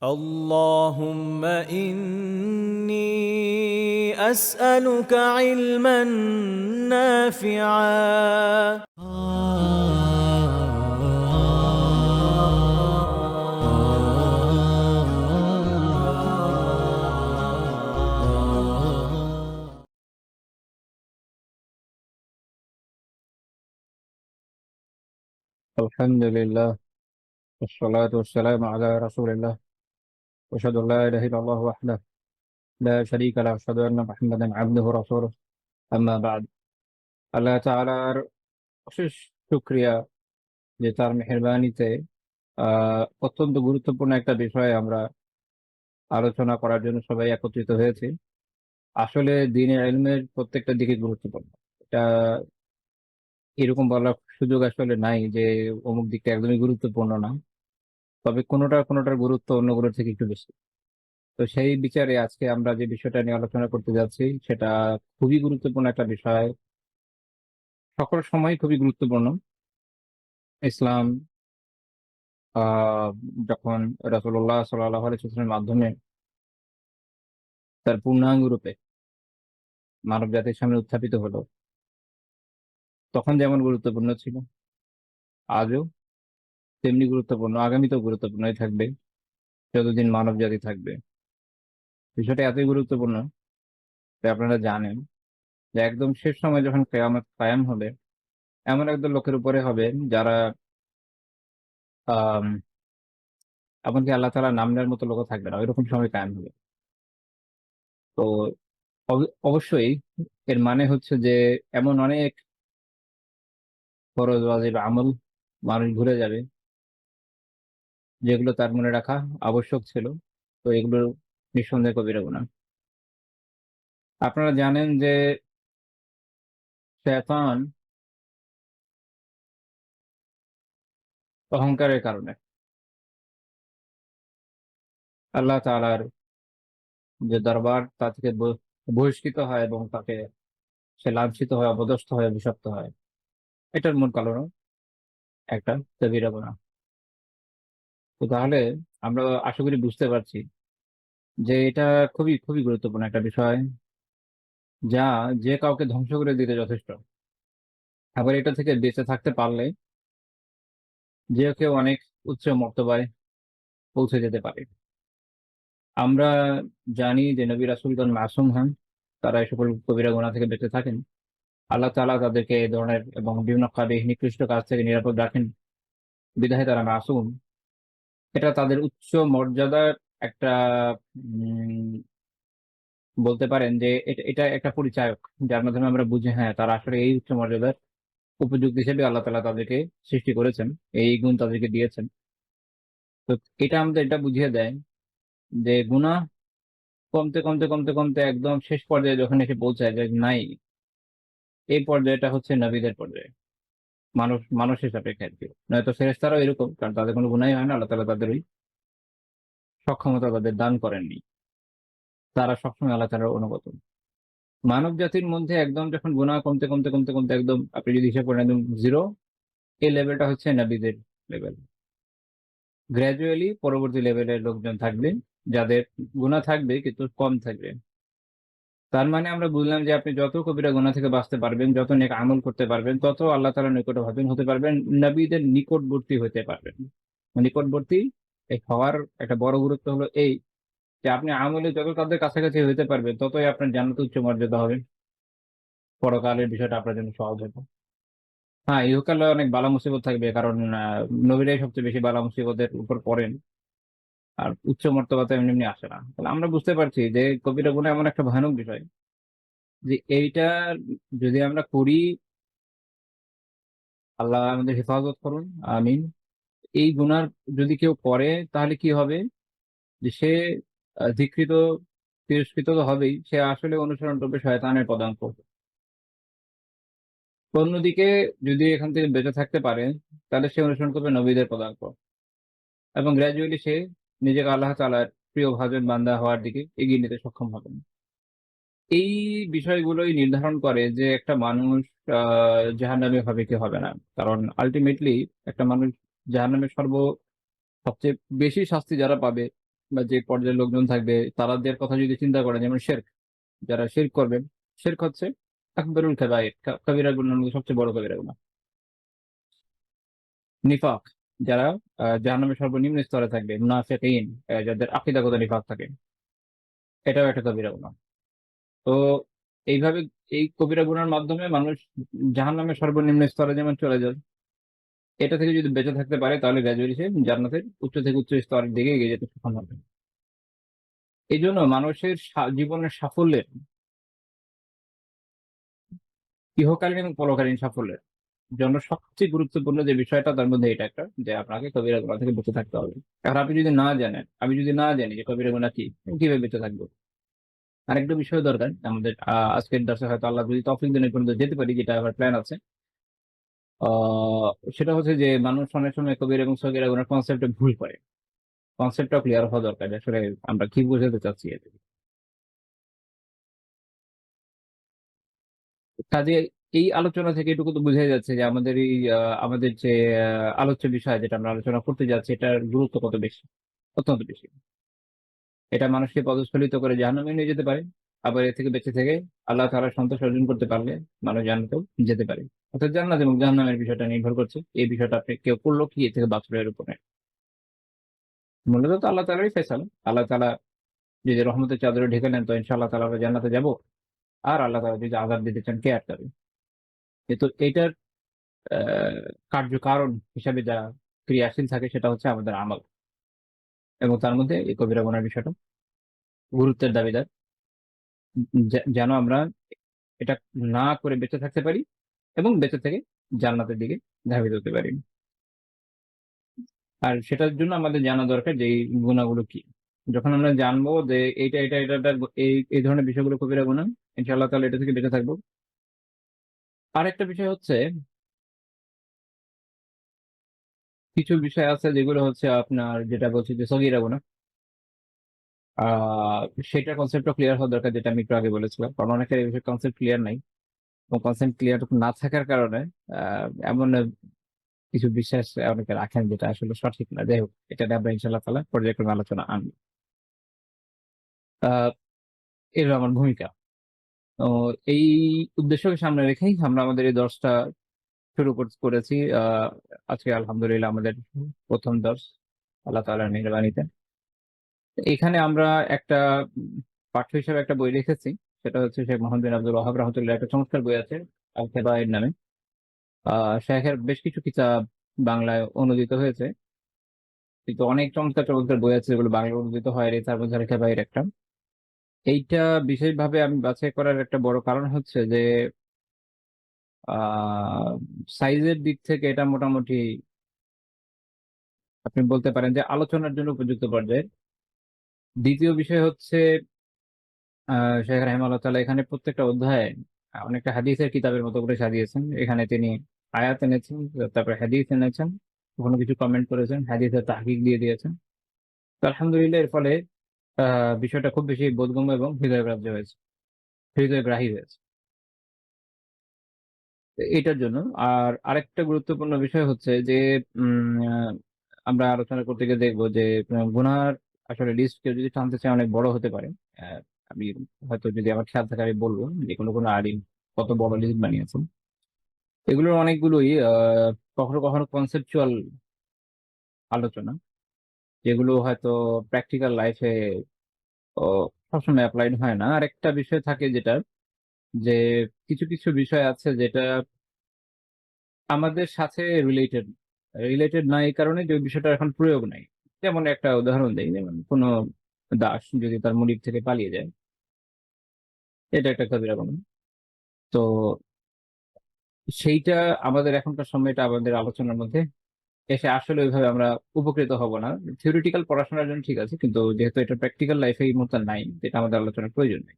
اللهم إني أسألك علما نافعا. الحمد لله والصلاة والسلام على رسول الله وأشهد أن لا إله إلا الله وحده لا شريك له وأشهد أن محمدا عبده ورسوله أما بعد আল্লাহ তাআলার অশেষ শুকরিয়া যে তার মেহেরবানিতে অত্যন্ত গুরুত্বপূর্ণ একটা বিষয়ে আমরা আলোচনা করার জন্য সবাই একত্রিত হয়েছি। আসলে দ্বীনে ইলমের প্রত্যেকটা দিকে গুরুত্বপূর্ণ। এটা এরকম বলার সুযোগ আসলে নাই যে অমুক দিকটা একদমই গুরুত্বপূর্ণ না, তবে কোনোটার গুরুত্ব অন্যগুলোর থেকে একটু বেশি। তো সেই বিচারে আজকে আমরা যে বিষয়টা নিয়ে আলোচনা করতে যাচ্ছি সেটা খুবই গুরুত্বপূর্ণ একটা বিষয়, সকল সময় খুবই গুরুত্বপূর্ণ। ইসলাম আহ যখন রাসূলুল্লাহ সাল্লাল্লাহু আলাইহি ওয়াসাল্লামের মাধ্যমে তার পূর্ণাঙ্গ রূপে মানব জাতির সামনে উত্থাপিত হলো, তখন যেমন গুরুত্বপূর্ণ ছিল, আজও তেমনি গুরুত্বপূর্ণ, আগামীতেও গুরুত্বপূর্ণই থাকবে যতদিন মানব জাতি থাকবে। বিষয়টা এতই গুরুত্বপূর্ণ যে আপনারা জানেন যে একদম শেষ সময় যখন কিয়ামত কায়েম হবে, এমন একদল লোকের উপরে হবে যারা আহ এমনকি আল্লাহ তাআলার নাম নেওয়ার মতো লোকও থাকবে না, ওইরকম সময় কায়েম হবে। তো অবশ্যই এর মানে হচ্ছে যে এমন অনেক ফরজ ওয়াজিব আমল মানুষ ভুলে যাবে যেগুলো তার মনে রাখা আবশ্যক ছিল। তো এগুলো নিঃসন্দেহে কবিরা গুনাহ। আপনারা জানেন যে শয়তান অহংকারের কারণে আল্লাহ তাআলার যে দরবার তা থেকে বহিষ্কৃত হয় এবং তাকে সে লাঞ্ছিত হয়, অপদস্থ হয়, অভিশপ্ত হয়। এটার মূল কারণ একটা কবিরা গুনাহ। তো তাহলে আমরা আশা করি বুঝতে পারছি যে এটা খুবই খুবই গুরুত্বপূর্ণ একটা বিষয়, যা যে কাউকে ধ্বংস করে দিতে যথেষ্ট। আবার এটা থেকে বেঁচে থাকতে পারলে যে কেউ অনেক উচ্চ মর্তবায় পৌঁছে যেতে পারে। আমরা জানি যে নবী রাসূলগণ মাসুম হন, তারা এই সকল কবিরা গুনাহ থেকে বেঁচে থাকেন। আল্লাহ তাআলা তাদেরকে এই ধরনের এবং বিভিন্ন নিকৃষ্ট কাজ থেকে নিরাপদ রাখেন, বিধায় তারা মাসুম। এটা তাদের উচ্চ মর্যাদার একটা উম বলতে পারেন যে এটা একটা পরিচায়ক, যার মাধ্যমে আমরা বুঝি হ্যাঁ তারা আসলে এই উচ্চ মর্যাদার উপযুক্ত হিসেবে আল্লাহ তাআলা তাদেরকে সৃষ্টি করেছেন, এই গুণ তাদেরকে দিয়েছেন। তো এটা আমাদের এটা বুঝিয়ে দেয় যে গুনাহ কমতে কমতে কমতে কমতে একদম শেষ পর্যায়ে যখন এসে পৌঁছায় যে নাই, এই পর্যায়টা হচ্ছে নবীদের পর্যায়ে, মানুষের সাপেক্ষে আর কি। নয়তো ফেরেশতারাও এরকম, কারণ তাদের কোনো গুনাহই হয় না, আল্লাহ তাআলা তাদের ওই সক্ষমতা তাদের দান করেননি। তারা সবসময় আল্লাহ তাআলার অনুগত। মানব জাতির মধ্যে একদম যখন গুনাহ কমতে কমতে কমতে কমতে একদম আপনি যদি হিসাব করেন একদম জিরো, এই লেভেলটা হচ্ছে নবীদের লেভেল। গ্র্যাজুয়ালি পরবর্তী লেভেলের লোকজন থাকবে যাদের গুনাহ থাকবে কিন্তু কম থাকবে। তার মানে আমরা বুঝলাম যে আপনি যত কবিরা গুনাহ থেকে বাঁচতে পারবেন, যত নেক আমল করতে পারবেন, তত আল্লাহ তাআলার নিকটভাজন হতে পারবেন, নবীদের নিকটবর্তী হতে পারবেন। নিকটবর্তী এই হওয়ার একটা বড় গুরুত্ব হলো এই যে আপনি আমলে যত তাদের কাছাকাছি হইতে পারবেন, ততই আপনার জান্নাতে উচ্চ মর্যাদা হবে। পরকালের বিষয়টা আপনার জন্য সহজ হবে। হ্যাঁ, ইহকালে অনেক বালা মুসিবত থাকবে, কারণ নবীরাই সবচেয়ে বেশি বালা মুসিবতের উপর পড়েন। আর উচ্চ মর্তবাতে এমনি এমনি আসে না। তাহলে আমরা বুঝতে পারছি যে কবিরা গুনাহ এমন একটা ভয়ানক বিষয় যে এইটা যদি আমরা করি, আল্লাহ আমাদের হেফাজত করুন, আমিন। এই গুনার যদি কেউ করে তাহলে কি হবে, যে সে ধিকৃত তিরস্কৃত তো হবেই, সে আসলে অনুসরণ করবে শয়তানের পদাঙ্ক। অন্যদিকে যদি এখান থেকে বেঁচে থাকতে পারে, তাহলে সে অনুসরণ করবে নবীদের পদাঙ্ক এবং গ্র্যাজুয়ালি সে নিজেকে আল্লাহ তাআলার প্রিয় ভাজন বান্দা হওয়ার দিকে এগিয়ে নিতে সক্ষম হবেন। এই বিষয়গুলোই নির্ধারণ করে যে একটা মানুষ জাহান্নামী হবে কি হবে না। কারণ আলটিমেটলি একটা মানুষ জাহান্নামের সবচেয়ে বেশি শাস্তি যারা পাবে বা যে পর্যায়ের লোকজন থাকবে তাদের কথা যদি চিন্তা করেন, যেমন শিরক, যারা শিরক করবেন, শিরক হচ্ছে আকবরুল কাবায়ের, কবিরা গুনার মধ্যে সবচেয়ে বড় কবিরা গুনাহ। নিফাক, যারা জাহান্নামের সর্বনিম্ন স্তরে থাকবে, মুনাফিকিন, যাদের আকীদাগত নিফাক থাকে, এটাও একটা কবিরা গুনাহ। তো এইভাবে এই কবিরা গুনার মাধ্যমে মানুষ জাহান্নামের সর্বনিম্ন স্তরে যেমন চলে যায়, এটা থেকে যদি বেঁচে থাকতে পারে তাহলে গ্র্যাজুয়ালি সে জান্নাতের উচ্চ থেকে উচ্চ স্তরের দিকে এগিয়ে যেতে সক্ষম হবে। এই জন্য মানুষের জীবনের সাফল্যের, ইহকালীন এবং পরকালীন সাফল্যের জন্য সবচেয়ে গুরুত্বপূর্ণ যে বিষয়টা, তার মধ্যে এটা একটা, যে আপনাকে কবিরা গুনাহ থেকে বেঁচে থাকতে হবে। এখন আপনি যদি না জানেন, আমি যদি না জানি যে কবিরা গুনাহ কি, আমি কিভাবে বেঁচে থাকবো? আরেকটা বিষয় দরকার আমাদের, আজকের দর্শক হয়তো আল্লাহ যদি তৌফিক দেন এ পর্যন্ত যেতে পারি, যেটা আমার প্ল্যান আছে। সেটা হচ্ছে যে মানুষ অনেক সময় কবিরা এবং সগীরা গুনার কনসেপ্টে ভুল করে। কনসেপ্টটা ক্লিয়ার হওয়া দরকার যে আসলে আমরা কি বোঝাতে চাচ্ছি এতে। কাজে এই আলোচনা থেকে এটুকু তো বোঝাই যাচ্ছে যে আমাদের এই আমাদের যে আলোচ্য বিষয় যেটা আমরা আলোচনা করতে যাচ্ছি, এটার গুরুত্ব কত বেশি, অত্যন্ত বেশি। এটা মানুষকে পদস্খলিত করে জাহান্নামে নিয়ে যেতে পারে, আবার এ থেকে বেঁচে থেকে আল্লাহ তাআলার সন্তোষ অর্জন করতে পারলে মানুষ জান্নাতেও যেতে পারে। অর্থাৎ জান্নাত এবং জাহান্নামের বিষয়টা নির্ভর করছে এই বিষয়টা আপনি কেউ করলো কি এ থেকে বাঁচলো এর উপরে। মূলত তো আল্লাহ তাআলারই ফয়সালা। আল্লাহ তাআলা যদি রহমতের চাদরে ঢেকে নেন তো ইনশাআল্লাহ তাআলা আমরা জান্নাতে যাব। আর আল্লাহ তাআলা যদি আযাব দিতে চান কে আটকাবে? কিন্তু এইটার কার্যকারণ হিসাবে যা ক্রিয়াশীল থাকে সেটা হচ্ছে আমাদের আমল, এবং তার মধ্যে এই কবিরা গুনার বিষয়টা গুরুত্বের দাবিদার। যেন আমরা এটা না করে বেঁচে থাকতে পারি এবং বেঁচে থেকে জান্নাতের দিকে ধাবিত হতে পারি। আর সেটার জন্য আমাদের জানা দরকার যে এই গুণাগুলো কি। যখন আমরা জানবো যে এটা এই এই ধরনের বিষয়গুলো কবিরা গুনাহ, ইনশাআল্লাহ তাআলা এটা থেকে বেঁচে থাকবো। আরেকটা বিষয় হচ্ছে, কিছু বিষয় আছে যেগুলো হচ্ছে আপনার, যেটা বলছি যে সগীরা গুনাহ, সেটা কনসেপ্টটা ক্লিয়ার হওয়া দরকার, যেটা আমি একটু আগে বলেছিলাম। কারণ অনেকের এই বিষয়ে কনসেপ্ট ক্লিয়ার নাই, এবং কনসেপ্ট ক্লিয়ার না থাকার কারণে এমন কিছু বিশ্বাস অনেকে রাখেন যেটা আসলে সঠিক না। যাই হোক, এটা নিয়ে আমরা ইনশাআল্লাহ তাআলা পর্যায়ক্রমে আলোচনা আনবো। আহ এর আমার ভূমিকা। তো এই উদ্দেশ্যকে সামনে রেখেই আমরা আমাদের এই দর্সটা শুরু করেছি। আজকে আলহামদুলিল্লাহ আমাদের প্রথম দর্স, আল্লাহ তাআলার মেহেরবানিতে। এখানে আমরা একটা পাঠ্য হিসেবে একটা বই লিখেছি, সেটা হচ্ছে শেখ মোহাম্মদ বিন আব্দুল ওয়াহাব রাহমাতুল্লাহ, একটা চমৎকার বই আছে আল কাবায়ের নামে। শেখের বেশ কিছু কিতাব বাংলায় অনুদিত হয়েছে, কিন্তু অনেক চমৎকার চমৎকার বই আছে যেগুলো বাংলায় অনুদিত হয়, তার মধ্যে আল কাবায়ের একটা। এইটা বিশেষভাবে আমি বাছাই করার একটা বড় কারণ হচ্ছে যে সাইজের দিক থেকে এটা মোটামুটি আপনি বলতে পারেন যে আলোচনার জন্য উপযুক্ত পর্যায়ে। দ্বিতীয় বিষয় হচ্ছে, শেখ রাহিমাহুল্লাহ তাআলা এখানে প্রত্যেকটা অধ্যায়ে অনেকটা হাদিসের কিতাবের মতো করে সাজিয়েছেন। এখানে তিনি আয়াত এনেছেন, তারপরে হাদিস এনেছেন, কোনো কিছু কমেন্ট করেছেন, হাদিসের তাহকিক দিয়ে দিয়েছেন। তো আলহামদুলিল্লাহ এর ফলে বিষয়টা খুব বেশি বোধগম্য এবং হৃদয়গ্রাহ্য হয়েছে, হৃদয়গ্রাহী হয়েছে। এটার জন্য। আর আরেকটা গুরুত্বপূর্ণ বিষয় হচ্ছে যে আমরা আলোচনা করতে গিয়ে দেখবো যে গুনার আসলে লিস্ট কেউ যদি টানতে চায় অনেক বড় হতে পারে। আমি হয়তো যদি আমার খেয়াল থাকে আমি বলবো যে কোনো কোনো আলিম কত বড় লিস্ট বানিয়েছেন। এগুলোর অনেকগুলোই কখনো কখনো কনসেপচুয়াল আলোচনা, যেগুলো হয়তো প্র্যাকটিক্যাল লাইফে সবসময় অ্যাপ্লাইড হয় না। আর একটা বিষয় থাকে যেটা, যে কিছু কিছু বিষয় আছে যেটা আমাদের সাথে রিলেটেড, রিলেটেড না এই কারণে যে ওই বিষয়টা এখন প্রয়োগ নাই। যেমন একটা উদাহরণ দেই, যেমন কোনো দাস যদি তার মুরিদ থেকে পালিয়ে যায়, এটা একটা কবিরা গুনাহ। তো সেইটা আমাদের এখনকার সময়টা আমাদের আলোচনার মধ্যে এসে আসলে ওইভাবে আমরা উপকৃত হব না। থিওরিটিক্যাল পড়াশোনার জন্য ঠিক আছে, কিন্তু যেহেতু এটা প্র্যাকটিক্যাল লাইফে এই মুহূর্তে নাই, যেটা আমাদের আলোচনার প্রয়োজন নেই।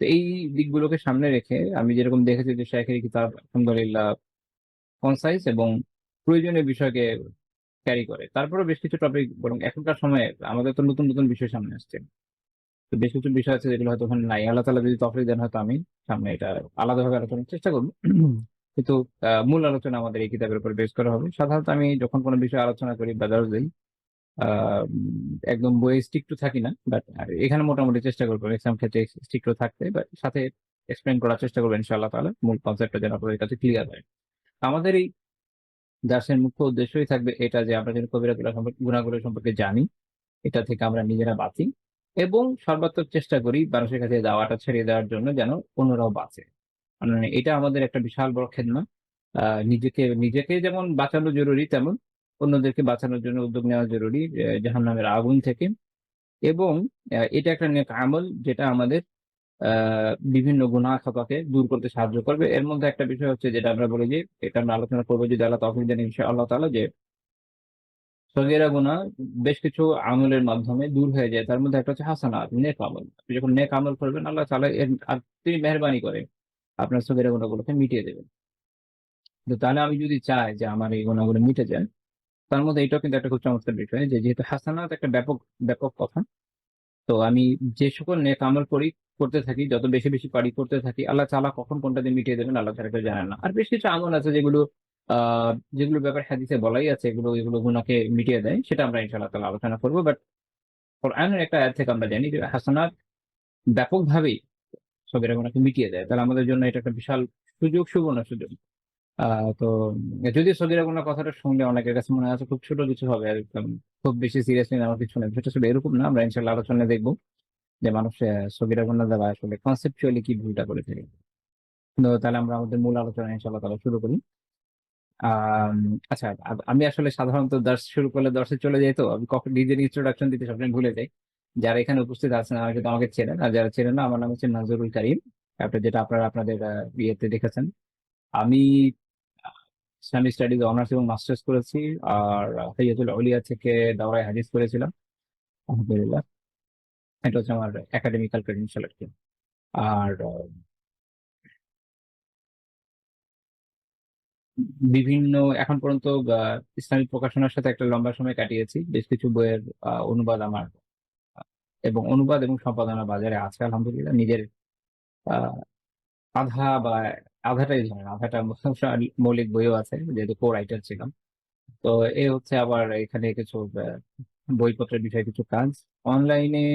তো এই দিকগুলোকে সামনে রেখে আমি যেরকম দেখেছি যে শেখের কিতাব আলহামদুলিল্লাহ কনসাইজ এবং প্রয়োজনীয় বিষয়কে ক্যারি করে। তারপরে বেশ কিছু টপিক, বরং এখনকার সময়ে আমাদের তো নতুন নতুন বিষয় সামনে আসছে। তো বেশ কিছু বিষয় আছে যেগুলো হয়তো ওখানে নাই। আল্লাহ তাআলা যদি তৌফিক দেন হয়তো আমি সামনে এটা আলাদাভাবে আলোচনার চেষ্টা করবো। কিন্তু মূল আলোচনা আমাদের এই কিতাবের উপর বেস করা হবে। সাধারণত আমি যখন কোনো বিষয়ে আলোচনা করি বা দর্শ দিই, একদম বইয়ে স্ট্রিক্ট থাকি না, বাট এখানে মোটামুটি চেষ্টা করবো এক্সাম ক্ষেত্রে স্ট্রিক্ট থাকতে, বাট সাথে এক্সপ্লেন করার চেষ্টা করবো ইনশাআল্লাহ তাআলা, মূল কনসেপ্টটা যেন আপনাদের কাছে ক্লিয়ার হয়। আমাদের এই দার্সের মুখ্য উদ্দেশ্যই থাকবে এটা যে আমরা যেন কবিরা গুনাহগুলো সম্পর্কে জানি, এটা থেকে আমরা নিজেরা বাঁচি, এবং সর্বাত্মক চেষ্টা করি মানুষের কাছে দাওয়াটা ছড়িয়ে দেওয়ার জন্য যেন অন্যরাও বাঁচে। মানে এটা আমাদের একটা বিশাল বড় খেদমত। নিজেকে নিজেকে যেমন বাঁচানো জরুরি, তেমন অন্যদেরকে বাঁচানোর জন্য উদ্যোগ নেওয়া জরুরি জাহান্নামের আগুন থেকে। এবং এটা একটা নেক আমল যেটা আমাদের বিভিন্ন গুনাহ খাতাকে দূর করতে সাহায্য করবে। এর মধ্যে একটা বিষয় হচ্ছে যেটা আমরা বলি যে, এটা আমরা আলোচনা করবো যদি আল্লাহ তৌফিক দেন ইনশাআল্লাহ তাআলা, যে সগীরা গুনাহ বেশ কিছু আমলের মাধ্যমে দূর হয়ে যায়। তার মধ্যে একটা হচ্ছে হাসানাত, নেক আমল। আপনি যখন নেক আমল করবেন আল্লাহ তাআলা আর তিনি মেহেরবানি করে আপনার সগীরা গুনাহগুলোকে মিটিয়ে দেবেন। তো তাহলে আমি যদি চাই যে আমার এই গুনাহগুলো মিটে যায়, তার মধ্যে এটাও কিন্তু একটা খুব চমৎকার বিষয় যে যেহেতু হাসানাত একটা ব্যাপক কথা। তো আমি যে সকল নেক আমল করতে থাকি, যত বেশি পারি করতে থাকি, আল্লাহ তাআলা কখন কোনটা দিয়ে মিটিয়ে দেবেন আল্লাহ ছাড়া কেউ জানেন না। আর বেশ কিছু আমল আছে যেগুলো যেগুলোর ব্যাপারে হাদিসে বলাই আছে এগুলো গুনাহকে মিটিয়ে দেয়। সেটা আমরা ইনশাআল্লাহ তাআলা আলোচনা করব। বাট কোরআনের একটা আয়াত থেকে আমরা জানি যে হাসানাত ব্যাপকভাবেই সগীরা গুনাহকে মিটিয়ে দেয়। তাহলে আমাদের জন্য এটা একটা বিশাল সুবর্ণ সুযোগ। তো যদিও সগীরা গুনাহ কথাটা শুনলে অনেকের কাছে মনে হচ্ছে খুব ছোট কিছু হবে, একদম খুব বেশি সিরিয়াসলি নেওয়ার কিছু নেই। সেটা আসলে এরকম না। আমরা ইনশাআল্লাহ আলোচনায় দেখব যে মানুষ সগীরা গুনাহ দ্বারা আসলে কনসেপচুয়ালি কি ভুলটা করে থাকে। তো তাহলে আমরা আমাদের মূল আলোচনা ইনশাআল্লাহ তাআলা শুরু করি। আম আচ্ছা, আমি আসলে সাধারণত দার্স শুরু করলে দর্শে চলে যাই, তো আমি কখন নিজের ইন্ট্রোডাকশন দিতে সবসময় ভুলে যাই। যারা এখানে উপস্থিত আছেন তারা কিন্তু আমাকে চেনেন, আর যারা চেনেন না, আমার নাম হচ্ছে নাজরুল কারীম। যেটা আপনারা আপনাদের ইয়েতে দেখেছেন। আমি ইসলামিক স্টাডিজ অনার্স এবং মাস্টার্স করেছি, আর হাইয়াতুল আউলিয়া থেকে দাওরায়ে হাদিস করেছিলাম আলহামদুলিল্লাহ। এটা হচ্ছে আমার একাডেমিক্যাল ক্রেডেনশিয়াল আর কি। আর বিভিন্ন এখন পর্যন্ত ইসলামিক প্রকাশনার সাথে একটা লম্বা সময় কাটিয়েছি। বেশ কিছু বইয়ের অনুবাদ আমার এবং সম্পাদনা বাজারে আছে আলহামদুলিল্লাহ। নিজের আহ, আধা বা আধাটাই ধরেন, আধাটা মৌলিক বইও আছে যেহেতু কো রাইটার ছিলাম। তো এ হচ্ছে আবার এখানে কিছু বইপত্রের বিষয়ে কিছু কাজ অনলাইনে।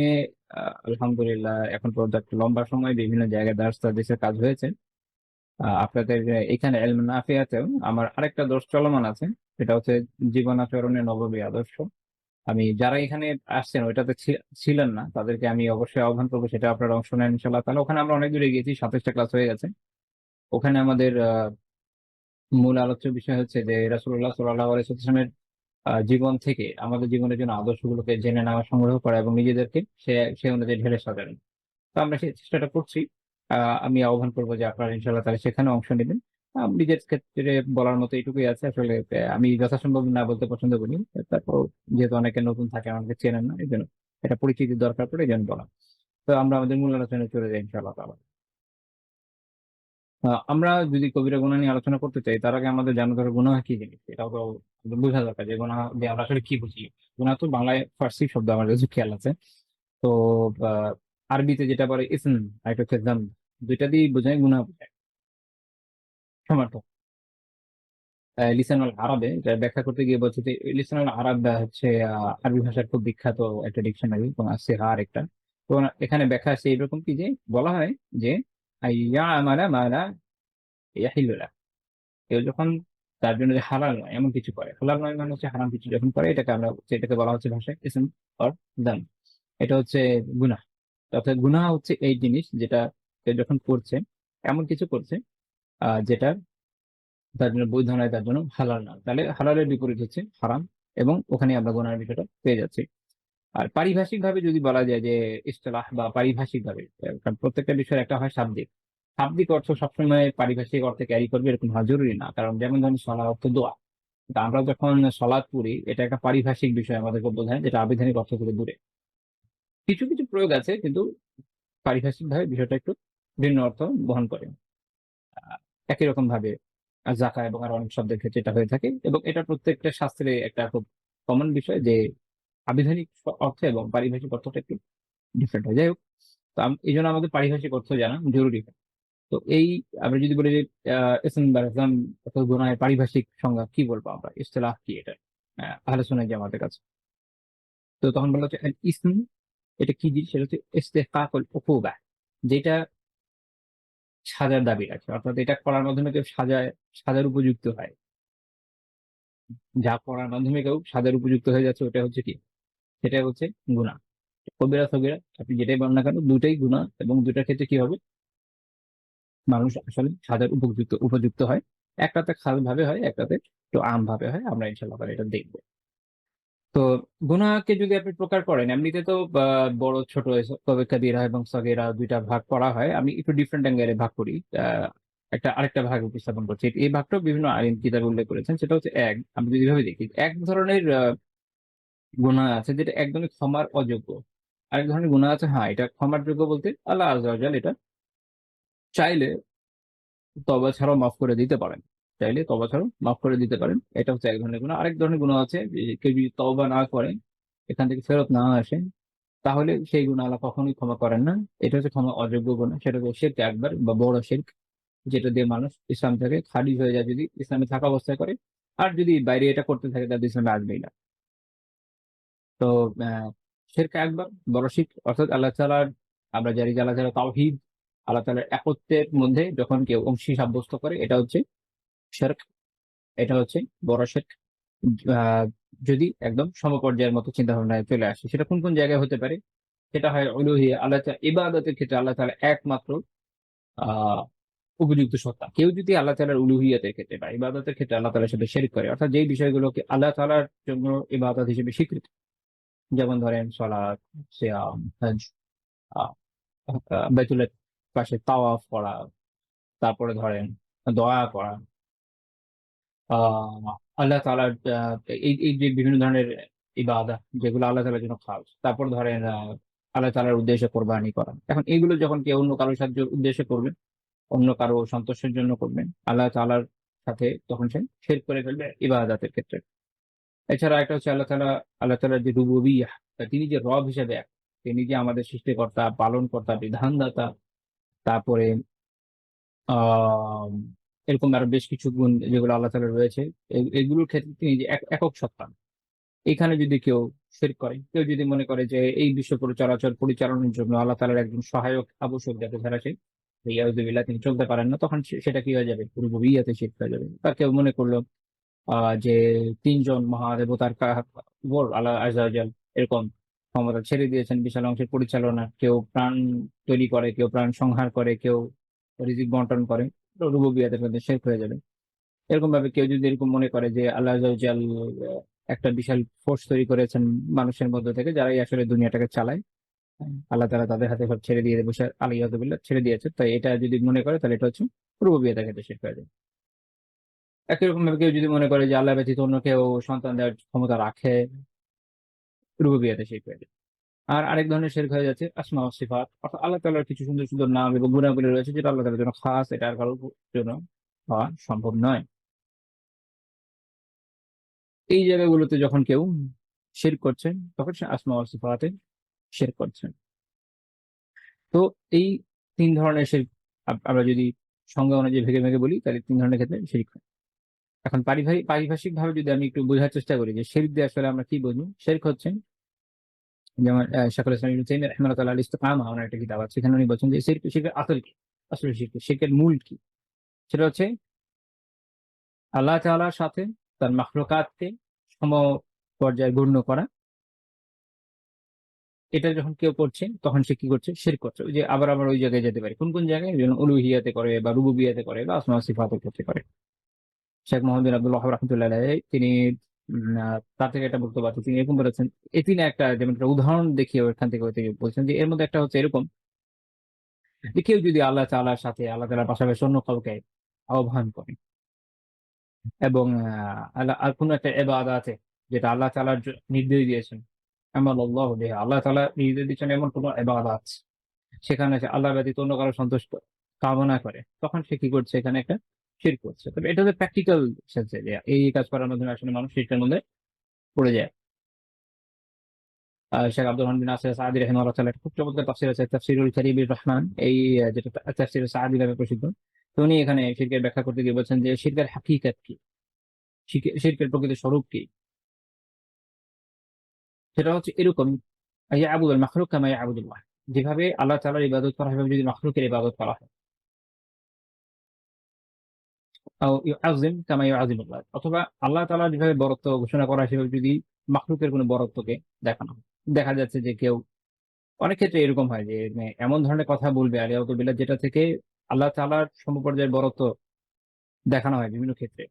আলহামদুলিল্লাহ এখন পর্যন্ত একটা লম্বা সময় বিভিন্ন জায়গায় দার্স তাদরিসের কাজ হয়েছে। আপনাদের এখানে এলম নাফিয়াতেও আমার আরেকটা দর্শ চলমান আছে, সেটা হচ্ছে জীবন আচরণের নববী আদর্শ। আমি যারা এখানে আসছেন ওইটাতে ছিলেন না, তাদেরকে আমি অবশ্যই আহ্বান করবো সেটা আপনারা অংশ নেন ইনশাল্লাহ তাহলে। ওখানে আমরা অনেক দূরে গিয়েছি, 27টা ক্লাস হয়ে গেছে। ওখানে আমাদের মূল আলোচ্য বিষয় হচ্ছে যে রাসূলুল্লাহ সাল্লাল্লাহু আলাইহি ওয়াসাল্লামের জীবন থেকে আমাদের জীবনের জন্য আদর্শগুলোকে জেনে নেওয়া, সংগ্রহ করা এবং নিজেদেরকে সে অনুযায়ী ঢেলে সাজানো। তো আমরা সেই চেষ্টাটা করছি। আমি আহ্বান করবো যে আপনারা ইনশাল্লাহ তাহলে সেখানে অংশ নেবেন। নিজের ক্ষেত্রে বলার মতো এইটুকুই আছে আসলে। আমি যথাসম্ভব না বলতে পছন্দ করি। তারপর যেহেতু অনেকে নতুন থাকে, আমাকে চেনেন না, এই জন্য এটা পরিচিতির দরকার পড়ে, এই জন্য বলা। তো আমরা আমাদের মূল আলোচনায় চলে যাই ইনশাআল্লাহ তাআলা। আমরা যদি কবিরা গুনাহ নিয়ে আলোচনা করতে চাই, তার আগে আমাদের জানা দরকার গুনাহ কি জিনিস। এটাও তো আমাদের বোঝা দরকার যে গুনাহ দিয়ে আমরা আসলে কি বুঝি। গুনাহ তো বাংলায় ফার্সি শব্দ, আমার কাছে খেয়াল আছে। তো আহ, আরবিতে যেটা বলে ইসম, আর একটা হচ্ছে যাম, দুইটা দিয়ে বোঝায় গুনাহ বোঝায়। সমার্থক লিসানুল আরবে এটা ব্যাখ্যা করতে গিয়ে বলছে যে লিসানুল আরব হচ্ছে আরবি ভাষার খুব বিখ্যাত একটা ডিকশনারি, আছে আর একটা। তো এখানে ব্যাখ্যা আছে এরকম কি যে বলা হয় যে আইয়া আমালা মালা ইয়াহিল্লু লাহ। কেউ যখন তার জন্য যে হালাল নয় এমন কিছু করে, হালাল নয় মানে হচ্ছে হারাম কিছু যখন করে, এটাকে বলা হচ্ছে ভাষায় ইসম অর দাম। এটা হচ্ছে গুনাহ। অর্থাৎ গুনাহ হচ্ছে এই জিনিস যেটা কেউ যখন করছে, এমন কিছু করছে যেটা তার জন্য বৈধ নয়, তার জন্য হালাল না, তাহলে হালালের বিপরীত হচ্ছে হারাম। এবং ওখানে আমরা গুনাহের বিষয়টা পেয়ে যাচ্ছি। আর পারিভাষিক ভাবে যদি বলা যায় যে ইসতিলাহ বা পারিভাষিক ভাবে, কারণ প্রত্যেকটা বিষয়ের একটা হয় শাব্দিক। শাব্দিক অর্থ সবসময় পারিভাষিক অর্থে ক্যারি করবে এরকম হওয়া জরুরি না। কারণ যেমন ধরুন সলাৎ অর্থ দোয়া, কিন্তু আমরা যখন সলাৎ পড়ি এটা একটা পারিভাষিক বিষয় আমাদেরকে বোঝায়, যেটা আবিধানিক অর্থ থেকে দূরে। কিছু কিছু প্রয়োগ আছে কিন্তু পারিভাষিক ভাবে বিষয়টা একটু ভিন্ন অর্থ বহন করে। আহ, একই রকম ভাবে জাকা এবং আরো অনেক শব্দের ক্ষেত্রে এটা হয়ে থাকে, এবং এটা প্রত্যেকটা শাস্ত্রে একটা খুব কমন বিষয় যে আবিধানিক অর্থ এবং পারিভাষিক অর্থটা একটু ডিফারেন্ট হয়। যাই হোক, তো এই জন্য আমাদের পারিভাষিক অর্থ জানা জরুরি হয়। তো এই আমরা যদি বলি যে ইসম বা ইসলাম অর্থাৎ গুনাহের পারিভাষিক সংজ্ঞা কি বলবো আমরা, ইসতিলাহ কি এটা আহলে সুন্নাহ জামাতের কাছে? তো তখন বলা হচ্ছে আল ইসম, এটা কি জিনিস? সেটা হচ্ছে ইস্তেহকাকুল উকুবা, যেটা সাজার দাবি রাখে, অর্থাৎ এটা করার মাধ্যমে কেউ সাজার উপযুক্ত হয়। যা করার মাধ্যমে কেউ সাজার উপযুক্ত হয়ে যাচ্ছে ওটা হচ্ছে কি? সেটা হচ্ছে গুনাহ। কবিরা সগীরা আপনি যেটাই বলেন না কেন, দুটাই গুনাহ, এবং দুটার ক্ষেত্রে কি হবে? মানুষ আসলে সাজার উপযুক্ত হয়। একটাতে খাস ভাবে হয়, একটাতে একটু আম ভাবে হয়। আমরা ইনশাআল্লাহ পরে এটা দেখব। তো গুনাহকে যদি আপনি প্রকার করেন, এমনিতে তো বড় ছোট তবে কাবীরা এবং সগীরা ২ টা ভাগ করা হয়। আমি একটু ডিফারেন্ট অ্যাঙ্গেলে ভাগ করি। আরেকটা ভাগ উপস্থাপন করছি। এই ভাগটাও বিভিন্ন আলিম কিতাবে উল্লেখ করেছেন। সেটা হচ্ছে আমি যদি এভাবে দেখি, এক ধরনের গুনাহ আছে যেটা একদমই ক্ষমার অযোগ্য। আরেক ধরনের গুনাহ আছে, হ্যাঁ, এটা ক্ষমার যোগ্য বলতে আল্লাহ আযজা ওয়া জাল এটা চাইলে তওবা ছাড়াও মাফ করে দিতে পারেন। চাইলে তওবা ছাড়াও মাফ করে দিতে পারেন। এটা হচ্ছে এক ধরনের গুনাহ। আরেক ধরনের গুনাহ আছে যে কেউ যদি তওবা না করে, এখান থেকে ফেরত না আসে, তাহলে সেই গুনাহ আল্লাহ কখনোই ক্ষমা করেন না। এটা হচ্ছে ক্ষমা অযোগ্য গুনাহ। সেটা হচ্ছে শিরক আকবার বা বড় শিরক, যেটা দিয়ে মানুষ ইসলাম থেকে খারিজ হয়ে যায় যদি ইসলামে থাকা অবস্থায় করে। আর যদি বাইরে এটা করতে থাকে তাহলে ইসলামে আসবেই না। তো আ শিরক আকবার, বড় শিরক, অর্থাৎ আল্লাহ তাআলার, আমরা জানি যে আল্লাহ তাআলা তাওহীদ, আল্লাহ তাআলার একত্বের মধ্যে যখন কেউ অংশী সাব্যস্ত করে, এটা হচ্ছে শিরক। এটা হচ্ছে বড় শিরক। আ যদি একদম সমপর্যায়ের মতো চিন্তাভাবনায় চলে আসে। সেটা কোন জায়গায় হতে পারে? সেটা হয় উলুহিয়া, আল্লাহ ইবাদতের ক্ষেত্রে আল্লাহ তাআলা একমাত্র আ উপযুক্ত সত্তা। কেউ যদি আল্লাহ তাআলার উলুহিয়াতের ক্ষেত্রে বা ইবাদতের ক্ষেত্রে আল্লাহ তাআলার সাথে শিরক করে, অর্থাৎ যেই বিষয়গুলোকে আল্লাহ তাআলার জন্য ইবাদত হিসেবে স্বীকৃত, যেমন ধরেন সালাত, সিয়াম, হজ, আ বাইতুলের পাশে তাওয়াফ করা, তারপরে ধরেন দোয়া করা, আ আল্লাহ তাআলার এই যে বিভিন্ন ধরনের ইবাদত যেগুলো আল্লাহ তাআলার জন্য খাস। তারপর ধরেন আল্লাহ তাআলার উদ্দেশ্যে কোরবানি করা। এখন এগুলো যখন কেউ অন্য কারো সাহায্যের উদ্দেশ্যে করবে, অন্য কারো সন্তোষের জন্য করবেন, আল্লাহ তাআলার সাথে তখন সে শিরক করে ফেলবে ইবাদতের ক্ষেত্রে। এছাড়া একটা হচ্ছে আল্লাহ তাআলার যে রুবুবিয়্যাহ, তিনি যে রব হিসেবে এক, তিনি যে আমাদের সৃষ্টিকর্তা, পালনকর্তা, বিধানদাতা, তারপরে আম এরকম আরো বেশ কিছু গুণ যেগুলো আল্লাহ তাআলার রয়েছে, এগুলোর ক্ষেত্রে তিনি যে একক সত্তা। এখানে যদি কেউ শিরক করে, কেউ যদি মনে করে যে এই বিশ্ব চরাচর পরিচালনার জন্য আল্লাহ তাআলার একজন সহায়ক আবশ্যক, যাতে ছাড়া সে ইয়াউযুবিল্লাহ তিনি চলতে পারেন না, তখন সেটা কি হয়ে যাবে? রুবুবিয়্যাতে শিরক হয়ে যাবে। বা কেউ মনে করলো যে ৩ জন মহাদেবতার উপর আল্লাহ আযজা ওয়া জাল এরকম ক্ষমতা ছেড়ে দিয়েছেন বিশাল অংশের পরিচালনা। কেউ প্রাণ তৈরি করে, কেউ প্রাণ সংহার করে, কেউ রিজিক বন্টন করে। রুবুবিয়্যাতের মধ্যে শিরক হয়ে যাবে। এরকমভাবে কেউ যদি এরকম মনে করে যে আল্লাহ আযজা ওয়া জাল একটা বিশাল ফোর্স তৈরি করেছেন মানুষের মধ্য থেকে, যারাই আসলে দুনিয়াটাকে চালায়। হ্যাঁ? আল্লাহ তাআলা তাদের হাতে সব ছেড়ে দিয়ে বসে আলিয়াযুবিল্লাহ ছেড়ে দিয়েছে। তাই এটা যদি মনে করে তাহলে এটা হচ্ছে রুবুবিয়্যাতের ক্ষেত্রে শিরক হয়ে যায়। একই রকমভাবে কেউ যদি মনে করে যে আল্লাহ ব্যতীত অন্য কেউ সন্তান দেওয়ার ক্ষমতা রাখে, রুবুবিয়্যাতে শিরক হয়ে যায়। আর আরেক ধরনের শিরক হয়ে যাচ্ছে আসমা ওয়াস সিফাত। অর্থাৎ আল্লাহ তাআলার কিছু সুন্দর নাম এবং গুণাবলী রয়েছে যেটা আল্লাহ তাআলার জন্য খাস, এটা আর কারোর জন্য হওয়া সম্ভব নয়। এই জায়গাগুলোতে যখন কেউ শিরক করছে, তখন সে আসমা ওয়াস সিফাতে শিরক করছে। তো এই ৩ ধরনের শিরক আমরা যদি সংজ্ঞা অনুযায়ী ভেঙে বলি, তাহলে ৩ ধরনের ক্ষেত্রে শিরক হয়। এখন পারিভাষিকভাবে যদি আমি একটু বোঝার চেষ্টা করি যে শিরক দিয়ে আসলে আমরা কি বুঝি? শিরক হচ্ছে, যেমন শাইখুল ইসলাম ইবনে তাইমিয়া রাহিমাহুল্লাহ তাআলা আল-ইস্তিকামা ওনার একটা কিতাব আছে। সেখানে উনি বলছেন যে শিরকের আসল কি? আসলে শিরকের মূল কি? সেটা হচ্ছে আল্লাহ তাআলার সাথে তার মাখলুকাতকে সমপর্যায়ে গণ্য করা। এটা যখন কেউ করছে তখন সে কি করছে? শিরক করছে। ওই যে আবার ওই জায়গায় যেতে পারি। কোন জায়গায়? যেমন উলুহিয়াতে করে বা রুবুবিয়াতে করে বা আসমা ওয়া সিফাতের ক্ষেত্রে করে। শেখ মোহাম্মদ বিন আব্দুল ওয়াহাব রাহমাতুল্লাহি আলাইহি তিনি তার থেকে একটা বক্তব্য আছে। তিনি এরকম বলেছেন, তিনি একটা যেমন একটা উদাহরণ দেখিয়ে ওখান থেকে তিনি বলছেন যে এর মধ্যে একটা হচ্ছে এরকম যে কেউ যদি আল্লাহ তাআলার সাথে আল্লাহ তাআলার পাশাপাশি অন্য কাউকে আহ্বান করে এবং আর কোন একটা ইবাদতে যেটা আল্লাহ তাআলার নির্দেশ দিয়েছেন, আমাল্লাহু বিহা, আল্লাহ তাআলা নির্দেশ দিয়েছেন এমন কোন ইবাদত, সেখানে সে আল্লাহ ব্যতীত অন্য কারো সন্তুষ্ট কামনা করে, তখন সে কি করছে? এখানে একটা শিরক করছে। তবে এটা হচ্ছে প্র্যাকটিক্যাল সেন্সে যে এই কাজ করার মাধ্যমে আসলে মানুষ শিরকের মধ্যে পড়ে যায়। শেখ আব্দুর রহমান বিন নাসির সাঈদী রাহিমাহুল্লাহ তাআলা একটা খুব চমৎকার তাফসীর আছে, তাফসীরুল কারীমির রহমান, এই যেটা তাফসীর সাঈদী নামে প্রসিদ্ধ। তো উনি এখানে শিরকের ব্যাখ্যা করতে গিয়ে বলছেন যে শিরকের হাকিকাত কি? শিরকের প্রকৃত স্বরূপ কি? সেটা হচ্ছে এরকম, ইয়াবুদুল মাখলুক কামা ইয়াবুদুল্লাহ। যেভাবে আল্লাহ তাআলার ইবাদত করা হয়, সেভাবে যদি মাখলুকের ইবাদত করা হয়। আও ইউআযিম কামা ইউআযিমুল্লাহ, অথবা আল্লাহ তাআলার যেভাবে বরত্ব ঘোষণা করা হয়, সেভাবে যদি মাখলুকের কোনো বরত্বকে দেখানো হয়। দেখা যাচ্ছে যে কেউ অনেক ক্ষেত্রে এরকম হয় যে এমন ধরনের কথা বলবে আলিয়াউযু বিল্লাহ, যেটা থেকে আল্লাহ তাআলার সমপর্যায়ের বরত্ব দেখানো হয় বিভিন্ন ক্ষেত্রে।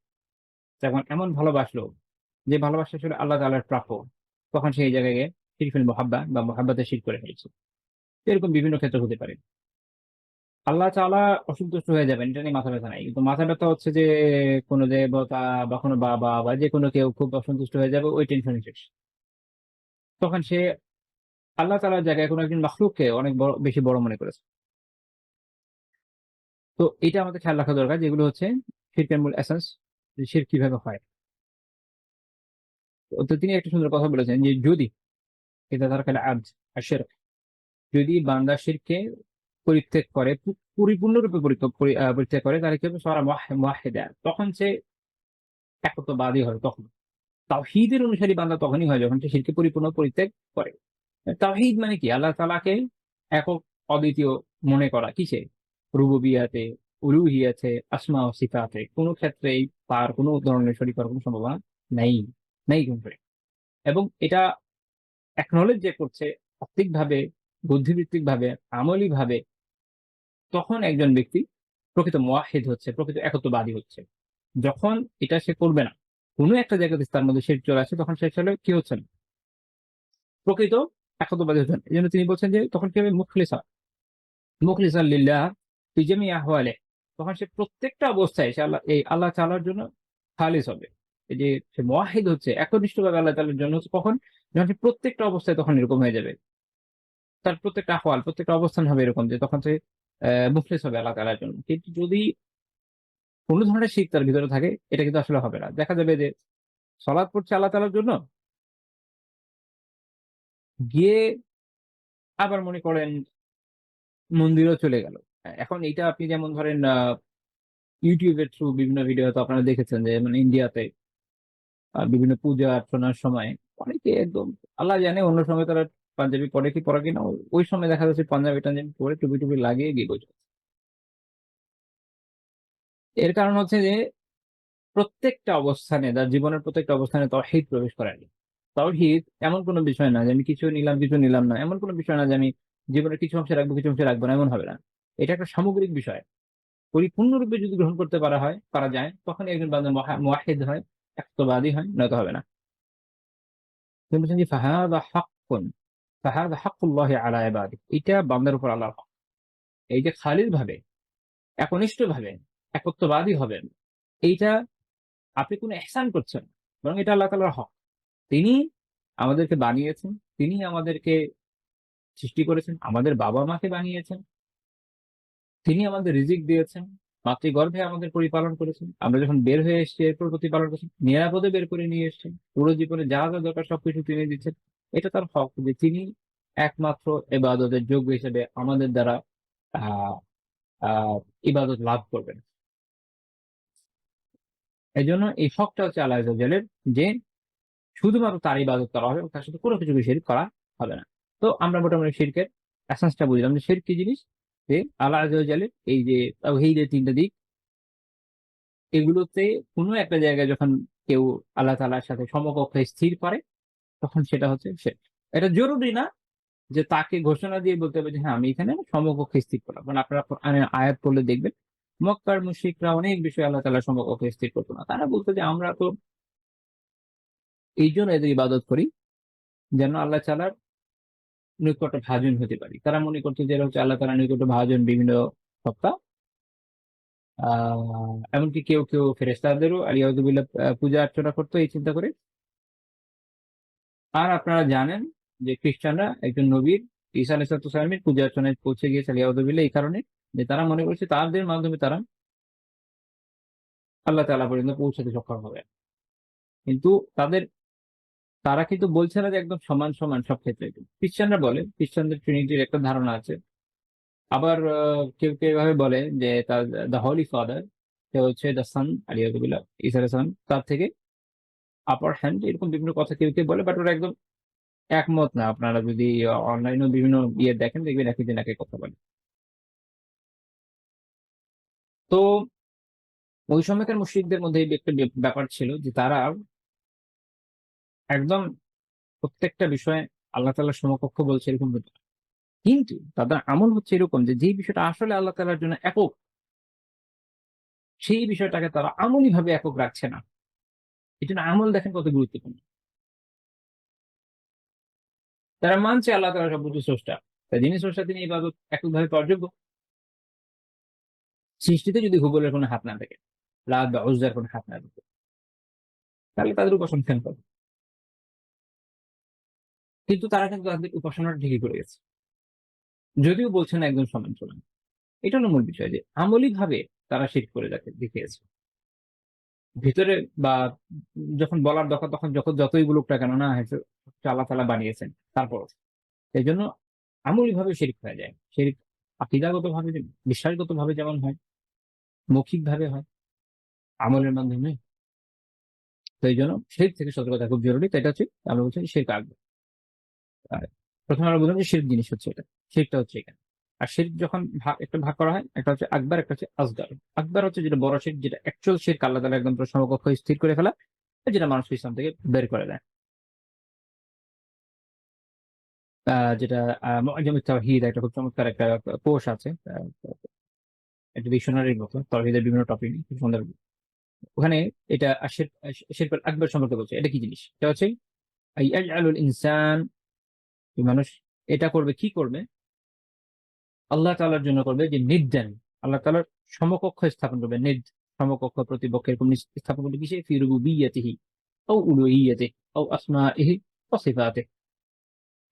যেমন এমন ভালোবাসলো যে ভালোবাসা আসলে আল্লাহ তাআলার প্রাপ্য, তখন সে এই জায়গায় গিয়ে শিরকুল মুহাব্বা বা মুহাব্বাতে শিরক করে ফেলছে। এরকম বিভিন্ন ক্ষেত্রে হতে পারে। আল্লাহ তাআলা অসন্তুষ্ট হয়ে যাবেন, এটা নিয়ে মাথা ব্যথা নাই। কিন্তু মাথা ব্যথা হচ্ছে যে কোনো দেবতা বা কোনো বাবা বা যেকোনো কেউ খুব অসন্তুষ্ট হয়ে যাবে, ওই টেনশনে শেষ। তখন সে আল্লাহ তাআলার জায়গায় কোনো একজন মাখলুককে অনেক বেশি বড় মনে করেছে। তো এটা আমাদের খেয়াল রাখা দরকার, যেগুলো হচ্ছে শিরকের মূল এসেন্স, যে শিরক কিভাবে হয়। তো তিনি একটা সুন্দর কথা বলেছেন যে যদি ইযা তারাকাল আবদ আশ-শিরক, যদি বান্দা শিরকে পরিত্যাগ করে, পরিপূর্ণরূপে পরিত্যাগ করে, তাহলে কি হবে? সারা মুওয়াহহিদা, তখন সে একত্ববাদী হয়। তখন তাওহীদের অনুসারী বান্দা তখনই হয় যখন সে শিরকে পরিপূর্ণ পরিত্যাগ করে। তাওহীদ মানে কি? আল্লাহ তাআলাকে একক, অদ্বিতীয় মনে করা। কিসে? রুবুবিয়াতে, উলুহিয়াতে, আসমা ও সিফাতে। কোন ক্ষেত্রেই তার কোন ধরনের শরীক করার কোন সম্ভাবনা নেই। নেই কিন্তু। এবং এটা একনলেজ যে করছে তাত্ত্বিকভাবে, বুদ্ধিবৃত্তিকভাবে, আমলীভাবে, তখন একজন ব্যক্তি প্রকৃত মুওয়াহহিদ হচ্ছে, প্রকৃত একত্ববাদী হচ্ছে। যখন এটা সে করবে না, কোন একটা জায়গাতে তার মধ্যে শিরক চলে আসে, তখন সে আসলে কি হচ্ছে না? প্রকৃত একত্ববাদী হচ্ছেন। এজন্য তিনি বলছেন যে তখন কি হবে? মুখলিসান লিল্লাহ ফি জামি আহওয়ালিহি। তখন সে প্রত্যেকটা অবস্থায় সে এই আল্লাহ তাআলার জন্য খালিস হবে। এই যে সে মুওয়াহহিদ হচ্ছে, একনিষ্ঠভাবে আল্লাহ তাআলার জন্য হচ্ছে, কখন? যখন সে প্রত্যেকটা অবস্থায় তখন এরকম হয়ে যাবে। তার প্রত্যেকটা আহওয়াল, প্রত্যেকটা অবস্থান হবে এরকম যে তখন সে মুখলিস হবে আল্লাহ তাআলার জন্য। কিন্তু যদি কোন ধরনের শিরক তার ভিতরে থাকে, এটা কিন্তু আসলে হবে না। দেখা যাবে যে সালাত পড়ছে আল্লাহ তাআলার জন্য, গিয়ে আবার মনে করেন মন্দিরেও চলে গেল। এখন এইটা আপনি যেমন ধরেন YouTube এর থ্রু বিভিন্ন ভিডিও হয়তো আপনারা দেখেছেন যে মানে ইন্ডিয়াতে বিভিন্ন পূজা অর্চনার সময় অনেকে একদম, আল্লাহ জানে অন্য সময় তারা পাঞ্জাবি পরে কি পরে কিনা, ওই সময় দেখা যাচ্ছে পাঞ্জাবি-টাঞ্জাবি পরে টুপি-টুপি লাগিয়ে গিয়ে বসে আছে। এর কারণ হচ্ছে যে প্রত্যেকটা অবস্থানে, তার জীবনের প্রত্যেকটা অবস্থানে তাওহীদ প্রবেশ করায়নি। তাওহীদ এমন কোন বিষয় না যে আমি কিছু নিলাম, কিছু নিলাম না। এমন কোন বিষয় না যে আমি জীবনের কিছু অংশে রাখবো, কিছু অংশে রাখবো না, এমন হবে না। এটা একটা সামগ্রিক বিষয়। পরিপূর্ণরূপে যদি গ্রহণ করতে পারা যায়, তখনই একজন বান্দা মুওয়াহহিদ হয়, একত্ববাদী হয়, নয়তো হবে না। তিনি বলছেন যে ফাহাদা হাক্কুল্লাহি আলা ইবাদিহি। এটা বান্দার উপর আল্লাহর হক। এই যে খালিসভাবে, একনিষ্ঠভাবে একত্ববাদী হবেন, এইটা আপনি কোন ইহসান করছেন না, বরং এটা আল্লাহ তাআলার হক। তিনি আমাদেরকে বানিয়েছেন, তিনি আমাদেরকে সৃষ্টি করেছেন, আমাদের বাবা-মাকে বানিয়েছেন, তিনি আমাদের রিজিক দিয়েছেন, মাতৃগর্ভে আমাদের পরিপালন করেছেন। আমরা যখন বের হয়ে এসেছি এরপর প্রতিপালন করেছেন, নিরাপদে বের করে নিয়ে এসেছেন। পুরো জীবনে যা, যা দরকার সবকিছু তিনি দিচ্ছেন। এটা তার হক যে তিনি একমাত্র ইবাদতের যোগ্য হিসেবে আমাদের দ্বারা আ আ ইবাদত লাভ করবেন। এজন্য এই হকটা হচ্ছে আল্লাহ আযজা ওয়া জাল্লার, যে শুধুমাত্র তার ইবাদত করা হবে এবং তার সাথে কোনো কিছুকে শিরক করা হবে না। তো আমরা মোটামুটি শিরকের এসেন্সটা বুঝলাম যে শিরক কি জিনিস? যে আল্লাহ আযজা ওয়া জাল্লার এই যে তাওহীদের ৩ টা দিক, এগুলোতে কোনো একটা জায়গায় যখন কেউ আল্লাহ তাআলার সাথে সমকক্ষে স্থির করে, তখন সেটা হচ্ছে শিরক। এটা জরুরি না যে তাকে ঘোষণা দিয়ে বলতে হবে যে হ্যাঁ, আমি এখানে সমকক্ষে স্থির করলাম। কারণ আপনারা কোরআনের আয়াত পড়লে দেখবেন মক্কার মুশরিকরা অনেক বিষয়ে আল্লাহ তাআলার সমকক্ষে স্থির করত না। তারা বলত যে আমরা তো এইজন্য এদের ইবাদত করি যেন আল্লাহ তাআলার নৈকট্য ভাজন হতে পারি। তারা মনে করত যে এরা হচ্ছে আল্লাহ তাআলার নৈকট্য ভাজন বিভিন্ন সত্তা। আ এমনকি কেউ ফেরেশতাদেরও আলিয়াযু বিল্লাহ পূজা অর্চনা করত এই চিন্তা করে। আর আপনারা জানেন যে খ্রিস্টানরা একজন নবীর, ঈসা আলাইহিস সালামের পূজা অর্চনায় পৌঁছে গিয়েছে আলিয়াযু বিল্লাহ এই কারণে যে তারা মনে করছে তাদের মাধ্যমে তারা আল্লাহ তাআলা পর্যন্ত পৌঁছাতে সক্ষম হবে। কিন্তু তারা কিন্তু বলছে না যে একদম সমান সব ক্ষেত্রে। খ্রিস্টানরা বলে, খ্রিস্টানদের ট্রিনিটির একটা ধারণা আছে। আবার কেউ এভাবে বলে যে দ্য হোলি ফাদার, সে হচ্ছে দ্য সন আলিয়াযু বিল্লাহ, ঈসা আলাইহিস সালাম তার থেকে আপার হ্যান্ড, এরকম বিভিন্ন কথা কেউ বলে। বাট ওরা একদম একমত না। আপনারা যদি অনলাইনে বিভিন্ন দেখেন, দেখবেন একই দিন একই কথা বলে। তো ওই সময়কার মুশরিকদের মধ্যে এই একটা ব্যাপার ছিল যে তারা একদম প্রত্যেকটা বিষয়ে আল্লাহ তাআলার সমকক্ষ বলছে এরকম হতো না। কিন্তু তাদের আমল হচ্ছে এরকম যে যেই বিষয়টা আসলে আল্লাহ তাআলার জন্য একক, সেই বিষয়টাকে তারা আমলীভাবে একক রাখছে না। এজন্য আমল দেখেন কত গুরুত্বপূর্ণ। তারা মানছে আল্লাহ তাআলা সর্বোচ্চ স্রষ্টা। তাই যিনি স্রষ্টা তিনি ইবাদত এককভাবে করার যোগ্য। সৃষ্টিতে যদি হুবলের কোনো হাত না থাকে, লাত বা উজ্জার কোনো হাত না থাকে, তাহলে তাদের উপাসনা কেন করে? কিন্তু তারা কিন্তু তাদের উপাসনাটা ঠিকই করে গেছে। যদিও বলছে না একদম সমান সমান। এটা হলো মূল বিষয় যে আমলীভাবে তারা শিরক করে দেখিয়েছে। ভিতরে বা যখন বলার দরকার তখন যতই বলুক না কেন, না হয়তো আল্লাহ তাআলা বানিয়েছেন। তারপরও এজন্য আমূলিকভাবে শিরক হয়ে যায়। শিরক আকীদাগতভাবে বিশ্বাসগতভাবে যেমন হয়, মৌখিকভাবে হয়, আমলের মাধ্যমে। তো এইজন্য শিরক থেকে সতর্কতা খুব জরুরি। তো এটা হচ্ছে আমরা বলছি শিরক আকবার। আর ১ম আমরা বললাম যে শিরক জিনিস হচ্ছে এটা। শিরকটা হচ্ছে এখানে। আর শিরক যখন একটা ভাগ করা হয়, একটা হচ্ছে আকবার, একটা হচ্ছে আসগার। আকবার হচ্ছে যেটা বড় শিরক, যেটা অ্যাকচুয়াল শিরক, আল্লাহ তাআলা একদম পুরো সমকক্ষ স্থির করে ফেলা, যেটা মানুষকে ইসলাম থেকে বের করে দেয়। যেটা মুআজ্জামুত তাওহীদ, একটা খুব চমৎকার একটা কোষ আছে। একটা ডিকশনারির মতো তাওহীদের বিভিন্ন টপিক নিয়ে খুব সুন্দর। ওখানে এটা শিরকুল আকবার সম্পর্কে বলছে। এটা কি জিনিস? এটা হচ্ছে ইয়াজআলুল ইনসান, মানুষ এটা করবে, কি করবে? আল্লাহ তাআলার জন্য করবে যে নিদ্দান, আল্লাহ তাআলার সমকক্ষ স্থাপন করবে। সমকক্ষ, প্রতিপক্ষ এরকম স্থাপন করবে কিসে? ফি রুবুবিয়্যাতিহি আও উলুহিয়্যাতিহি আও আসমাইহি ওয়া সিফাতিহি।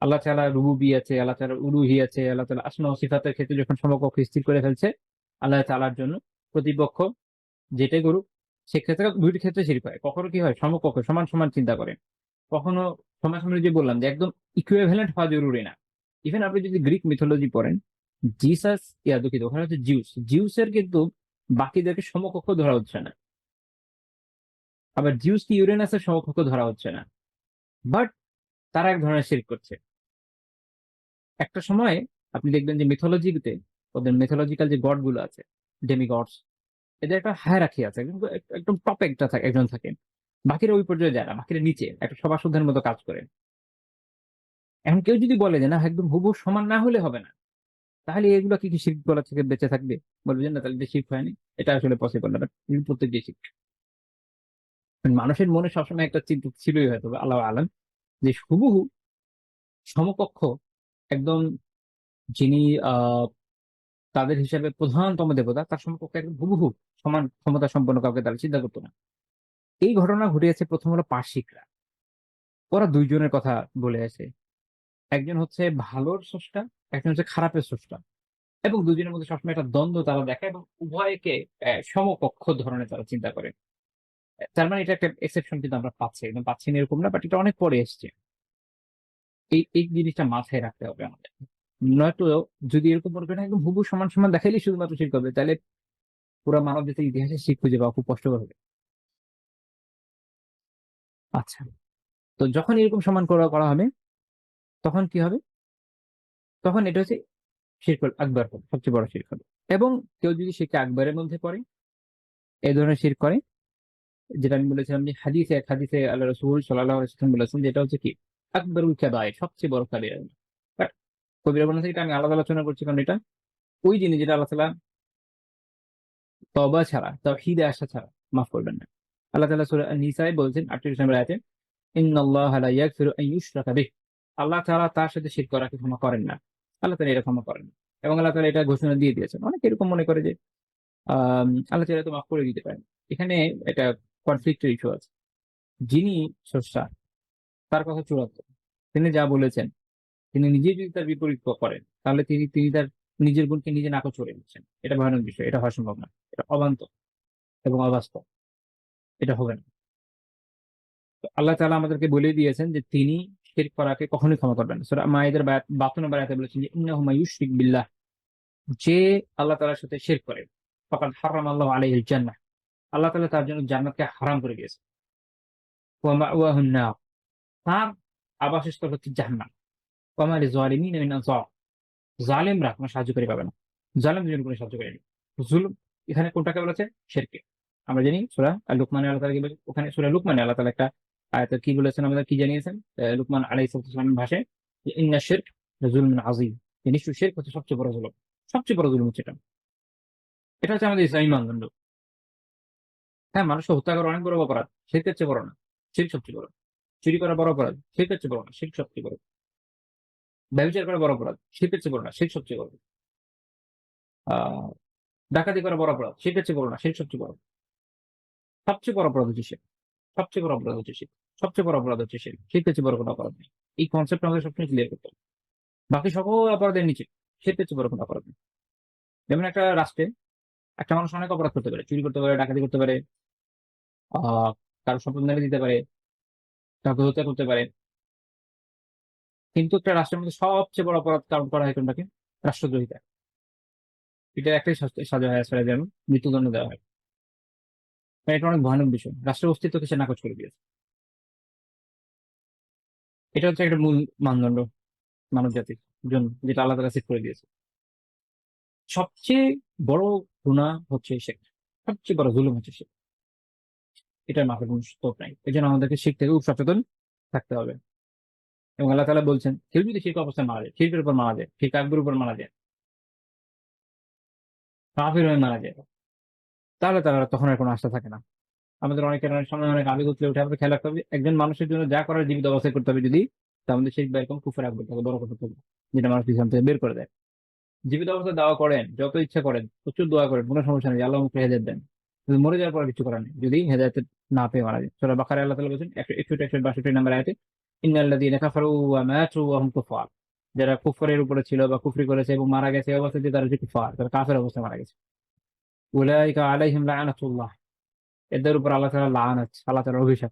আল্লাহ তাআলা রুবুবিয়্যাতে, আল্লাহ তাআলার উলুহিয়্যাতে, আল্লাহ তাআলা আসমা ও সিফাতের ক্ষেত্রে যখন সমকক্ষ স্থির করে ফেলছে আল্লাহ তাআলার জন্য, প্রতিপক্ষ যেটাই করুক সেক্ষেত্রে দুইটি ক্ষেত্রে শিরক হয়। কখনো কি হয়? সমকক্ষ, সমান সমান চিন্তা করে। কখনো সমান যে বললাম যে একদম ইকুইভ্যালেন্ট হওয়া জরুরি না। ইভেন আপনি যদি গ্রিক মিথোলজি পড়েন, জিসাস, দুঃখিত, ওখানে হচ্ছে জিউস। জিউসের কিন্তু বাকিদেরকে সমকক্ষ ধরা হচ্ছে না। আবার জিউস কি ইউরেনাসের সমকক্ষ ধরা হচ্ছে না। বাট তারা এক ধরনের শিরক করছে। একটা সময় আপনি দেখবেন যে মিথোলজিতে, ওদের মিথোলজিক্যাল যে গড গুলো আছে, ডেমিগডস, এদের একটা হায়ারার্কি আছে। একদম টপ একজন থাকেন। বাকিরা ওই পর্যায়ে যায় না, বাকিরা নিচে একটা সভাসদের মতো কাজ করে। এখন কেউ যদি বলে যে না একদম হুবহু সমান না হলে হবে না, তাহলে এগুলো কি শিরক বলা থেকে বেঁচে থাকবে? বলবে যে না, তাহলে এটা শিরক হয়নি। এটা আসলে পসিবল না। বাট প্রত্যেকটি শিরক। মানুষের মনে সবসময় একটা চিন্তা ছিলই হয়তো, আল্লাহ আলাম, যে হুবহু সমকক্ষ একদম, যিনি তাদের হিসাবে প্রধানতম দেবতা, তার সমকক্ষ একদম হুবহু সমান ক্ষমতা সম্পন্ন কাউকে তারা চিন্তা করতো না। এই ঘটনা ঘটিয়েছে প্রথম হলো পারসিকরা। ওরা দুইজনের কথা বলে আসে। একজন হচ্ছে ভালোর স্রষ্টা, একজন হচ্ছে খারাপের স্রষ্টা। এবং দুজনের মধ্যে সবসময় একটা দ্বন্দ্ব তারা দেখায় এবং উভয়কে সমকক্ষ ধরনের তারা চিন্তা করে। তার মানে এটা একটা এক্সেপশন কিন্তু আমরা পাচ্ছি, একদম পাচ্ছি না এরকম না, বাট এটা অনেক পরে এসছে। এই জিনিসটা মাথায় রাখতে হবে আমাদের। নয়তো যদি এরকম মনে করেন একদম হুবহু সমান সমান দেখাইলেই শুধুমাত্র শিরক হবে, তাহলে পুরো মানব জাতির ইতিহাসে শিখ খুঁজে পাওয়া খুব কষ্টকর হবে। আচ্ছা, তো যখন এরকম সমান করা করা হবে তখন কি হবে? তখন এটা হচ্ছে শিরকুল আকবার হবে, সবচেয়ে বড় শিরক হবে। এবং কেউ যদি শিরকে আকবরের মধ্যে পড়ে, এই ধরনের শিরক করে, যেটা আমি বলেছিলাম যে এক হাদিসে আল্লাহ রাসূল সাল্লাল্লাহু আলাইহি ওয়াসাল্লাম বলেছেন, যেটা হচ্ছে কি আকবরুল কাবায়ের, সবচেয়ে বড় কাবিরা। বাট কবিরা গুনাহ থেকে এটা আমি আলাদা আলোচনা করছি, কারণ এটা ওই জিনিস যেটা আল্লাহ তাআলা তওবা ছাড়া, তাওহীদে আসা ছাড়া মাফ করবেন না। আল্লাহ তাআলা সূরা আন-নিসায় বলছেন 38 নম্বর আয়াতে, ইন্নাল্লাহা লা ইয়াগফিরু আন ইউশরাকা বিহি। আল্লাহ তাআলা তার সাথে শিরক করাকে ক্ষমা করেন না। আল্লাহ তাআলা এটা ক্ষমা করেন না। এবং আল্লাহ তাআলা এটা ঘোষণা দিয়ে দিয়েছেন। অনেকে এরকম মনে করে যে আল্লাহ চাইলে তো মাফ করে দিতে পারেন। এখানে একটা কনফ্লিক্টের ইস্যু আছে। যিনি স্রষ্টা, তার কথা চূড়ান্ত। তিনি যা বলেছেন, তিনি নিজেই যদি তার বিপরীত করেন, তাহলে তিনি তিনি তার নিজের গুণকে নিজে নাকচ করে নিচ্ছেন। এটা ভয়ানক বিষয়। এটা হওয়া সম্ভব না। এটা অবান্তর এবং অবাস্তব। এটা হবে না। তো আল্লাহ তাআলা আমাদেরকে বলে দিয়েছেন যে তিনি শিরক করাকে কখনোই ক্ষমা করবেন না। সূরা মাইদার ৭২ নম্বর আয়াতে বলেছেন যে ইন্নাহু মাইয়ুশরিক বিল্লাহ, যে আল্লাহ তাআলার সাথে শিরক করে, ফাকাদ হারামাল্লাহু আলাইহিল জান্নাহ, আল্লাহ তাআলা তার জন্য জান্নাতকে হারাম করে দিয়েছেন। ওয়া মাওয়াহুন নার, তার আবাসস্থল হচ্ছে জাহান্নাম। ওয়া মা লিয-যালিমিনা মিন আনসার। জালেমরা কোনো সাহায্যকারী পাবে না। জালেমদের জন্য কোনো সাহায্যকারী নেই। জুলুম এখানে কোনটাকে বলেছে? শিরকে। আমরা জানি সূরা লুকমানে আল্লাহ তাআলা কি বলে? ওখানে সূরা লুকমানে আল্লাহ তাআলা একটা আয়াতে কি বলেছেন, আমাদের কি জানিয়েছেন? লুকমান আলাইহিস সালামের ভাষায় যে ইন্না শিরক লাযুলমুন আযীম। যে নিশ্চয়ই শিরক হচ্ছে সবচেয়ে বড় জুলুম। সবচেয়ে বড় জুলুম হচ্ছে এটা। এটা হচ্ছে আমাদের ইসলামী মানদণ্ড। হ্যাঁ, মানুষকে হত্যা করা অনেক বড় অপরাধ। শিরকের চেয়ে বড় না। শিরক সবচেয়ে বড়। চুরি করা বড় অপরাধ। শিরকের চেয়ে বড় না। শিরক সবচেয়ে বড়। ব্যভিচার করা বড় অপরাধ। শিরকের চেয়ে বড় না। শিরক সবচেয়ে বড়। আ ডাকাতি করা বড় অপরাধ। শিরকের চেয়ে বড় না। শিরক সবচেয়ে বড়। সবচেয়ে বড় অপরাধ হচ্ছে শিরক। সবচেয়ে বড় অপরাধ হচ্ছে শিরক। সবচেয়ে বড় অপরাধ হচ্ছে শিরক। শিরকের চেয়ে বড় কোনো অপরাধ নেই। এই কনসেপ্ট আমাদের সবসময় ক্লিয়ার করতে হবে। বাকি সকল অপরাধের নিচে শিরকের চেয়ে বড় কোনো অপরাধ নেই। যেমন একটা রাষ্ট্রে একটা মানুষ অনেক অপরাধ করতে পারে। চুরি করতে পারে, ডাকাতি করতে পারে, আ কারো সম্পদ মেরে দিতে পারে, কাউকে হত্যা করতে পারে। কিন্তু একটা রাষ্ট্রের মধ্যে সবচেয়ে বড় অপরাধ কাউন্ট করা হয় কোনটাকে? রাষ্ট্রদ্রোহিতা। এটার একটাই সাজা হয় আসলে, যেমন মৃত্যুদণ্ড দেওয়া হয়। মানে এটা অনেক ভয়ানক বিষয়। রাষ্ট্রের অস্তিত্বকে সে নাকচ করে দিয়েছে। এটা হচ্ছে একটা মূল মানদণ্ড মানব জাতির জন্য, যেটা আল্লাহ তাআলা সেট করে দিয়েছে। সবচেয়ে বড় গুনাহ হচ্ছে শিরক। সবচেয়ে বড় জুলুম হচ্ছে শিরক। এটার মাথার কোনো স্তোপ নাই। এজন্য আমাদেরকে শিরক থেকে খুব সচেতন থাকতে হবে। এবং আল্লাহ তাআলা বলছেন, কেউ যদি শিরক অবস্থায় মারা যায়, শিরকের উপর মারা যায়, শিরক আকবরের উপর মারা যায়, কাফির হয়ে মারা যায়, তাহলে তার তখন আর কোনো আস্থা থাকে না। আমাদের অনেকের অনেক সময় অনেক আবেগ উঠলে উঠে, আমাদের খেয়াল রাখতে হবে যে একজন মানুষের জন্য যা করার জীবিত অবস্থায় করতে হবে, যদি তার মধ্যে শিরক বা এরকম কুফর আকবর থাকে, বড় কথা থাকে, যেটা মানুষ ইসলাম থেকে বের করে দেয়। জীবিত অবস্থায় দাওয়া করেন, যত ইচ্ছা করেন, প্রচুর দোয়া করেন, কোনো সমস্যা নেই, আল্লাহ মুখে হেদায়েত দেন। কিন্তু মরে যাওয়ার পর কিছু করার নেই, যদি হেদায়েত না পেয়ে মারা যায়। সূরা বাকারায় আল্লাহ তাআলা বলেছেন 61-62 নম্বর আয়াতে, ইন্নাল্লাযীনা কাফারু ওয়া মাতু ওয়া হুম কুফার। যারা কুফরের উপরে ছিল বা কুফরি করেছে এবং মারা গেছে এই অবস্থায়, তারা হচ্ছে কুফার, তারা কাফের অবস্থায় মারা গেছে। উলাইকা আলাইহিম লা'নাতুল্লাহ। এদের উপর আল্লাহ তাআলার লাআনাত, আল্লাহ তাআলার অভিশাপ।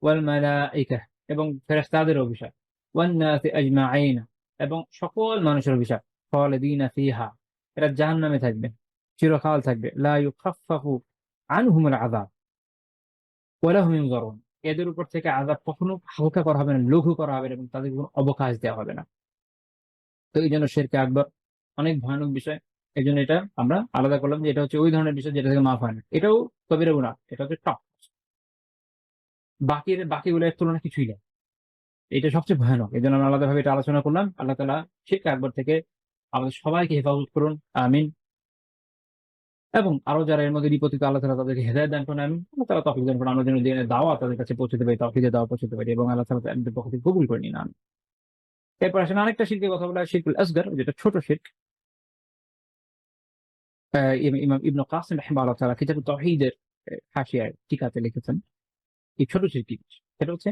ওয়াল মালাইকা, এবং ফেরেশতাদের অভিশাপ। ওয়ান নাসি আজমাঈন, এবং সকল মানুষের অভিশাপ। খালিদিনা ফিহা, এরা জাহান্নামে থাকবে, চিরকাল থাকবে। লা ইউখাফফাফু আনহুমুল আযাব ওয়া লাহুম ইউনজারুন। এদের উপর থেকে আযাব কখনো হালকা করা হবে না, লঘু করা হবে না, এবং তাদেরকে কোনো অবকাশ দেওয়া হবে না। তো এইজন্য শিরকে আকবার অনেক ভয়ানক বিষয়। এজন্য এটা আমরা আলাদা করলাম যে এটা হচ্ছে ওই ধরনের বিষয় যেটা থেকে মাফ হয় না। এটাও কবিরা গুনাহ, এটা হচ্ছে টপ। বাকিগুলোর তুলনায় কিছুই না। এটা সবচেয়ে ভয়ানক। এজন্য আমরা আলাদাভাবে এটা আলোচনা করলাম। আল্লাহ তাআলা শিরক আকবার থেকে আমাদের সবাইকে হেফাজত করুন। আমিন। এবং আরো যারা এর মধ্যে নিপতিত, আল্লাহ তাআলা তাদেরকে হেদায়েত দান করুন। আমিন। আল্লাহ তাআলা তৌফিক দান করুন। আমরা যেন দিনের দাওয়াত তাদের কাছে পৌঁছাতে পারি, তাওহীদের দাওয়াত পৌঁছাতে পারি, এবং আল্লাহ তাআলা তাদের পক্ষ থেকে কবুল করে নিন। আমিন। এরপর আসেন আরেকটা শিরকের কথা বলা হয়, শিরকুল আসগর, যেটা ছোট শিরক। ইমাম ইবনে কাসিম রাহিমাহুল্লাহ তাআলা কিতাবুত তাওহীদের হাশিয়ায় টিকাতে লিখেছেন, এই ছোট শিরক কি? সেটা হচ্ছে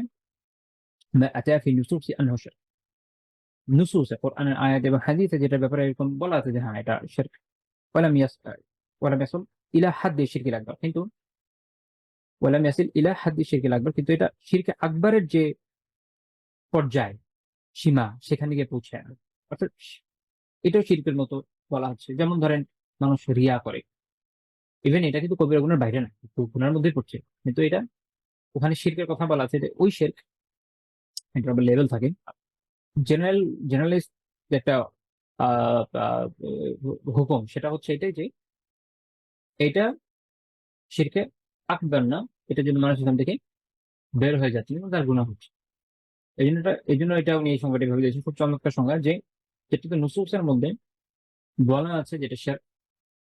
মা আতা ফি নুসুসি আনহু শিরক। নুসুসে কোরআনের আয়াত এবং হাদিসে যেটার ব্যাপারে এরকম বলা আছে যে হ্যাঁ, এটা শিরক। ওয়ালাম ইয়াস ওয়ালাম ইয়াসিল ইলা হাদ্দি শিরকিল আকবার। কিন্তু ওয়ালাম ইয়াসিল ইলা হাদ্দি শিরকিল আকবার, কিন্তু এটা শিরকে আকবরের যে পর্যায়, সীমা, সেখানে গিয়ে পৌঁছায় না। অর্থাৎ এটাও শিরকের মতো বলা হচ্ছে। যেমন ধরেন, মানুষ রিয়া করে। ইভেন এটা কিন্তু কবিরা গুনার বাইরে না, গুনার মধ্যেই পড়ছে। কিন্তু এটা ওখানে শিরকের কথা বলা আছে যে ওই শিরক, এটার আবার লেভেল থাকে। জেনারেল জেনারেলিস্ট একটা আ আ হুকুম, সেটা হচ্ছে এটাই যে এটা শিরকে আকবার না। এটার জন্য মানুষ এখান থেকে বের হয়ে যাচ্ছে, কিন্তু তার গুনাহ হচ্ছে। এইজন্য এটা উনি এই সংজ্ঞাটি ভেবে দিয়েছেন, খুব চমৎকার সংজ্ঞা, যে যেটাতে নুসুসের মধ্যে বলা আছে যেটা শিরক,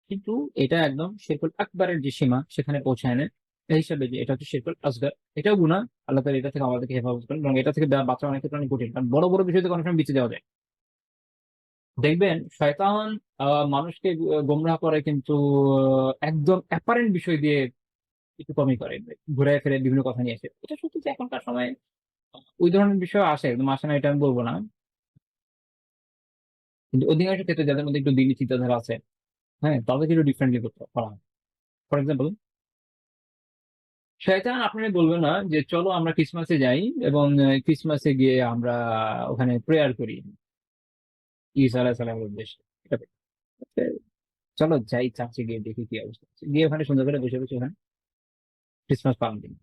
কিন্তু এটা একদম শিরকুল আকবারের যে সীমা সেখানে পৌঁছায় না। এই হিসাবে যে এটা হচ্ছে শিরকুল আসগর, এটাও গুনাহ। আল্লাহ তাআলা এটা থেকে আমাদেরকে হেফাজত করেন, এবং এটা থেকে বাঁচা অনেক ক্ষেত্রে অনেক কঠিন। কারণ বড়, বড় বিষয় থেকে অনেক সময় বেঁচে যাওয়া যায়। দেখবেন শয়তান মানুষকে গোমরাহ করে, কিন্তু একদম অ্যাপারেন্ট বিষয় দিয়ে একটু কমই করে। ঘুরায় ফিরে বিভিন্ন কথা নিয়ে আসে। এটা সত্যি যে এখনকার সময়ে ওই ধরনের বিষয় আসে, একদম আসে না এটা আমি বলব না। কিন্তু অধিকাংশ ক্ষেত্রে যাদের মধ্যে একটু দীনী চিন্তাধারা আছে, হ্যাঁ, তাদেরকে একটু ডিফারেন্টলি করা হয়। ফর এক্সাম্পল, শয়তান আপনাকে বলবে না যে চলো আমরা ক্রিসমাসে যাই এবং ক্রিসমাসে গিয়ে আমরা ওখানে প্রেয়ার করি ঈসা আলাইহিস সালামের উদ্দেশ্যে। এটা চলো যাই চার্চে গিয়ে দেখি কি অবস্থা। গিয়ে ওখানে সুন্দর করে বসে বসে ওখানে ক্রিসমাস পালন করি।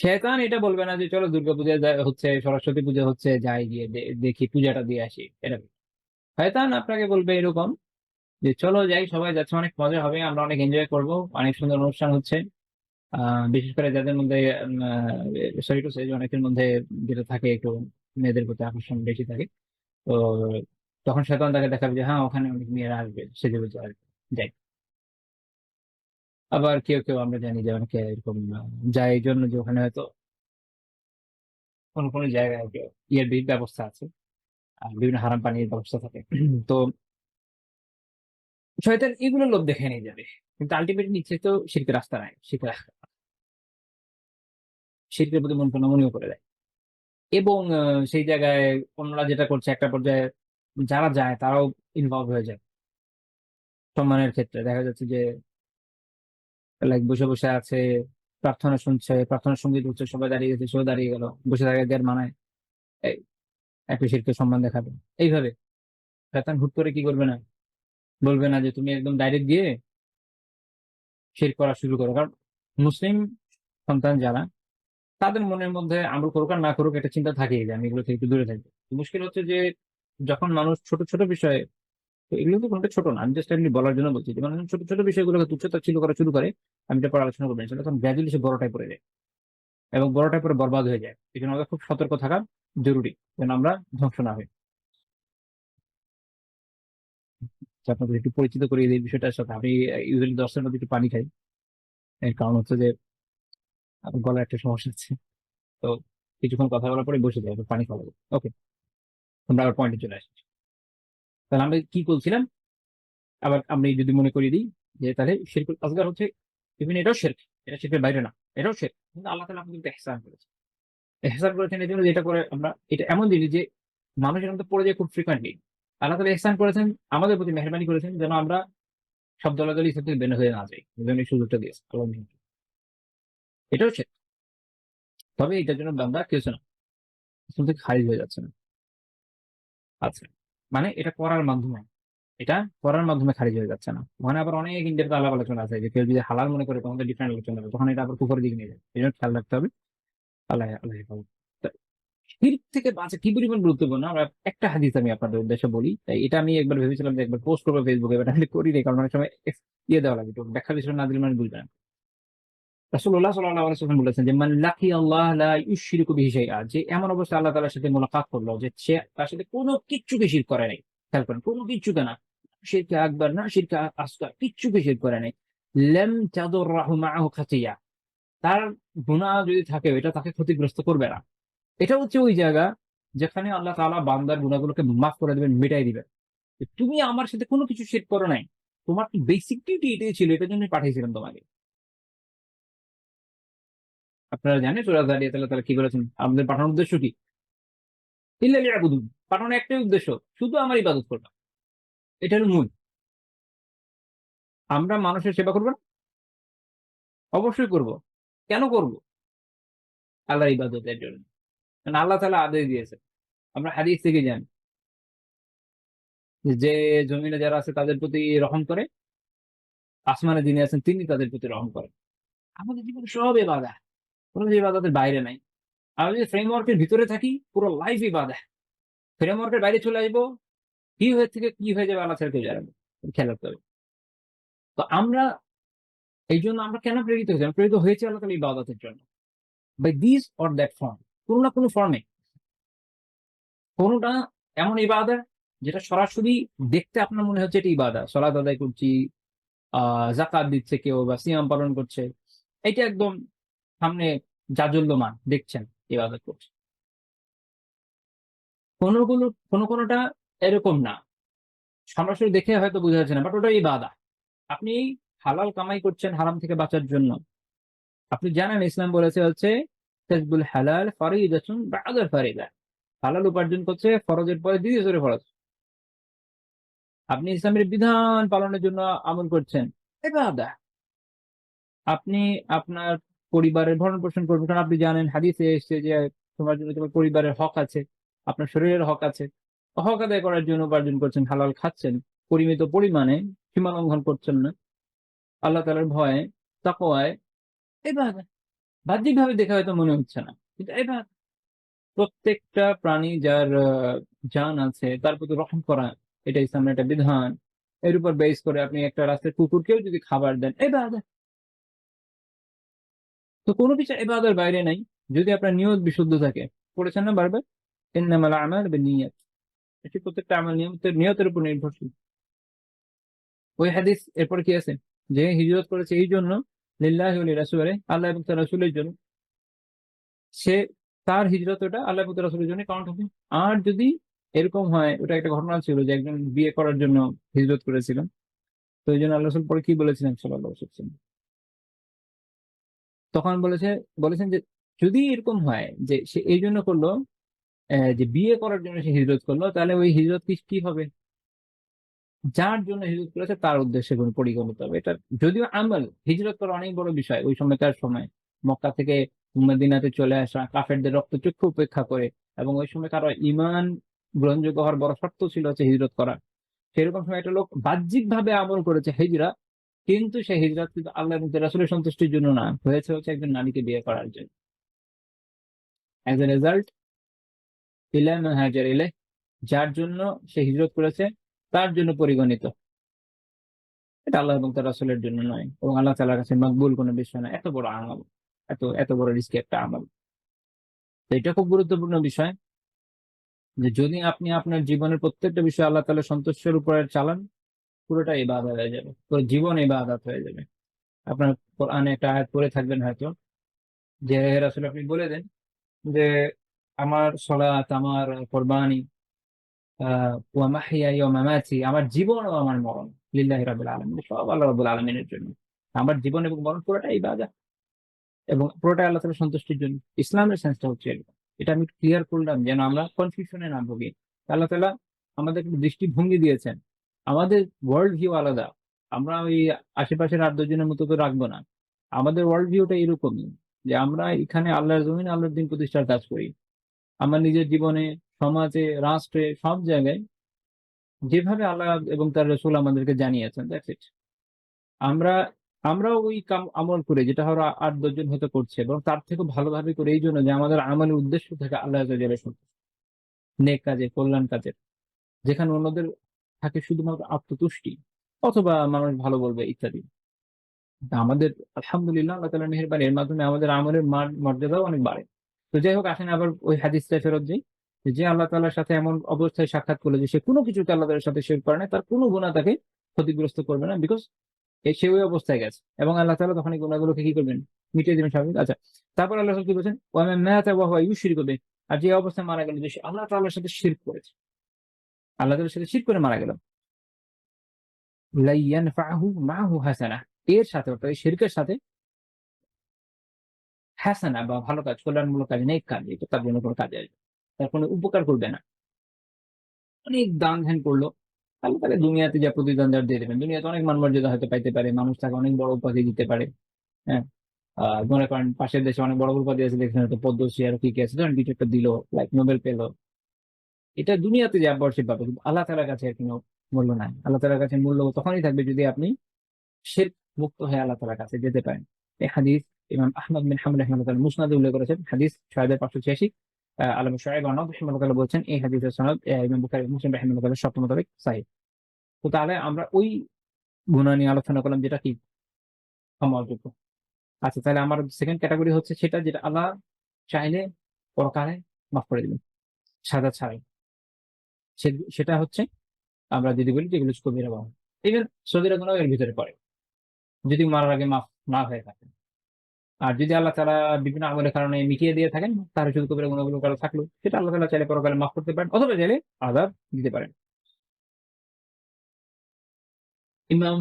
শয়তান এটা বলবে না যে চলো দুর্গাপূজা হচ্ছে, সরস্বতী পূজা হচ্ছে, যাই গিয়ে দেখি পূজাটা দিয়ে আসি। এটা শয়তান আপনাকে বলবে এরকম যে চলো যাই, সবাই যাচ্ছে, অনেক মজা হবে, আমরা অনেক এনজয় করব, অনেক সুন্দর অনুষ্ঠান হচ্ছে। বিশেষ করে যাদের মধ্যে সরি টু সে, অনেকের মধ্যে যেটা থাকে একটু মেয়েদের প্রতি আকর্ষণ বেশি থাকে, তো তখন শয়তান তাকে দেখাবে যে হ্যাঁ ওখানে অনেক মেয়েরা আসবে, সেজে গুজে আসবে, যাই। আবার কেউ কেউ আমরা জানি যে অনেকে এরকম যায় এই জন্য যে ওখানে হয়তো কোনো কোনো জায়গায় ইয়ের ব্যবস্থা আছে, বিভিন্ন হারাম পানির ব্যবস্থা থাকে। তো শয়তান এগুলো লোভ দেখে নিয়ে যাবে, কিন্তু আলটিমেটলি নিচ্ছে তো শিরকের রাস্তা নাই, শিরকের প্রতি মন নমনীয় করে দেয়। এবং সেই জায়গায় অন্যরা যেটা করছে একটা পর্যায়ে যারা যায় তারাও ইনভলভ হয়ে যায়। সম্মানের ক্ষেত্রে দেখা যাচ্ছে যে লাইক বসে বসে আছে, প্রার্থনা শুনছে, প্রার্থনার সঙ্গীত হচ্ছে, সবাই দাঁড়িয়ে গেছে, সেও দাঁড়িয়ে গেল, বসে থাকে দেড় মানায় এই একটু শিরকে সম্মান দেখাবে এইভাবে। শয়তান হুট করে কি করবে না, বলবে না যে তুমি একদম ডাইরেক্ট গিয়ে শিরক করা শুরু করো। কারণ মুসলিম সন্তান যারা, তাদের মনের মধ্যে আমল করুক আর না করুক একটা চিন্তা থাকেই যে আমি এগুলো থেকে একটু দূরে থাকবো। মুশকিল হচ্ছে যে যখন মানুষ ছোট ছোট বিষয়ে, তো এগুলো তো কোনটা ছোট না, আমি জাস্ট এমনি বলার জন্য বলছি যে মানুষ ছোট ছোট বিষয়গুলোকে তুচ্ছতাচ্ছিল্য করা শুরু করে, আমি এটা পরে আলোচনা করবেন সেটা তখন গ্র্যাজুয়ালি সে বড়টায় পড়ে যায় এবং বড়টায় পরে বরবাদ হয়ে যায়। এই জন্য আমাদের খুব সতর্ক থাকা জরুরি, যেন আমরা ধ্বংস না হই। তো আপনাদের একটু পরিচিত করিয়ে দিই বিষয়টার সাথে। আমি ইউজুয়ালি 10 এর মধ্যে একটু পানি খাই, এর কারণ হচ্ছে যে আমার গলার একটা সমস্যা আছে। তো কিছুক্ষণ কথা বলার পরে বসে যাই, একটু পানি খাওয়া যাবে। ওকে, আমরা আবার পয়েন্টে চলে আসছি। তাহলে আমরা কি বলছিলাম, আবার আমি যদি মনে করিয়ে দিই যে তাহলে শিরকুল আসগার হচ্ছে বিভিন্ন, এটাও শিরক, এটা শিরকের বাইরে না, এটাও শিরক, কিন্তু আল্লাহ তাআলা আপনাকে কিন্তু ইহসান করেছে। ইহসান করেছেন এই জন্য যেটা করে আমরা, এটা এমন জিনিস যে মানুষের মধ্যে পড়ে যায় খুব ফ্রিকোয়েন্টলি। আল্লাহ তাআলা ইহসান করেছেন, আমাদের প্রতি মেহেরবানি করেছেন যেন আমরা সব দলাদলি ইসলাম থেকে বের হয়ে না যাই, এই জন্য এই সুযোগটা দিয়েছে আল্লাহ। এটাও শিরক। তবে এটার জন্য বান্দা কি হচ্ছে না, ইসলাম থেকে খারিজ হয়ে যাচ্ছে না। আচ্ছা, মানে এটা করার মাধ্যমে, এটা করার মাধ্যমে খারিজ হয়ে যাচ্ছে না। ওখানে আবার অনেক ইন্ডিয়াতে আলাপ আলোচনা আছে যে কেউ যদি হালাল মনে করে তখন ডিফারেন্ট আলোচনা হবে, তখন এটা আবার কুফরের দিকে নিয়ে যায়। এই জন্য খেয়াল রাখতে হবে। আল্লাহ আল্লাহ হেফাজত। তা শিরক থেকে বাঁচা কি পরিমাণ গুরুত্বপূর্ণ, আমরা একটা হাদিস আমি আপনাদের উদ্দেশ্যে বলি। তাই এটা আমি একবার ভেবেছিলাম যে একবার পোস্ট করবো ফেসবুকে, বাট আমি করি নাই, কারণ অনেক সময় ইয়ে দেওয়া লাগে, একটু ব্যাখ্যা বিশ্লেষণ না দিলে মানে বুঝবে না। রাসূলুল্লাহ সাল্লাল্লাহু আলাইহি ওয়াসাল্লাম বলেছেন যে মান লাকি আল্লাহ লা ইউশরিকু বিহি শাইআ, যে এমন অবস্থা আল্লাহ তাআলার সাথে মুলাকাত করলো যে সে তার সাথে কোনো কিচ্ছুকে শিরক করে নাই। খেয়াল করেন, কোনো কিচ্ছুকে না, শিরকে আকবার না, শিরকে আসগার, কিচ্ছুকে শিরক করে নাই। লাম তাদুররাহু মাআহু খাতিয়া, তার গুনাহ যদি থাকে এটা তাকে ক্ষতিগ্রস্ত করবে না। এটা হচ্ছে ওই জায়গা যেখানে আল্লাহ তাআলা বান্দার গুনাহগুলোকে মাফ করে দিবেন, মিটাই দিবেন। যে তুমি আমার সাথে কোনো কিছু শিরক করো নাই, তোমার তো বেসিক ডিউটি এটাই ছিল, এটার জন্য পাঠিয়েছিলাম তোমাকে। আপনারা জানেন সূরা যারিয়াত আল্লাহ তাআলা কি বলেছেন, আমাদের পাঠানোর উদ্দেশ্য কি? ইল্লা লিয়াবুদুন, পাঠানোর একটাই উদ্দেশ্য, শুধু আমার ইবাদত করবা। এটা হলো মূল। আমরা মানুষের সেবা করব না? অবশ্যই করব। কেন করব? আল্লাহর ইবাদতের জন্য। কারণ আল্লাহ তাআলা আদেশ দিয়েছেন। আমরা হাদিস থেকে জানি যে জমিনে যারা আছে তাদের প্রতি রহম করে, আসমানে যিনি আছেন তিনি তাদের প্রতি রহম করেন। আমাদের জীবনে সব ইবাদত, কোন ইবাদতের বাইরে নাই। আমরা যদি ফ্রেমওয়ার্কের ভিতরে থাকি পুরো লাইফ ইবাদত। ফ্রেমওয়ার্কের বাইরে চলে আসবো, কি হয়ে থেকে কি হয়ে যাবে আল্লাহ ছাড়া কেউ জানে না। খেয়াল রাখতে হবে। তো আমরা এই জন্য আমরা কেন প্রেরিত হয়েছি? আমরা প্রেরিত হয়েছি আল্লাহ তাআলা ইবাদতের জন্য। By this or that form, কোনো না কোনো ফর্মে। কোনোটা এমন ইবাদত যেটা সরাসরি দেখতে আপনার মনে হচ্ছে এটা ইবাদত, সালাত আদায় করছি, যাকাত দিচ্ছে কেউ বা সিয়াম পালন করছে, এটা একদম সামনে জাজল্যমান দেখছেন ইবাদত করছে। কোনোগুলো কোনোটা এরকম না, সরাসরি দেখে হয়তো বোঝা যাচ্ছে না, বাট ওটা ইবাদত। আপনি হালাল কামাই করছেন হারাম থেকে বাঁচার জন্য। আপনি জানেন ইসলাম বলেছে হচ্ছে কাসবুল হালাল ফারিদাতুন বা'দাল ফারিদা, হালাল উপার্জন করছে ফরজের পরে দ্বিতীয় স্তরে ফরজ। আপনি ইসলামের বিধান পালনের জন্য আমল করছেন, ইবাদত। আপনি আপনার পরিবারের ভরণ পোষণ করবেন, কারণ আপনি জানেন হাদিসে এসেছে যে তোমার জন্য তোমার পরিবারের হক আছে, আপনার শরীরের হক আছে। হক আদায় করার জন্য উপার্জন করছেন, হালাল খাচ্ছেন, পরিমিত পরিমাণে, সীমা লঙ্ঘন করছেন না, আল্লাহ তাআলার ভয়ে, তাকওয়ায়, ইবাদত। বাহ্যিকভাবে দেখে হয়তো মনে হচ্ছে না, কিন্তু এবার প্রত্যেকটা প্রাণী যার জান আছে তার প্রতি রহম করা, এটা ইসলামের একটা বিধান। এর উপর বেস করে আপনি একটা রাস্তার কুকুরকেও যদি খাবার দেন, ইবাদত। তো কোনো কিছু ইবাদতের বাইরে নাই, যদি আপনার নিয়ত বিশুদ্ধ থাকে। পড়েছেন না বারবার, ইন্নামাল আমাল বিন্নিয়াত, এটি প্রত্যেকটা আমল নিয়তের উপর নির্ভরশীল। ওই হাদিস এরপরে কি আছে, যে হিজরত করেছে এই জন্য, লিল্লাহি ওয়া লিরাসূলিহি, আল্লাহ এবং তার রাসূলের জন্য, সে তার হিজরত ওটা আল্লাহ এবং তার রাসূলের জন্য কাউন্ট হবে। আর যদি এরকম হয়, ওটা একটা ঘটনা ছিল যে একজন বিয়ে করার জন্য হিজরত করেছিলেন, তো এই জন্য আল্লাহ রাসূল পরে কি বলেছিলেন সাল্লাল্লাহু আলাইহি ওয়াসাল্লাম, তখন বলেছেন যে যদি এরকম হয় যে সে এই জন্য করলো, যে বিয়ে করার জন্য সে হিজরত করলো, তাহলে ওই হিজরত কি হবে, যার জন্য হিজরত করেছে তার উদ্দেশ্যে পরিগণিত হবে। এটা যদিও আমল, হিজরত করা অনেক বড় বিষয়। ওই সময়কার সময় মক্কা থেকে মদিনাতে চলে আসা, কাফেরদের রক্তচক্ষু উপেক্ষা করে, এবং ওই সময় কারো ঈমান গ্রহণযোগ্য হওয়ার বড় শর্ত ছিল হচ্ছে হিজরত করা। সেরকম সময় একটা লোক বাহ্যিক ভাবে আমল করেছে হিজরা, কিন্তু সেই হিজরত কিন্তু আল্লাহ এবং তার রাসূলের সন্তুষ্টির জন্য না, হয়েছে হচ্ছে একজন নারীকে বিয়ে করার জন্য। অ্যাজ এ রেজাল্ট, ইলা মা হাজার ইলাইহি, যার জন্য সে হিজরত করেছে তার জন্য পরিগণিত। এটা আল্লাহ এবং তার রাসূলের জন্য নয়, এবং আল্লাহ তাআলার কাছে মকবুল কোনো বিষয় না। এত বড় আমল, এত এত বড় রিস্কি একটা আমল। তো এটা খুব গুরুত্বপূর্ণ বিষয়, যে যদি আপনি আপনার জীবনের প্রত্যেকটা বিষয় আল্লাহ তাআলার সন্তুষ্টির উপরে চালান, পুরোটা ইবাদত হয়ে যাবে, পুরো জীবন ইবাদত হয়ে যাবে। আপনার কোরআনে একটা আয়াত পড়ে থাকবেন হয়তো, যে হে রাসূল আপনি বলে দেন যে আমার সালাত, আমার কুরবানি, ওয়া মাহইয়াই ওয়া মামাতি, আমার জীবন ও আমার মরণ লিল্লাহি রাব্বিল আলামিন, সব আল্লাহ রাব্বুল আলামিনের জন্য। আমার জীবন এবং মরণ পুরোটাই ইবাদত, এবং পুরোটাই আল্লাহ তাআলার সন্তুষ্টির জন্য। ইসলামের সেন্সটা হচ্ছে এরকম। এটা আমি ক্লিয়ার করলাম যেন আমরা কনফিউশনে না ভুগি। আল্লাহ তাআলা আমাদের একটা দৃষ্টিভঙ্গি দিয়েছেন, আমাদের ওয়ার্ল্ড ভিউ আলাদা। আমরা ওই আশেপাশের ৮-১০ জনের মতো তো রাখবো না। আমাদের ওয়ার্ল্ড ভিউটা এরকমই, যে আমরা এখানে আল্লাহর জমিনে আল্লাহর দিন প্রতিষ্ঠার কাজ করি। আমার নিজের জীবনে, সমাজে, রাষ্ট্রে, সব জায়গায় যেভাবে আল্লাহ এবং তার রাসূল আমাদেরকে জানিয়েছেন, দ্যাটস ইট। আমরা আমরাও ওই আমল করি যেটা হয়তো ৮-১০ জন হয়তো করছে, এবং তার থেকেও ভালোভাবে করি, এই জন্য যে আমাদের আমলের উদ্দেশ্য থাকে আল্লাহ আযজা ওয়া জাল্লার সন্তুষ্টি, নেক কাজে, কল্যাণ কাজে। যেখানে অন্যদের থাকে শুধুমাত্র আত্মতুষ্টি, অথবা মানুষ ভালো বলবে ইত্যাদি। আমাদের আলহামদুলিল্লাহ আল্লাহ তাআলার মেহেরবানি, এর মাধ্যমে আমাদের আমলের মান মর্যাদাও অনেক বাড়ে। তো যাই হোক, আসেন আবার ওই হাদিসটায় ফেরত যাই, যে আল্লাহ তাআলার সাথে এমন অবস্থায় সাক্ষাৎ করলো যে সে কোনো কিছুতে আল্লাহ তাআলার সাথে শিরক করে নাই, তার কোনো গুনাহ তাকে ক্ষতিগ্রস্ত করবে না, বিকজ সে ওই অবস্থায় গেছে, এবং আল্লাহ তাআলা তখন এই গুনাহগুলোকে কি করবেন, মিটিয়ে দিবেন স্বাভাবিক। আচ্ছা, তারপর আল্লাহ রাসূল কি বলছেন, ওয়া মান মাতা ওয়া হুয়া ইউশরিকু বিহি, আর যে অবস্থায় মারা গেল যে সে আল্লাহ তাআলার সাথে শিরক করেছে, আল্লাহ তাআলার সাথে শিরক করে মারা গেল, লা ইয়ানফাহু মাহু হাসানাহ, এর সাথে অর্থাৎ এই শিরকের সাথে হাসানা বা ভালো কাজ, কল্যাণমূলক কাজ, নেক কাজ, এটা তার জন্য কোনো কাজে আসবে, তার কোনো উপকার করবে না। অনেক দান ধ্যান করলো, আল্লাহ তাকে দুনিয়াতে যা প্রতিদান দেওয়ার দিয়ে দেবেন। দুনিয়াতে অনেক মান মর্যাদা হয়তো পাইতে পারে, মানুষ তাকে অনেক বড় উপাধি দিতে পারে। হ্যাঁ, মনে করেন পাশের দেশে অনেক বড় বড় উপাধি আছে, দেখছেন হয়তো পদ্মশ্রী আর কি কি আছে, ধরেন কিছু একটা দিল, লাইক নোবেল পেলো, এটা দুনিয়াতে যে বর্ষিপ পাবে, কিন্তু আল্লাহ তাআলার কাছে এর কোনো মূল্য নাই। আল্লাহ তাআলার কাছে মূল্য তখনই থাকবে যদি আপনি শিরক মুক্ত হয়ে আল্লাহ তাআলার কাছে যেতে পারেন। এই হাদিস ইমাম আহমদ বিন হাম্বল রাহিমাহুল্লাহ মুসনাদে উল্লেখ করেছেন, হাদিস 6586। আলম শুআইব আন রাহিমাহুল্লাহ বলছেন এই হাদিসের সনদ ইমাম বুখারী মুসলিম রাহিমাহুল্লাহ শর্ত মোতাবেক সহিহ। তো তাহলে আমরা ওই গুনাহ নিয়ে আলোচনা করলাম যেটা কি ক্ষমার যোগ্য। আচ্ছা, তাহলে আমার সেকেন্ড ক্যাটাগরি হচ্ছে সেটা যেটা আল্লাহ চাইলে পরকালে মাফ করে দিবেন, সাজা ছাড়াই। সেটা হচ্ছে আমরা যদি বলি যেগুলো কবিরা গুনাহ, ইভেন সগীরা গুনাহ এর ভিতরে পড়ে, যদি মারার আগে মাফ না হয়ে থাকে। আর যদি আল্লাহ তাআলা বিভিন্ন আমলের কারণে মিটিয়ে দিয়ে থাকেন, তাহলে শুধু কবিরা গুনাহগুলো করা থাকলো, সেটা আল্লাহ তাআলা চাইলে পরকালে মাফ করতে পারেন, অথবা চাইলে আযাব দিতে পারেন। ইমাম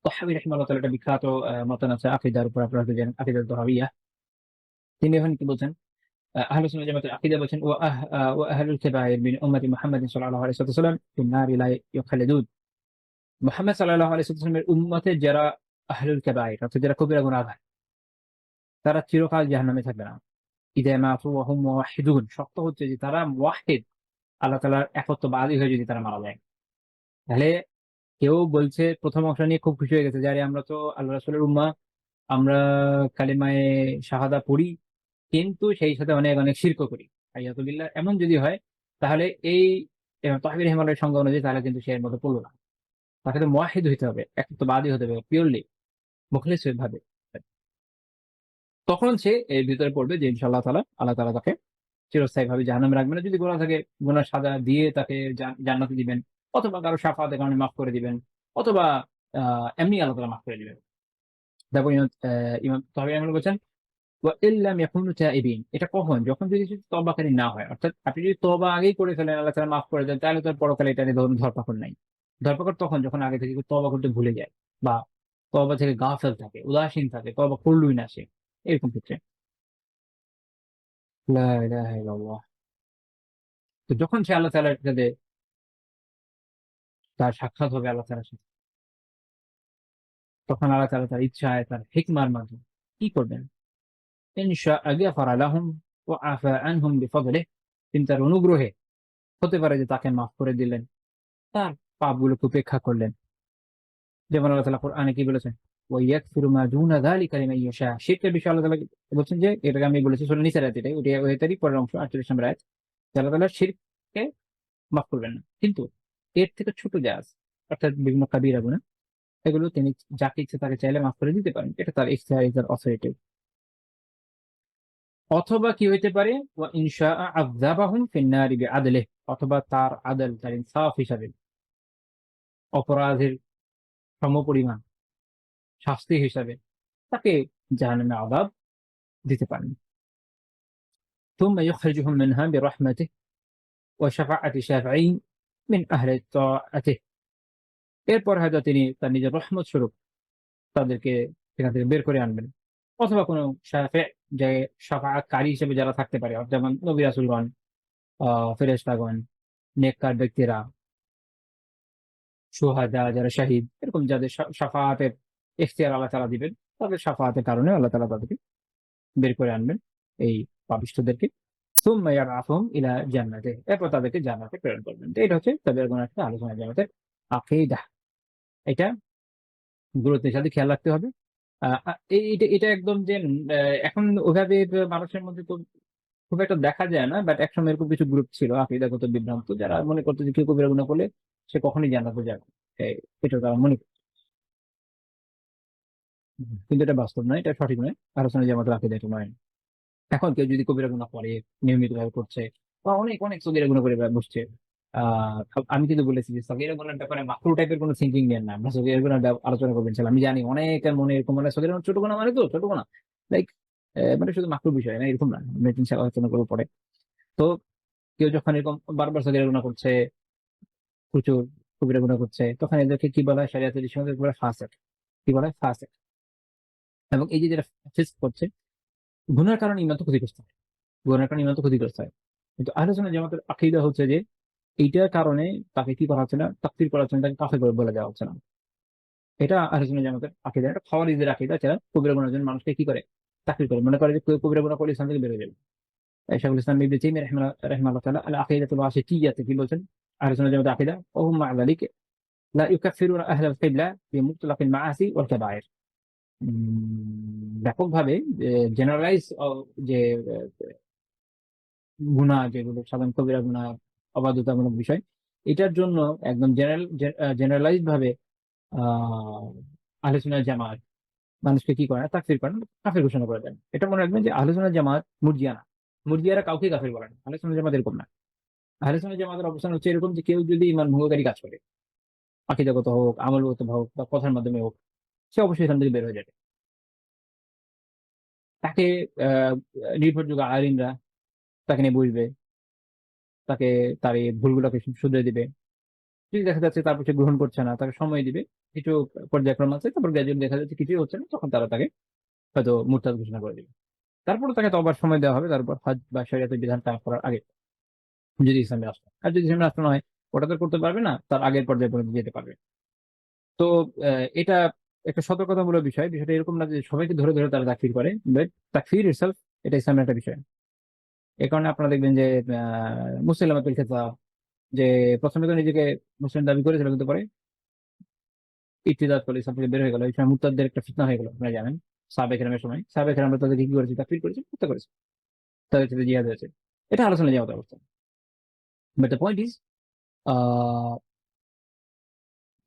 তাহাবী রাহিমাহুল্লাহ তাআলা একটা বিখ্যাত মতান আছে আকীদার উপর, আপনারা হয়তো জানেন, আকীদাতুত তাহাবিয়া। তিনি এখন কি বলছেন, আহলুস সুন্নাহ ওয়াল জামাতের আকীদা বলছেন, ওয়া আহলুল কাবায়ের মিন উম্মতি মুহাম্মাদিন সাল্লাল্লাহু আলাইহি ওয়াসাল্লাম ফিন নারি লা ইউখালিদুন। মুহাম্মদ সাল্লাল্লাহু আলাইহি ওয়াসাল্লামের উম্মতে যারা আহলুল কাবায়ের, অর্থাৎ যারা কবিরা গুনাহগার, তারা চিরকাল জাহান্নামে থাকবে না। ইযা মাতু ওয়া হুম মুওয়াহহিদুন, শর্ত হচ্ছে যে তারা মুওয়াহহিদ, আল্লাহ তাআলার একত্ববাদী হয়ে যদি তারা মারা যায়। তাহলে কেউ বলছে প্রথম অংশ নিয়ে খুব খুশি হয়ে গেছে যে আরে আমরা তো আল্লাহ রাসূলের উম্মাহ, আমরা কালিমায়ে শাহাদা পড়ি, কিন্তু সেই সাথে অনেক অনেক শিরক করি, আইয়াযুবিল্লাহ, এমন যদি হয়, তাহলে এই তাহবীর হিমালয়ের সংজ্ঞা অনুযায়ী তাহলে কিন্তু সে এর মধ্যে পড়লো না। তাকে তো মুওয়াহিদ হইতে হবে, একত্ববাদী হতে হবে, পিওরলি মুখলিস ভাবে। তখন সে এর ভিতরে পড়বে যে ইনশাআল্লাহ তাআলা আল্লাহ তাআলা তাকে চিরস্থায়ী ভাবে জাহান্নামে রাখবেন না। যদি গুনাহ থাকে, গুনার সাজা দিয়ে তাকে জান্নাতে দিবেন, অথবা কারো শাফাআতের কারণে মাফ করে দিবেন, অথবা এমনি আল্লাহ তাআলা মাফ করে দিবেন। তারপর ইমাম তাহবীর রাহিমাহুল্লাহ বলছেন, ওয়া ইল্লাম ইয়াকুনু তাইবিন, এটা কখন? যখন যদি তওবাকারী না হয়, অর্থাৎ আপনি যদি তওবা আগেই করে ফেলেন, আল্লাহ তাআলা মাফ করে দেন, তাহলে তো আর পরকালে এটা নিয়ে ধরপাকড় নাই। ধরপাকড় তখন যখন আগে থেকে তওবা করতে ভুলে যায়, বা তওবা থেকে গাফেল থাকে, উদাসীন থাকে, তওবা করলই না সে, এরকম ক্ষেত্রে। লা ইলাহা ইল্লাল্লাহ। তো যখন সে আল্লাহ তাআলার সাথে তার সাক্ষাৎ হবে আল্লাহ তাআলার সাথে, তখন আল্লাহ তাআলা তার ইচ্ছায়, তার হিকমার মাধ্যমে কি করবেন? ইন শাআ গাফারা লাহুম ওয়া আফা আনহুম বিফadlihi, তিনি তার অনুগ্রহে হতে পারে যে তাকে মাফ করে দিলেন, তার পাপগুলোকে উপেক্ষা করলেন। যেমন আল্লাহ তাআলা কোরআনে কি বলেছেন? ওয়া ইয়াগফিরু মা দুনা যালিকা লিমান ইয়াশা। শিরকের বিষয়ে আল্লাহ তাআলা বলছেন যে, এটাকে আমি বলেছি সূরা নিসার আয়াত, এটাই ওইটারই পরের অংশ, 48 নম্বর আয়াত। যে আল্লাহ তাআলা শিরককে মাফ করবেন না। কিন্তু এর থেকে ছোট যা আছে, অর্থাৎ বিভিন্ন কাবীরা গুনাহ, এগুলো তিনি যাকে ইচ্ছে তাকে চাইলে মাফ করে দিতে পারেন। এটা তার ইখতিয়ার, তার অথরিটি। অথবা কি হইতে পারে? ওয়া ইন শাআ আযাবাহুম ফিন নারি বিআদলিহি, অথবা তার আদল, তার ইনসাফ হিসাবে অপরাধের সমপরিমাণ শাস্তি হিসাবে তাকে জাহান্নামে আযাব দিতে পারেন। ثم يخرجهم منها برحمته وشفاعة شافعين من أهل طاعته, এরপর হয়তো তিনি তার নিজের রহমত স্বরূপ তাদেরকে সেখান থেকে বের করে আনবেন। অথবা কোনো শাফে, যে শাফাআতকারী হিসেবে যারা থাকতে পারে, যেমন নবী রাসূলগণ, ফেরেশতাগণ, নেককার ব্যক্তিরা, শুহাদা, যারা শহীদ, এরকম যাদের শাফাআতের ইখতিয়ার আল্লাহ তাআলা দিবেন, তাদের শাফাআতের কারণে আল্লাহ তাআলা তাদেরকে বের করে আনবেন, এই পাপিষ্ঠদেরকে। সুম্মা ইয়াবআসুহুম ইলা জান্নাতিহি, এরপর তাদেরকে জান্নাতে প্রেরণ করবেন। তো এটা হচ্ছে তাদের কোনো একটা আলোচনা, জান্নাতের আকীদা। এটা গুরুত্বের সাথে খেয়াল রাখতে হবে। আ আ এটা এটা একদম যে এখন ওইভাবে মানুষের মধ্যে তো খুব একটা দেখা যায় না। বাট একসময় এরকম কিছু গ্রুপ ছিল আকীদাগত বিভ্রান্ত, যারা মনে করত যে কেউ কবিরা গুনাহ করলে সে কখনোই জান্নাতে যাবে। এ এটা তারা মনে করত। কিন্তু এটা বাস্তব নয়, এটা সঠিক নয়। আলোচনা জামাতের আকীদা এটা নয়। এখন কেউ যদি কবিরা গুনাহ করে, নিয়মিতভাবে করছে, বা অনেক, অনেক সগীরা গুনাহ করে বসছে। আ আমি কিন্তু বলেছি যে সগীরা গুনাহর ব্যাপারে মাকরু টাইপের কোন থিংকিং নিয়েন না। আমরা সগীরা গুনাহ আলোচনা করবেন ইনশাআল্লাহ। আমি জানি অনেকের মনে এরকম, মানে সগীরা গুনাহ ছোট গুনাহ মানে তো ছোট গুনাহ। লাইক মানে শুধু মাকরু বিষয় না, এরকম না। আমরা ইনশাআল্লাহ আলোচনা করব পরে। তো কেউ যখন এরকম বারবার সগীরা গুনাহ করছে, প্রচুর কবিরা গুনাহ করছে, তখন এদেরকে কি বলা হয় শরিয়াতের দৃষ্টিকোণ থেকে? বলা হয় ফাসিক। কি বলা হয়? ফাসিক। এবং এই যে যারা ফিসক করছে, গুনাহের কারণে ঈমান তো ক্ষতিগ্রস্ত হয়। গুনাহের কারণে ঈমান তো ক্ষতিগ্রস্ত হয়। কিন্তু আহলে সুন্নাহ জামাতের আকীদা হচ্ছে যে এইটার কারণে তাকে কি করা হচ্ছে না? তাকফীর করা হচ্ছে না, তাকে কাফের বলে দেওয়া হচ্ছে না। এটা আহলে সুন্নাহ জামাতের আকীদা। এটা খাওয়ারিজদের আকীদা, যারা কবিরা গুনাহের জন্য মানুষকে কি করে? তাকফীর করে। মনে করে যে কেউ কবিরা গুনাহ করলে ইসলাম থেকে বের হয়ে যাবে। শাইখুল ইসলাম ইবনে তাইমিয়া রাহিমাহুল্লাহ তাআলা আল আকীদাতুল ওয়াসিতিয়্যাতে কি বলছেন? আহলে সুন্নাহ জামাতের আকীদা, ওয়া হুম মা যালিকা লা ইউকাফফিরুনা আহলাল কিবলা বিমুতলাকিল মাআসি ওয়াল কাবায়ের। ব্যাপকভাবে জেনারেলাইজ যে গুনাহ, যেগুলো সাধারণ কবিরা গুনাহ, অবাধ্যতামূলক বিষয়, এটার জন্য একদম জেনারেলাইজড ভাবে আ আহলে সুন্নাহ জামাত মানুষকে কি করে না? তাকফীর করে না, কাফের ঘোষণা করে দেন। এটা মনে রাখবেন যে আহলে সুন্নাহ জামাত মুরজিয়া না। মুরজিয়ারা কাউকেই কাফের বলে না। আহলে সুন্নাহ জামাত এরকম না। আহলে সুন্নাহ জামাতের অবস্থান হচ্ছে এরকম যে কেউ যদি ঈমান ভঙ্গকারী কাজ করে, আকীদাগত হোক, আমলগত হোক, বা কথার মাধ্যমে হোক, সে অবশ্যই এখান থেকে বের হয়ে যাবে। তাকে আ নির্ভরযোগ্য আলিমরা তাকে নিয়ে বসবে, তাকে তার এই ভুলগুলোকে শুধরে দিবে। যদি দেখা যাচ্ছে তারপর সে গ্রহণ করছে না, তাকে সময় দিবে। কিছু পর্যায়ক্রম আছে, তারপর গ্র্যাজুয়ালি দেখা যাচ্ছে কিছুই হচ্ছে না, তখন তারা তাকে হয়তো মুরতাদ ঘোষণা করে দিবে। তারপরে তাকে তওবার সময় দেওয়া হবে, তারপর হজ বা শরিয়তের বিধান কায়েম করার আগে, যদি ইসলামে আসে। আর যদি ইসলামে আসতে না হয়, ওটা তো করতে পারবে না, তার আগের পর্যায়ে পর্যন্ত যেতে পারবে। তো এটা একটা সতর্কতামূলক বিষয়। বিষয়টা এরকম না যে সবাইকে ধরে, ধরে তারা তাকফীর করে। বাট তাকফীর ইটসেলফ এটা ইসলামের একটা বিষয়। এ কারণে আপনারা দেখবেন যে মুসাইলামাতুল কাজ্জাব, যে ১ম এ তো নিজেকে মুসলিম দাবি করেছিল, কিন্তু পরে ইর্তিদাদ করলে ইসলাম থেকে বের হয়ে গেল। এই সময় মুরতাদদের একটা ফিতনা হয়ে গেল, আপনারা জানেন। সাহাবায়ে কেরামের সময়। সাহাবায়ে কেরামরা তাদেরকে কি করেছে? তাকফীর করেছে, হত্যা করেছে। তাদের সাথে জিহাদ হয়েছে। এটা আলোচনা যাওয়ার অবস্থা। But the point is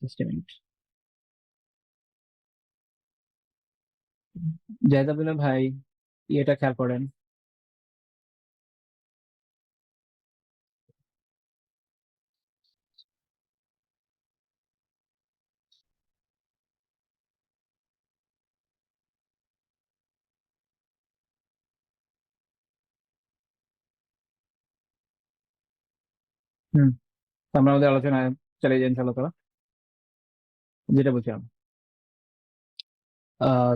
just a minute. Zahid Abdullah ভাই এটা খেয়াল করেন। হুম, আমরা আমাদের আলোচনায় চালিয়ে যাই ইনশাআল্লাহ তাআলা। যেটা বলছিলাম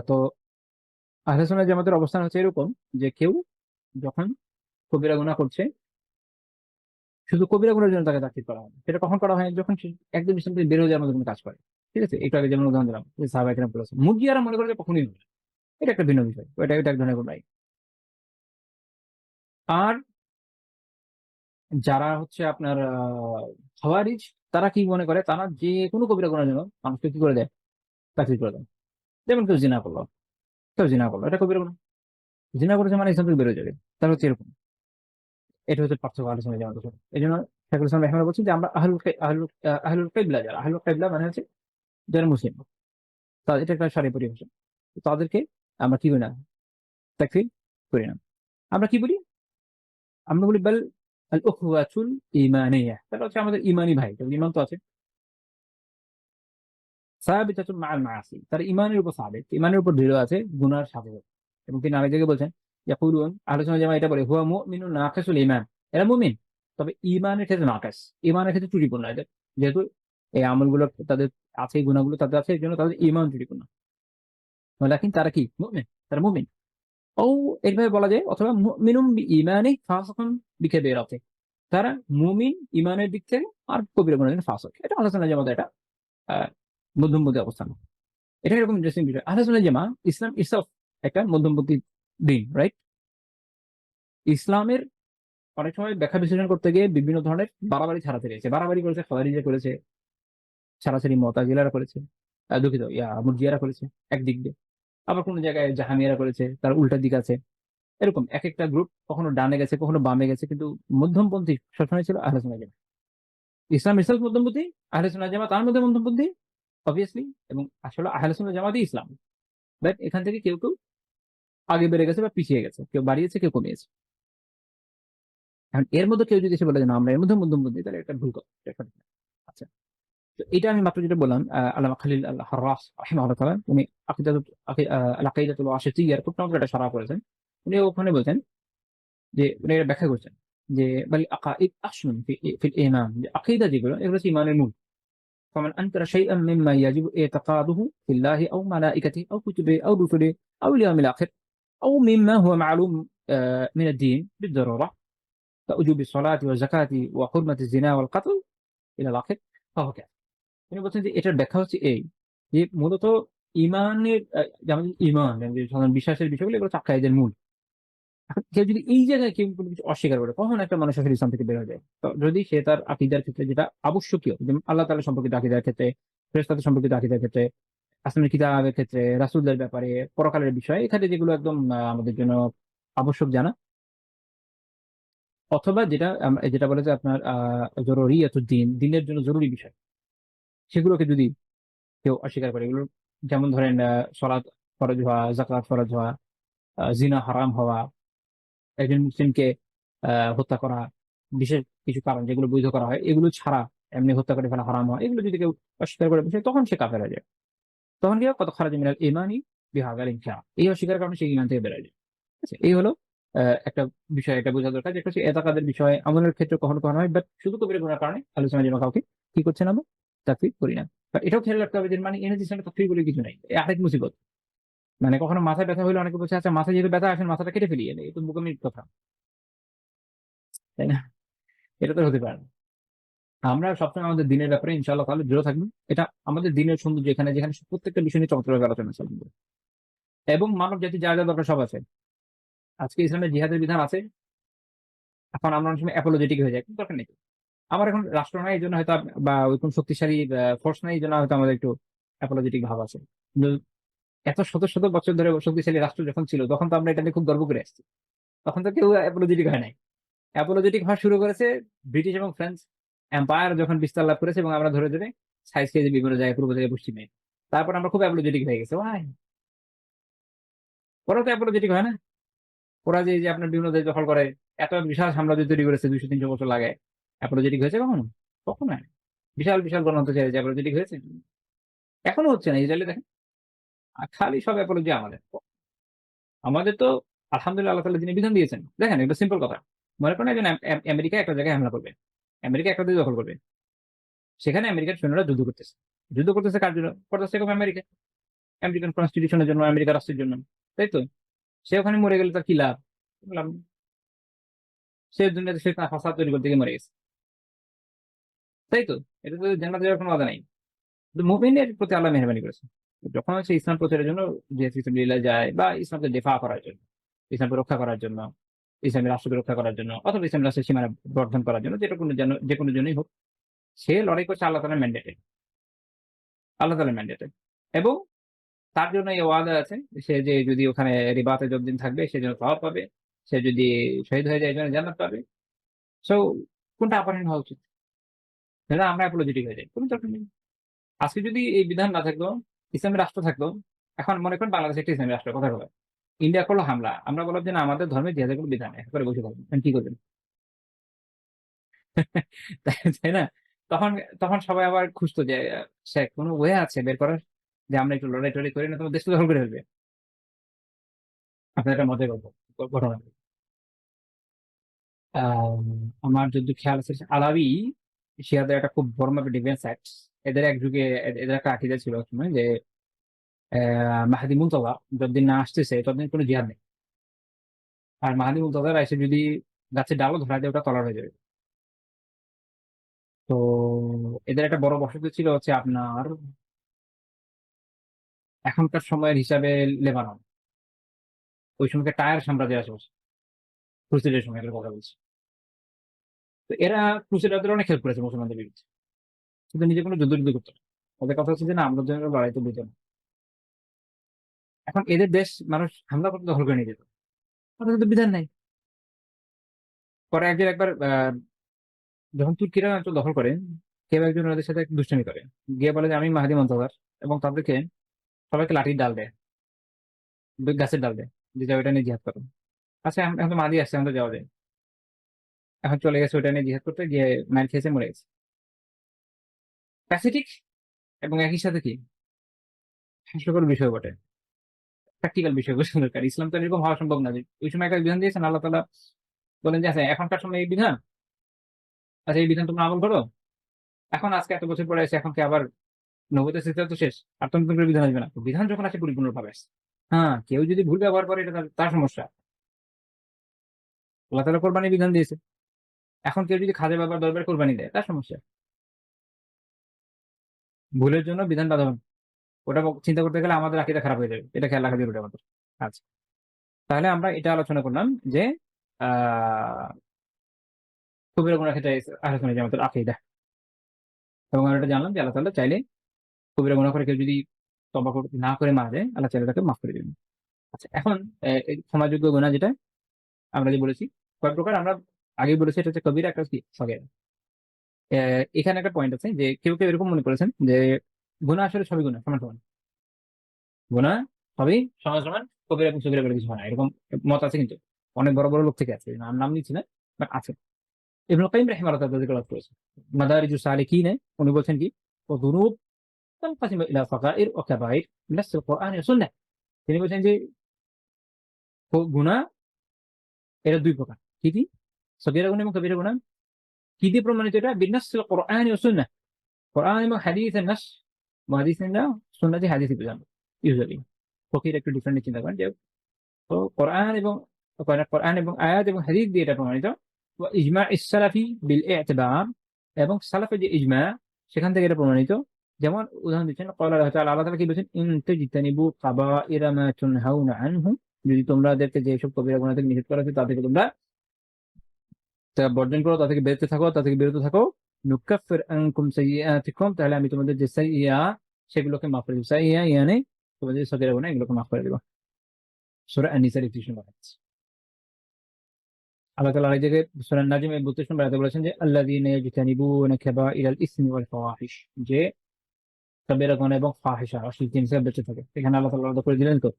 তো আহলে সুন্নাহ জামাতের অবস্থান হচ্ছে এরকম যে কেউ যখন কবিরা গুনাহ করছে, শুধু কবিরা গুনাহের জন্য তাকে তাকফীর করা হয়। সেটা কখন করা হয়? যখন সে একদম ইসলাম থেকে বের হয়ে যাওয়ার মতো কোনো কাজ করে। ঠিক আছে? একটু আগে যেমন উদাহরণ দিলাম যে সাহাবায়ে কেরাম করেছে। মুরগিয়ারা মনে করে যে কখনোই হবে না। এটা একটা ভিন্ন বিষয়। এটা এক ধরনের গুনাহ। আর যারা হচ্ছে আপনার খাওয়ারিজ, তারা কি মনে করে? তারা যে কোনো কবিরা গুনাহের জন্য মানুষকে কি করে দেয়? তাকফীর করে দেয়। যেমন কেউ জিনা করলো, এটা কবিরা গুনাহ। জিনা করেছে মানে ইসলাম থেকে বের হয়ে যাবে। তাহলে হচ্ছে এরকম। এটা হচ্ছে পার্থক্য আহলে সুন্নাহ জামাতের সাথে। এজন্য শাইখুল ইসলাম রাহিমাহুল্লাহ বলছেন যে আমরা আহলুল কিবলা যারা, আহলুল কিবলা মানে হচ্ছে যারা মুসলিম। এটা একটা শরীয়ী পরিভাষা। তো তাদেরকে আমরা কি করি না? তাকফীর করি না। আমরা কি বলি? আমরা বলি বাল আল উখওয়াতুল ঈমানিয়াহ। তাহলে হচ্ছে আমাদের ঈমানি ভাই। তবে ঈমান তো আছে। সাবিতাতুন মাআল মাআসি। তারা ঈমানের উপর সাবিত। ঈমানের উপর দৃঢ় আছে গুনাহর সাথে। এবং তিনি আরেক জায়গায় বলছেন ইয়াকুলুন, আহলে সুন্নাহ জামাত এটা বলে হুয়া মুমিনুন নাকিসুল ঈমান। এরা মুমিন, তবে ঈমানের ক্ষেত্রে নাকিস। ঈমানের ক্ষেত্রে ত্রুটিপূর্ণ এদের। যেহেতু এই আমলগুলো তাদের আছে, এই গুনাহগুলো তাদের আছে, এজন্য তাদের ঈমান ত্রুটিপূর্ণ। ওয়ালাকিন তারা কি? মুমিন। তারা মুমিন। ও এভাবে বলা যায়, অথবা মুমিনুম বিঈমানি ফাসিকুন বিকাবিরাতি। তারা মুমিন ঈমানের দিক থেকে, আর কবিরা গুনাহের জন্য ফাসিক। এটা আহলে সুন্নাহ জামাত এটা মধ্যমপন্থী অবস্থান। এটা এরকম ইন্টারেস্টিং বিষয়। আহলে সুন্নাহ জামাত, ইসলাম ইটসেলফ একটা মধ্যমপন্থী দিন, রাইট? ইসলামের অনেক সময় ব্যাখ্যা বিশ্লেষণ করতে গিয়ে বিভিন্ন ধরনের বাড়াবাড়ি ছাড়াতে রয়েছে। বাড়াবাড়ি করেছে খাওয়ারিজরা করেছে, ছাড়াছাড়ি মুতাজিলারা করেছে, দুঃখিত মুরজিয়ারা করেছে একদিক দিয়ে। আবার কোন জায়গায় জাহামিয়ারা করেছে, তার উল্টা দিক আছে। এরকম এক একটা গ্রুপ কখনো ডানে গেছে, কখনো বামে গেছে, কিন্তু মধ্যমপন্থী সবসময় ছিল আহলে সুন্নাহ জামাত। ইসলাম ইসলাম মধ্যমপন্থী, আহলে সুন্নাহ জামাত তার মধ্যে মধ্যমপন্থী অবভিয়াসলি। এবং আসলে আহলে সুন্নাহ জামাতই ইসলাম। বাট এখান থেকে কেউ কেউ আগে বেড়ে গেছে বা পিছিয়ে গেছে, কেউ বাড়িয়েছে, কেউ কমিয়েছে। এখন এর মধ্যে কেউ যদি এসে বলে যে না আমরা এর মধ্যে মধ্যমপন্থী, তাহলে একটা ভুল কথা, এটা সঠিক না। আচ্ছা, তো এটা আমি মাত্র যেটা বললাম, আল্লামা খালিল আল হার্রাস রাহিমাহুল্লাহ তাআলা উনি আল আকিদাতুল ওয়াসিতিয়্যার খুব চমৎকার একটা শরহ করেছেন। উনি ওখানে বলছেন যে উনি এটা ব্যাখ্যা করছেন যে বাল আকাইদ আসলুন ফিল ঈমান, যে আকীদা যেগুলো এগুলো হচ্ছে ঈমানের মূল। ফামান আনকারা শাইআন মিম্মা ইয়াজিবু ইতিকাদুহু ফিল্লাহি আও মালাইকাতিহি আও কুতুবিহি আও রুসুলিহি আও আল ইয়াউমিল আখির আও মিম্মা হুয়া মা'লুম মিন আদ-দীন বিদ-দারুরা كوجوب الصلاة والزكاة وحرمة الزنا والقتل إلى الآخر فهو كافر। তিনি বলছেন যে এটার ব্যাখ্যা হচ্ছে এই যে মূলত ঈমানের যে আমাদের ঈমান, যে সাধারণ বিশ্বাসের বিষয়গুলো, এগুলো হচ্ছে আকায়েদের মূল। এখন কেউ যদি এই জায়গায় কেউ কোনো কিছু অস্বীকার করে, তখন একটা মানুষ আসলে ইসলাম থেকে বের হয়ে যায়। তো যদি সে তার আকীদার ক্ষেত্রে যেটা আবশ্যকীয়, যেমন আল্লাহ তাআলা সম্পর্কিত আকীদার ক্ষেত্রে, ফেরেশতাদের সম্পর্কিত আকীদার ক্ষেত্রে, আসমানি কিতাবের ক্ষেত্রে, রাসূলদের ব্যাপারে, পরকালের বিষয়ে, এখানে যেগুলো একদম আমাদের জন্য আবশ্যক জানা, অথবা যেটা বলে যে আপনার জরুরিয়াতুদ্দীন, দিনের জন্য জরুরি বিষয়, সেগুলোকে যদি কেউ অস্বীকার করে, এগুলো যেমন ধরেন সলাত ফরজ হওয়া, যাকাত ফরজ হওয়া, জিনা হারাম হওয়া, একজন মুসলিমকে হত্যা করা, বিশেষ কিছু কারণ যেগুলো বৈধ করা হয়, এগুলো ছাড়া এমনি হত্যা করে ফেলা হারাম হয়, এগুলো যদি কেউ অস্বীকার করে বসে, তখন সে কাফের হয়ে যায়। তখন কি হয়? কত খারাজ মিনাল ঈমানি বিহাদাল ইনকার, এই অস্বীকারের কারণে সে ঈমান থেকে বের হয়ে যায়। ঠিক আছে? এই হলো একটা বিষয়, এটা বোঝা দরকার যে একটা হচ্ছে এতাকাদের বিষয়, আমলের ক্ষেত্রে কখনো কখনো হয়, বাট শুধু কবিরা গুনার কারণে আলোচনা যেন কাউকে কি করছে না, আমরা তাকফীর করি না। বাট এটাও খেয়াল রাখতে হবে যে মানে এনে দিচ্ছে তাকফীর বলে কিছু নাই, আরেক মুসিবত। মানে কখনো মাথায় ব্যথা হইলে অনেকে বলছে আচ্ছা মাথায় যেহেতু ব্যথা, আসেন মাথাটা কেটে ফেলি, এই তো বোকামির কথা, তাই না? এটা তো হতে পারে না। আমরা সবসময় আমাদের দিনের ব্যাপারে ইনশাআল্লাহ তাহলে দৃঢ় থাকবো। এটা আমাদের দিনের সৌন্দর্য, এখানে যেখানে প্রত্যেকটা বিষয় নিয়ে চমৎকারভাবে আলোচনা চলবে, এবং মানব জাতি যা যা দরকার সব আছে। আজকে ইসলামের জিহাদের বিধান আছে, এখন আমরা অনেক সময় অ্যাপোলজেটিক হয়ে যায়, কিন্তু দরকার নেই। আমার এখন রাষ্ট্র নাই এই জন্য হয়তো, বা ওই কোন শক্তিশালী ফোর্স নাই এই জন্য হয়তো আমাদের একটু অ্যাপোলজেটিক ভাব আছে। কিন্তু এত শত শত বছর ধরে শক্তিশালী রাষ্ট্র যখন ছিল তখন তো আমরা এটা নিয়ে খুব গর্ব করে আসছি। তখন তো কেউ অ্যাপোলজেটিক হয় নাই। অ্যাপোলজেটিক হওয়া শুরু করেছে ব্রিটিশ এবং ফ্রেঞ্চ এম্পায়ার যখন বিস্তার লাভ করেছে এবং আমরা ধরে ধরে সাইজ খেয়েছি বিভিন্ন জায়গায়, পূর্ব থেকে পশ্চিমে। তারপর আমরা খুব অ্যাপোলজেটিক হয়ে গেছে ভাই। ওরা তো অ্যাপোলজেটিক হয় না। ওরা যে আপনার বিভিন্ন দেশ দখল করে, এত বিশাল সাম্রাজ্য তৈরি করেছে 200-300 বছর লাগে, অ্যাপোলজেটিক হয়েছে কখনো? কখনো হয় না। বিশাল বিশাল গণতন্ত্র ছেড়েছে, অ্যাপোলজেটিক হয়েছে? এখনো হচ্ছে না। ইসরায়েলে দেখেন, আর খালি সব অ্যাপোলজি আমাদের। আমাদের তো আলহামদুলিল্লাহ আল্লাহ তাআলা যিনি বিধান দিয়েছেন, দেখেন এটা সিম্পল কথা। মনে করেন একজন আমেরিকা একটা জায়গায় হামলা করবে, আমেরিকা একটা দেশ দখল করবে, সেখানে আমেরিকার সৈন্যরা যুদ্ধ করতেছে। যুদ্ধ করতেছে কার জন্য? করতেছে এরকম আমেরিকা, আমেরিকান কনস্টিটিউশনের জন্য, আমেরিকা রাষ্ট্রের জন্য, তাই তো? সে ওখানে মরে গেলে তার কি লাভ? লাভ নেই। সে দুনিয়াতে সে ফাসাদ তৈরি করতে গিয়ে মরে গেছে, তাই তো? এটা তো জান্নাতে যাওয়ার কোনো বাধা নাই। কিন্তু মুমিনের প্রতি আল্লাহ মেহরবানি করেছে। যখন হচ্ছে ইসলাম প্রচারের জন্য যে ফিসবিলিল্লাহ যায়, বা ইসলামকে দিফা করার জন্য, ইসলামকে রক্ষা করার জন্য, ইসলামী রাষ্ট্রকে রক্ষা করার জন্য, অথবা ইসলামী রাষ্ট্রের সীমানা বর্ধন করার জন্য, যে কোনো জন্যই হোক, সে লড়াই করছে আল্লাহ তাআলার ম্যান্ডেটে, আল্লাহ তাআলার ম্যান্ডেটে। এবং তার জন্য এই ওয়াদা আছে, সে যে যদি ওখানে রিবাতে যতদিন থাকবে সে যেন সওয়াব পাবে, সে যদি শহীদ হয়ে যায় এই জন্য জান্নাত পাবে। সো কোনটা অপরিহার্য হওয়া উচিত? যেটা আমরা অ্যাপোলজেটিক হয়ে যাই, কোনো দরকার নেই। আজকে যদি এই বিধান না থাকতো, ইসলামী রাষ্ট্র থাকতো, এখন মনে করেন বাংলাদেশ একটা ইসলামী রাষ্ট্র, কথা বলে ইন্ডিয়া করলো হামলা, আমরা বললাম যে না আমাদের ধর্মের জিহাদের বিধান একেবারে বসে থাকবেন, কি করবেন? তাই না? তখন তখন সবাই আবার খুঁজতো যে সে কোনো ওয়ে আছে বের করার, যে আমরা একটু লড়াই টড়াই করি না তোমার দেশটা দখল করে ফেলবে। আপনার একটা মজার গল্প, ঘটনা। আহ, আমার যদি খেয়াল আছে আলাবি শিয়াদের একটা খুব বড় মাপের ডিফেন্স অ্যাক্ট। এদের এক যুগে এদের একটা আকিদা ছিল এক সময় যে মাহাদি মুনতাযা যতদিন না আসতেছে ততদিন কোনো জিহাদ নেই। আর মাহাদি মুনতাযা এসে যদি গাছের ডালও ধরা দেয় ওটা তলার হয়ে যাবে। তো এদের একটা বড় বসতি ছিল হচ্ছে আপনার এখনকার সময়ের হিসাবে লেবানন, ওই সময়কে টায়ার সাম্রাজ্যের আশেপাশে, ক্রুসেডের সময় এগুলো কথা বলছি। তো এরা ক্রুসেডারদের অনেক হেল্প করেছে মুসলমানদের বিরুদ্ধে, কিন্তু নিজে কোনো যুদ্ধ করতো না। ওদের কথা হচ্ছে যে না আমরা জন্য লড়াইতে বুঝে না। এখন এদের দেশ মানুষ হামলা করতে দখল করে নিয়ে যেত, ওদের কিন্তু বিধান নাই। পরে একবার যখন তুর্কিরা অঞ্চল দখল করে, কেউ একজন ওদের সাথে একটু দুষ্টামি করে, গিয়ে বলে যে আমি মাহাদি মন্তজার, এবং তাদেরকে সবাইকে লাঠির ডাল দেয়, গাছের ডাল দেয়, যে যাও এটা নিয়ে জিহাদ করো। আচ্ছা এখন তো মাহাদি আসছে, এখন তো যাওয়া যায়। এখন চলে গেছে ওটা নিয়ে জিহাদ করতে গিয়ে, মাইর খেয়েছে, মরে গেছে। প্যাসিফিক এবং একই সাথে কি হাস্যকর বিষয় বটে, প্র্যাকটিক্যাল বিষয় বোঝা দরকার। ইসলাম তো এরকম হওয়া সম্ভব না যে ওই সময় একটা বিধান দিয়েছেন আল্লাহ তাআলা, বলেন যে আচ্ছা এখনকার সময় এই বিধান, আচ্ছা এই বিধান তোমরা আমল করো। এখন আজকে এত বছর পরে এসে এখন কি আবার নবুয়তের সিলসিলা তো শেষ, আর তো নতুন করে বিধান আসবে না? তো বিধান যখন আসে পরিপূর্ণভাবে আসে। হ্যাঁ, কেউ যদি ভুল ব্যবহার করে এটা তার সমস্যা। আল্লাহ তাআলা কোরবানি বিধান দিয়েছে, এখন কেউ যদি খাজা বাবার দরবারে কোরবানি দেয় তার সমস্যা। ভুলের জন্য বিধান বাধা হবে না। ওটা চিন্তা করতে গেলে আমাদের আকীদা খারাপ হয়ে যাবে, এটা খেয়াল রাখা জরুরি আমাদের। আচ্ছা, তাহলে আমরা এটা আলোচনা করলাম যে আহ কবিরা গুনাহ ক্ষেত্রে আহলে সুন্নাত জামাতের আকীদা, এবং আমরা এটা জানলাম যে আল্লাহ তাআলা চাইলে কবিরা গুনাহ করে কেউ যদি তওবা না করে মারা যায়, আল্লাহ চাইলে তাকে মাফ করে দিবেন। আচ্ছা, এখন এই ক্ষমাযোগ্য গুনাহ যেটা আমরা যে বলেছি কয় প্রকার, আমরা আগেই বলেছি, এটা হচ্ছে কবিরা, একটা কি সগীরা। এখানে একটা পয়েন্ট আছে যে কেউ কেউ এরকম মনে করেছেন যে গুনাহ আসলে সবই গুনাহ সমান সমান, গুনাহ সবই সমান সমান, কবিরা এবং সগীরা বলে কিছু হয় না, এরকম মত আছে। কিন্তু অনেক বড় বড় লোক থেকে আছে, নাম নাম নিচ্ছি না, বাট আছে। ইবনুল কাইয়িম রাহিমাহুল্লাহ তাআলা যেগুলো করেছেন মাদারিজুস সালিকিনে, উনি বলছেন কি ও দুনুব তানকাসিমু ইলা সাগাইর ওয়া কাবাইর নাসল কোরআন ওয়া সুন্নাহ। তিনি বলছেন যে গুনাহ এরা দুই প্রকার। কি কি? সগীরা গুনাহ এবং কবিরা গুনাহ। কি দিয়ে প্রমাণিত? এটা বিনাসল কোরআন ওয়া সুন্নাহ, কোরআন এবং হাদিসের নাস, হাদিসের না, সুন্নাহ হাদিসই বোঝানো ইউজুয়ালি। ফকির একটু ডিফারেন্ট চিন্তা করেন যে তো কোরআন এবং আয়াত এবং হাদিস দিয়ে এটা প্রমাণিত। ওয়া ইজমা ইস-সালাফি বিল ইতিবার, এবং সালাফের যে ইজমা সেখান থেকে এটা প্রমাণিত। যেমন উদাহরণ দিচ্ছেন ক্বালা আল্লাহু তাআলা, আল্লাহ তাআলা কি বলেছেন, ইন তাজতানিবু কাবাইরা মা তুনহাউনা আনহু, যদি তোমরাদেরকে যেসব কবিরা গুনাহ থেকে নিষেধ করা হয়েছে তা থেকে তোমরা তা বর্জন করো, তা থেকে বেরোতে থাকো, তা থেকে বিরত থাকো, নুকাফির আনকুম সাইয়্যাতিকুম, তাহলে আমি তোমাদের যে সাইয়্যা সেগুলোকে মাফ করে দেব। সাইয়্যা ইয়ানি তোমাদের যে সগীরা গুনাহ এগুলোকে মাফ করে দেবো। সূরা আন-নিসার 31 নম্বর আয়াত। আল্লাহ তাআলা এই জায়গায় সূরা নাজমের 32 নম্বর আয়াতে বলেছেন যে আল্লাযীনা ইয়াজতানিবুনা কাবাইরাল ইসমি ওয়াল ফাওয়াহিশ, যে কাবীরা গুনাহ এবং ফাহিশা অশ্লীল জিনিস থেকে বেঁচে থাকে। এখানে আল্লাহ তাআলা আলাদা করে দিলেন তো,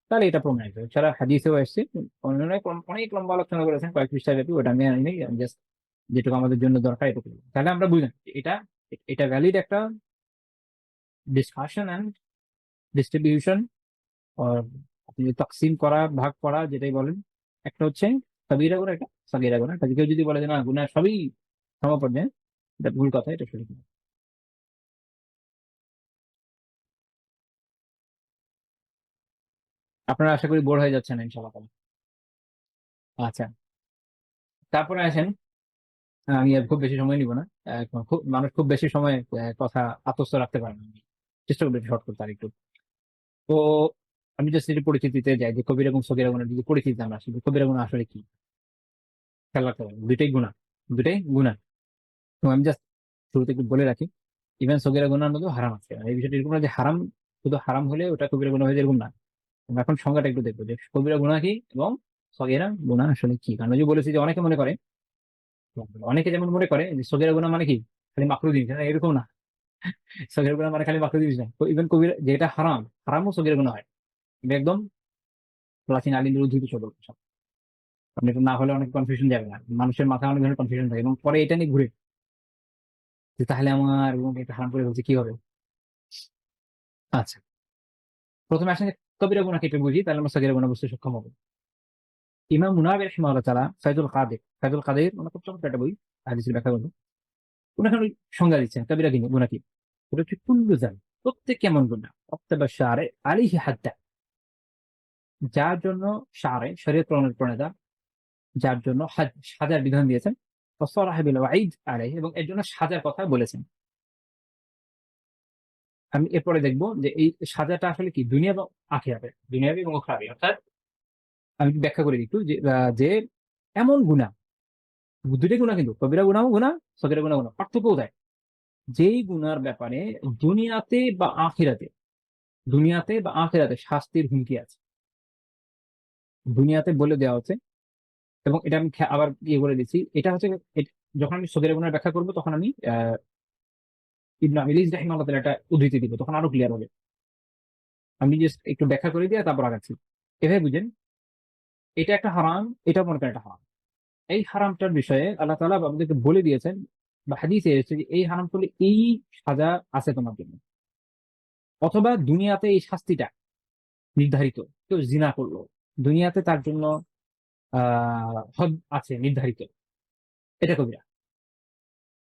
তাহলে এটা প্রমাণিত। এছাড়া হাদিসেও এসেছে, অনেক লম্বা আলোচনা করেছেন, কয়েক পৃষ্ঠা ব্যাপী, ওটা আমি আনি নাই, জাস্ট যেটুকু আমাদের জন্য দরকার এটুকু। তাহলে আমরা বুঝলাম এটা এটা ভ্যালিড একটা ডিসকাশন অ্যান্ড ডিস্ট্রিবিউশন, আপনি তাকসিম করা, ভাগ করা, যেটাই বলেন। একটা হচ্ছে কাবীরা গুনাহ, একটা সাগীরা গুনাহ। কাজে কেউ যদি বলে যে না গুনাহ সবই সমপর্যায়ে, এটা ভুল কথা, এটা সঠিক না। আপনারা আশা করি বোর হয়ে যাচ্ছেন ইনশাআল্লাহ তাআলা। আচ্ছা, তারপরে আসেন, আমি আর খুব বেশি সময় নিব না। মানুষ খুব বেশি সময় কথা আত্মস্থ রাখতে পারে না। আমি চেষ্টা করবো শর্ট করতে আর একটু। তো আমি জাস্ট এর পরিচিতিতে যাই যে কবিরা এবং সগীরা গুনাহ যদি পরিচিতি আমরা আসি, কবিরা গুনাহ আসলে কি, খেয়াল রাখতে হবে দুইটাই গুনাহ, দুইটাই গুনাহ। তো আমি জাস্ট শুরুতে একটু বলে রাখি, ইভেন সগীরা গুনাহর মধ্যে হারাম আছে। আর এই বিষয়টা এরকম না যে হারাম শুধু হারাম হলে ওটা কবিরা গুনাহ হয়ে যায়, এরকম না। আমরা এখন সংজ্ঞাটা একটু দেখবো যে কবিরা গুনাহ কি এবং সগীরা গুনাহ আসলে কি। কারণ ওই যে বলেছি যে অনেকে মনে করে, যেমন মনে করে যে সগীরা গুনাহ মানে কি খালি মাকরু জিনিস, না, এরকম না। সগীরা গুনাহ মানে খালি মাকরু জিনিস না। তো ইভেন কবিরা যেটা হারাম, হারামও সগীরা গুনাহ হয়। এটা একদম প্রাচীন আলিমদের উদ্ধৃত সব। আপনি এটা না হলে অনেক কনফিউশন যাবে না, মানুষের মাথায় অনেক ধরনের কনফিউশন থাকে এবং পরে এটা নিয়ে ঘুরে যে তাহলে আমার এটা হারাম করে বলছে কি হবে। আচ্ছা, প্রথমে আসেন যে কবিরা গুনাহ কেটে বুঝি, তাহলে আমরা সগীরা গুনাহ বুঝতে সক্ষম হবো। ইমাম মুনাওয়ির রাহিমাহুল্লাহ তাআলা ফায়দুল কাদির ওনার খুব চমৎকার একটা বই, হাদিসের ব্যাখ্যা করবো। উনি এখন ওই সংজ্ঞা দিচ্ছেন কবিরা কি গুনাহ কি। এটা হচ্ছে কুল্লু যান, প্রত্যেক কেমন গুনাহ অক্তাবা শারে আলাইহি হাদ্দা, যার জন্য শরীয়ত প্রণেতা যার জন্য সাজার বিধান দিয়েছেন, ওয়াসারাহা বিল ওয়াঈদ আলাইহি, এবং এর জন্য সাজার কথা বলেছেন। আমি এরপরে দেখবো যে এই সাজাটা আসলে কি দুনিয়া এবং আখিরাতে, দুনিয়াবি এবং উখরাবি। অর্থাৎ আমি ব্যাখ্যা করে দিই একটু যে এমন গুনাহ, দুইটাই গুনাহ, কিন্তু কবিরা গুনাহ গুনাহ, সগীরা গুনাহ গুনাহ, পার্থক্য কোথায়? যেই গুনার ব্যাপারে দুনিয়াতে বা আখিরাতে, শাস্তির হুমকি আছে, দুনিয়াতে বলে দেওয়া হচ্ছে। এবং এটা আমি আবার ইয়ে করে দিচ্ছি, এটা হচ্ছে যখন আমি সগীরা গুনার ব্যাখ্যা করবো তখন আমি ইবনে আবিল রাহিমাহুল্লাহ তাআলা একটা উদ্ধৃতি দিব, তখন আরো ক্লিয়ার হবে। আমি জাস্ট একটু ব্যাখ্যা করে দিয়ে তারপর আগাচ্ছি। এভাবে বুঝেন, এটা একটা হারাম, এটা মনে করেন একটা হারাম। এই হারামটার বিষয়ে আল্লাহ তাআলা আমাদেরকে বলে দিয়েছেন, বা হাদিসে এসেছে যে এই হারাম করলে এই সাজা আছে তোমার জন্য। অথবা দুনিয়াতে এই শাস্তিটা নির্ধারিত, কেউ জিনা করলো, দুনিয়াতে তার জন্য হদ আছে নির্ধারিত, এটা কবিরা,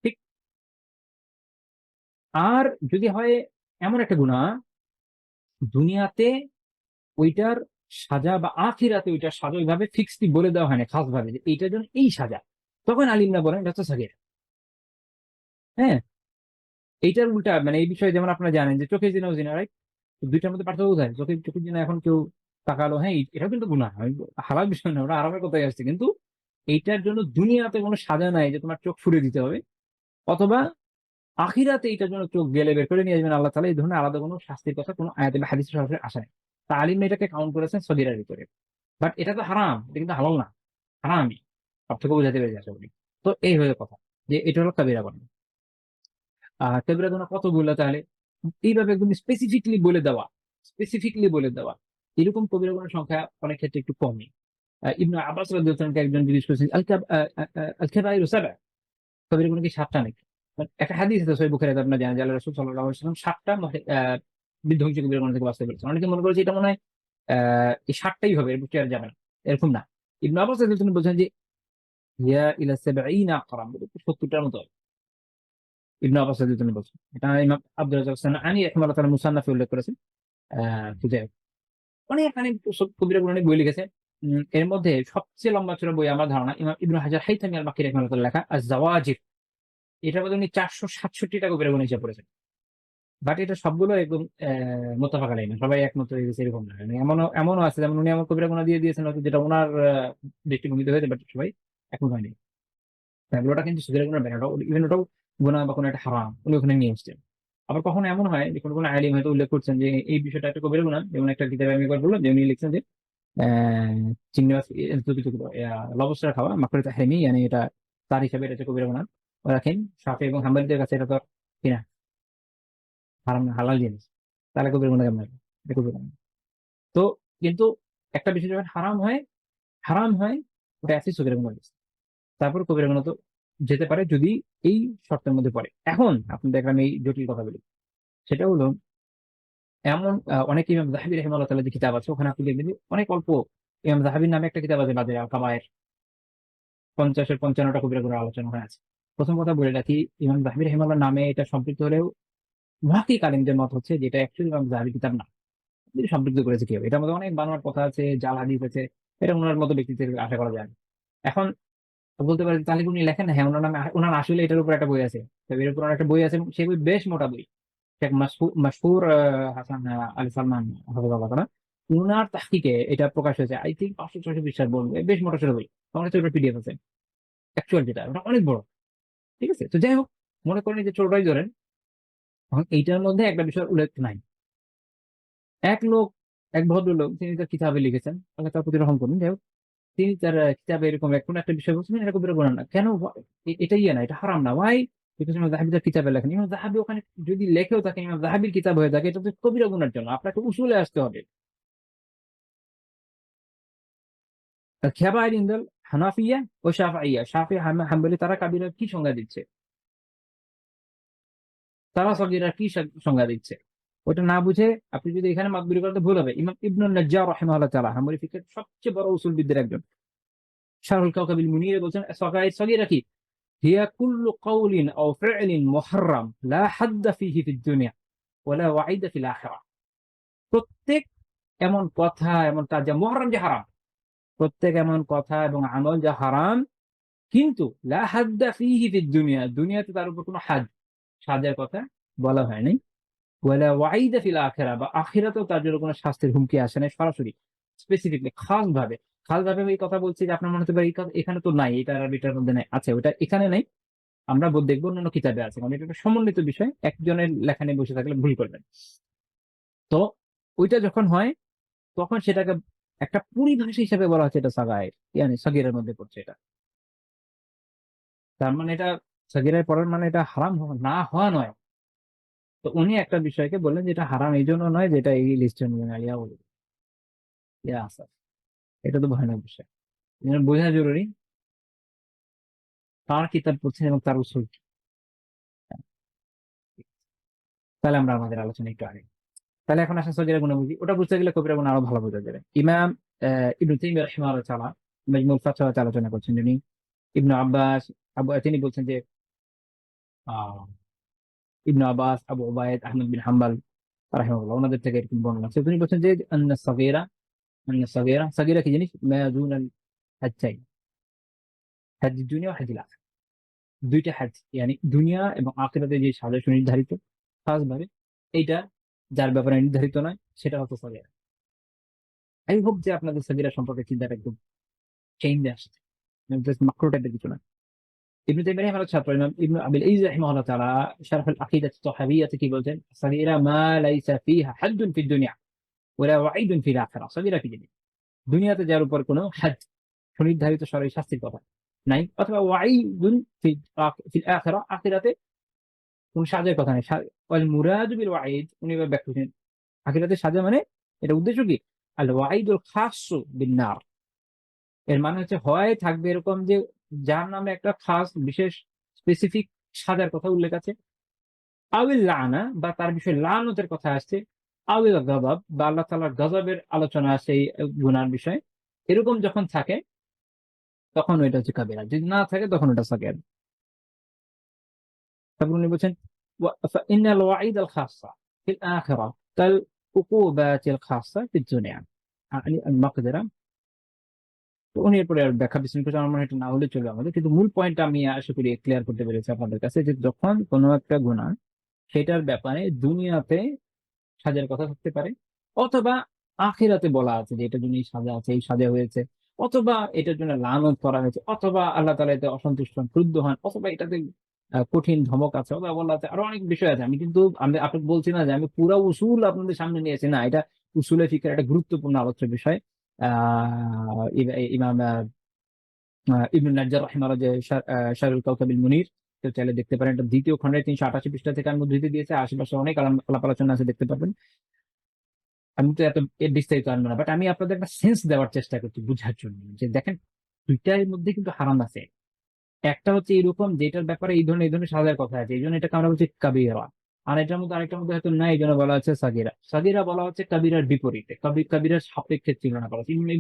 ঠিক। আর যদি হয় এমন একটা গুনাহ দুনিয়াতে ওইটার সাজা, বা আখিরাতে ওইটার সাজা ওইভাবে ফিক্সড বলে দেওয়া হয় না খাস ভাবে যে এইটার জন্য এই সাজা, তখন আলিমরা বলেন এটা হচ্ছে সাগীরা। হ্যাঁ, এইটার উল্টা মানে এই বিষয়ে যেমন আপনারা জানেন যে চোখে জিনা ও জিনা, রাইট? দুইটার মধ্যে পার্থক্য কোথায়? চোখের জিনা এখন কেউ তাকালো, হ্যাঁ এটাও কিন্তু গুনাহ, হালাল বিষয় না, ওরা আরামের কথাই আসছে, কিন্তু এইটার জন্য দুনিয়াতে কোনো সাজা নাই যে তোমার চোখ ফুরে দিতে হবে, অথবা আখিরাতে এটার জন্য চোখ গেলে বের করে নিয়ে আসবেন আল্লাহ তাআলা। এই ধরনের আলাদা কোনো শাস্তির কথা কোনো আয়াতে বা হাদিসে সরাসরি আসে নাই। তা আলিমরা এটাকে কাউন্ট করেছেন সগীরার ভিতরে। বাট এটা তো হারাম, এটা কিন্তু হালাল না, হারামই। পার্থক্য বোঝাতে পেরেছি আশা করি। তো এই হয়ে কথা যে এটা হলো কাবিরা গুনাহ। কবিরা গুনাহ কতগুলো তাহলে? এইভাবে একদম স্পেসিফিকলি বলে দেওয়া, এরকম কবিরা গুনার সংখ্যা অনেক ক্ষেত্রে একটু কমই। ইবনে আব্বাস রাদিয়াল্লাহু আনহু একজন জিজ্ঞেস করেছেন আল কাবাইরু সাবআ, কবিরা গুনাহ কি 7টা নাকি? একটা হাদিস আছে সহিহ বুখারীতে, আপনারা জানেন যে আল্লাহ রাসূল সাল্লাল্লাহু আলাইহি ওয়াসাল্লাম 7টা বিধ্বংসী কবিরা গুনাহ থেকে বাঁচতে পেরেছেন। অনেকে মনে করেছে এটা মনে হয় এই 7টাই হবে, এর বেশি আর যাবে না, এরকম না। ইবনে আব্বাস রাদিয়াল্লাহু আনহু বলছেন যে ইয়া ইলা 70 আকরাম, 70টার মতো। ইবনে আব্বাস রাদিয়াল্লাহু আনহু বলছেন, এটা ইমাম আব্দুর রাজ্জাক সানাআনী রাহিমাহুল্লাহ তাআলা মুসান্নাফে উল্লেখ করেছেন। তো যাই হোক, অনেক কবিরা গুনাহ অনেক বই লিখেছে। এর মধ্যে সবচেয়ে লম্বা চড়া বই আমার ধারণা ইমাম ইবনে হাজার হাইতামী আল মাক্কি রাহিমাহুল্লাহ তাআলা লেখা আয-যাওয়াজির। এটার মধ্যে উনি 467টা কবিরা গুনাহ হিসাব করেছেন। বাট এটা সবগুলো একদম মোত্তাফাক আলাইহি না, সবাই একমত হয়ে গেছে এরকম না। মানে এমনও আছে, যেমন উনি এমন কবিরা গুনাহ দিয়ে দিয়েছেন হয়তো যেটা উনার দৃষ্টিভঙ্গিতে হয়েছে, বাট সবাই একমত হয়নি। ওটা কিন্তু সগীরা গুনাহ ব্যান, ইভেন ওটাও গুনাহ বা কোনো একটা হারাম উনি ওখানে নিয়ে এসেছেন। আবার কখনো এমন হয় যে কোনো আলিম হয়তো উল্লেখ করছেন যে এই বিষয়টা একটা কবিরা গুনাহ, যেমন একটা কিতাবে আমি একবার বললাম যে উনি লিখছেন যে চিংড়ি মাছ লবস্টার খাওয়া মাকরুহ তাহরিমি, মানে এটা তার হিসাবে এটা হচ্ছে কবিরা গুনাহ রাখেন। শাফি এবং হাম্বলীদের কাছে এটা তো কিনা হারাম না, হালাল জিনিস, তাহলে কবিরা গুনাহ কেমন হবে? এটা কবিরা গুনাহ। তো কিন্তু একটা বিষয় যখন হারাম হয় ওটা অ্যাসিড কবিরা গুনাহ। তারপর কবিরা গুনাহ তো যেতে পারে যদি এই শর্তের মধ্যে পড়ে। এখন আপনি দেখলাম এই জটিল কথা বলি, সেটা হলো এমন অনেক ইমাম যাহাবী রাহিমাহুল্লাহ তাআলা যে কিতাব আছে ওখানে আপনি দেখবেন যে অনেক অল্প ইমাম যাহাবীর নামে একটা কিতাব আছে বাদে আল কাবায়ের, 50-এর 55টা কবিরা গুনাহ আলোচনা হয়ে আছে। প্রথম কথা বলে রাখি, ইমাম যাহাবী রাহিমাহুল্লাহর নামে এটা সম্পৃক্ত হলেও মুহাক্কিক আলিমদের মত হচ্ছে যে এটা অ্যাকচুয়ালি ইমাম যাহাবীর কিতাব না। এটা সম্পৃক্ত করেছে কেউ, এটার মধ্যে অনেক বানোয়াট কথা আছে, জাল হাদিস আছে, এটা ওনার মতো ব্যক্তি থেকে আশা করা যায় না। এখন বলতে পারে তাহলে কি উনি লেখেন না? হ্যাঁ, ওনার নামে ওনার আসলে এটার উপর একটা বই আছে, তবে এর উপর একটা বই আছে, সেই বই বেশ মোটা বই। শেখ মাশহুর হাসান আলী সালমান হাফিজাহুল্লাহ তাআলা, উনার তাহকিকে এটা প্রকাশ হয়েছে আই থিংক 500-600 পৃষ্ঠার বই, বেশ মোটা সোটা বই। আমার কাছে ওটা পিডিএফ আছে, অ্যাকচুয়াল যেটা ওটা অনেক বড়। ঠিক আছে, তো যাই হোক, মনে করেন এই যে ছোটটাই ধরেন, এখন এইটার মধ্যে একটা বিষয় উল্লেখ নাই। এক লোক, এক ভদ্রলোক, তিনি তার কিতাবে লিখেছেন, আল্লাহ তার প্রতি রহম করুন, যাই হোক, তিনি তার কিতাবে এরকম কোনো একটা বিষয় বলছেন এটা কবিরা গুনাহ না কেন, এটা ইয়ে না, এটা হারাম না, ওয়াই? বিকজ ইমাম যাহাবী তার কিতাবে লেখেন, ইমাম যাহাবী ওখানে যদি লেখেও থাকে, ইমাম যাহাবীর কিতাব হয়ে থাকে, এটা তো কবিরা গুনার জন্য, আপনাকে উসুলে আসতে হবে। খেবায়ের ইনদাল হানাফিয়া ও শাফিঈয়া, শাফি হাম্বলী তারা কাবিরার কি সংজ্ঞা দিচ্ছে, তারা সগীরার কি সংজ্ঞা দিচ্ছে, ওটা না বুঝে আপনি যদি এখানে মাতবুরি করতে ভুল হবে। ইমাম ইবনুন নাজ্জার রাহিমাহুল্লাহ তাআলা হাম্বলী ফিকহের সবচেয়ে বড় উসুলবিদদের একজন, শারহুল কাওকাবিল মুনীরে বলছেন সগীরা কি, হিয়া কুল্লু কাউলিন আও ফি'লিন মুহাররাম লা হাদ্দা ফিহি ফিদ দুনিয়া ওয়ালা ওয়াইদা ফিল আখিরাহ। প্রত্যেক এমন কথা, এমন কাজ যা মুহাররাম, যে হারাম, প্রত্যেক এমন কথা এবং আমল যা হারাম, কিন্তু লা হাদ্দা ফিহি ফিদ দুনিয়া, দুনিয়াতে তার উপর কোনো সাজের কথা বলা হয় নাই, ওয়ালা ওয়াইদা ফিল আখিরাহ, বা আখিরাতেও তার জন্য কোনো শাস্তির হুমকি আসে নাই সরাসরি, স্পেসিফিকলি খাস ভাবে এই কথা বলছি যে আপনার মনে হতে পারে এই কথা এখানে তো নাই, এটা আরবিটার মধ্যে নাই, আছে ওটা এখানে নাই, আমরা দেখবো অন্যান্য কিতাবে আছে, মানে এটা একটা সমন্বিত বিষয়, একজনের লেখা নিয়ে বসে থাকলে ভুল করবেন। তো ওইটা যখন হয় তখন সেটাকে একটা পরিভাষা হিসেবে বলা হচ্ছে এটা সাগায়ের, ইয়ানি সগীরের মধ্যে পড়ছে এটা। তার মানে এটা সগীরায় পড়ার মানে এটা হারাম না হওয়া নয়। তো উনি একটা বিষয়কে বললেন যে এটা হারাম এই জন্য নয়, যেটা এই লিস্টের মধ্যে নাই, ইয়া আছে। এটা তো ভয়ানক বিষয়, বোঝা জরুরি তার কিতাব পড়ছেন এবং তার উসুল কি। তাহলে আমরা আমাদের আলোচনা একটু আগে, তাহলে এখন আসেন সগীরা গুনাহ বুঝি, ওটা বুঝতে গেলে কবিরা গুনাহ আরো ভালো বোঝা যাবে। ইমাম ইবনু তাইমিয়া রাহিমাহুল্লাহ তাআলা মাজমুল ফাতাওয়াতে আলোচনা করছেন যিনি, ইবনু আব্বাস তিনি বলছেন যে আহ, ইবনু আব্বাস, আবু উবাইদ, আহমদ বিন হাম্বল রাহিমাহুল্লাহ ওনাদের থেকে এরকম বর্ণনা আছে, তিনি বলছেন যে সাগীরা কি জিনিস, মা দুনাল হাজ্জাইন, হজ দুনিয়া ও হজ্জুল আখিরাহ, দুইটা হজ, yani দুনিয়া এবং আখিরাতে যে সাজা সুনির্ধারিত খাস ভাবে, এইটা যার ব্যাপারে নির্ধারিত নয় সেটা হচ্ছে সাগীরা। আই হোপ যে আপনাদের সাগীরা সম্পর্কে চিন্তাটা একদম চেঞ্জ আসছে, জাস্ট মাকরু টাইপের কিছু না। ইবনু তাইমিয়া রাহিমাহুল্লাহ ছাত্র ইমাম ইবনু আবিল ইজ রাহিমাহুল্লাহ তাআলা শারহ আল আকিদাত আত-তাহাবিyyah কি বলছেন, সাগীরা মা লাইসা ফিহা হাদ্দুন ফিদ দুনিয়া ওয়ালা ওয়াইদুন ফিল আখিরাহ, সাগীরা কি জিনিস, দুনিয়াতে যার উপর কোনো হাদ সুনির্ধারিত সরাসরি শাস্তির কথা নাই, অথবা ওয়াইদুন ফিল আখিরাহ, আখিরাতে কোন সাজার কথা নেই। ওয়াল মুরাদু বিল ওয়াইদ, উনি ব্যাখ্যা করেছেন আখিরাতে সাজা মানে এটা উদ্দেশ্য কি, আল ওয়াইদুল খাসসু বিন নার, এর মানে হচ্ছে হয় থাকবে এরকম যে যার নামে একটা খাস বিশেষ স্পেসিফিক সাজার কথা উল্লেখ আছে, আউল লানা, বা তার বিষয়ে লানতের কথা আসছে, আউল গজব, বা আল্লাহ তাআলার গজবের আলোচনা আছে এই গুনার বিষয়ে, এরকম যখন থাকে তখন ওইটা হচ্ছে কাবিরা, যদি না থাকে তখন ওটা সাগীরা। তারপর উনি বলছেন ইন্নাল ওয়াইদ আল খাসসা ফিল আখিরাহ কাল উকুবাতিল খাসসা ফিদ দুনিয়া, মানে আল মাকদিরা। তো উনি এরপরে আর ব্যাখ্যা বিশ্লেষণ করছে, আমার মনে হয় এটা না হলে চলবে আমাদের, কিন্তু মূল পয়েন্টটা আমি আশা করি ক্লিয়ার করতে পেরেছি আপনাদের কাছে, যে যখন কোনো একটা গুনাহ সেটার ব্যাপারে দুনিয়াতে সাজার কথা থাকতে পারে, অথবা আখিরাতে বলা আছে যে এটার জন্য এই সাজা আছে, এই সাজা হয়েছে, অথবা এটার জন্য লানত করা হয়েছে, অথবা আল্লাহ তাআলা এতে অসন্তুষ্ট হন, ক্রুদ্ধ হন, অথবা এটাতে কঠিন ধমক আছে অথবা বলা আছে, আরো অনেক বিষয় আছে। আমি কিন্তু আপনাকে বলছি না যে আমি পুরো উসুল আপনাদের সামনে নিয়েছি, না, এটা উসুলে ফিকহের একটা গুরুত্বপূর্ণ আলোচ্য বিষয়। ইমাম ইবনুল নাজ্জার রাহিমাহুল্লাহ যে শারহুল কাওকাবিল মুনির, কেউ চাইলে দেখতে পারেন, এটা দ্বিতীয় খণ্ডের 388 পৃষ্ঠা থেকে আমি উদ্ধৃতি দিয়েছে। আশেপাশে অনেক আলাপ আলোচনা আছে, দেখতে পারবেন। আমি তো এত বিস্তারিত আনবো না, বাট আমি আপনাদের একটা সেন্স দেওয়ার চেষ্টা করছি বুঝার জন্য যে দেখেন, দুইটার মধ্যে কিন্তু হারাম আছে। একটা হচ্ছে এরকম যেটার ব্যাপারে এই ধরনের সাজার কথা আছে, এই জন্য এটাকে আমরা বলছি কাবিরা। আর এটার মধ্যে আরেকটার মধ্যে হয়তো না, এই জন্য বলা হচ্ছে সাগিরা। সাগিরা বলা হচ্ছে কাবিরার বিপরীতে, কাবিরার সাপেক্ষে তুলনা করা হচ্ছে। ইবনে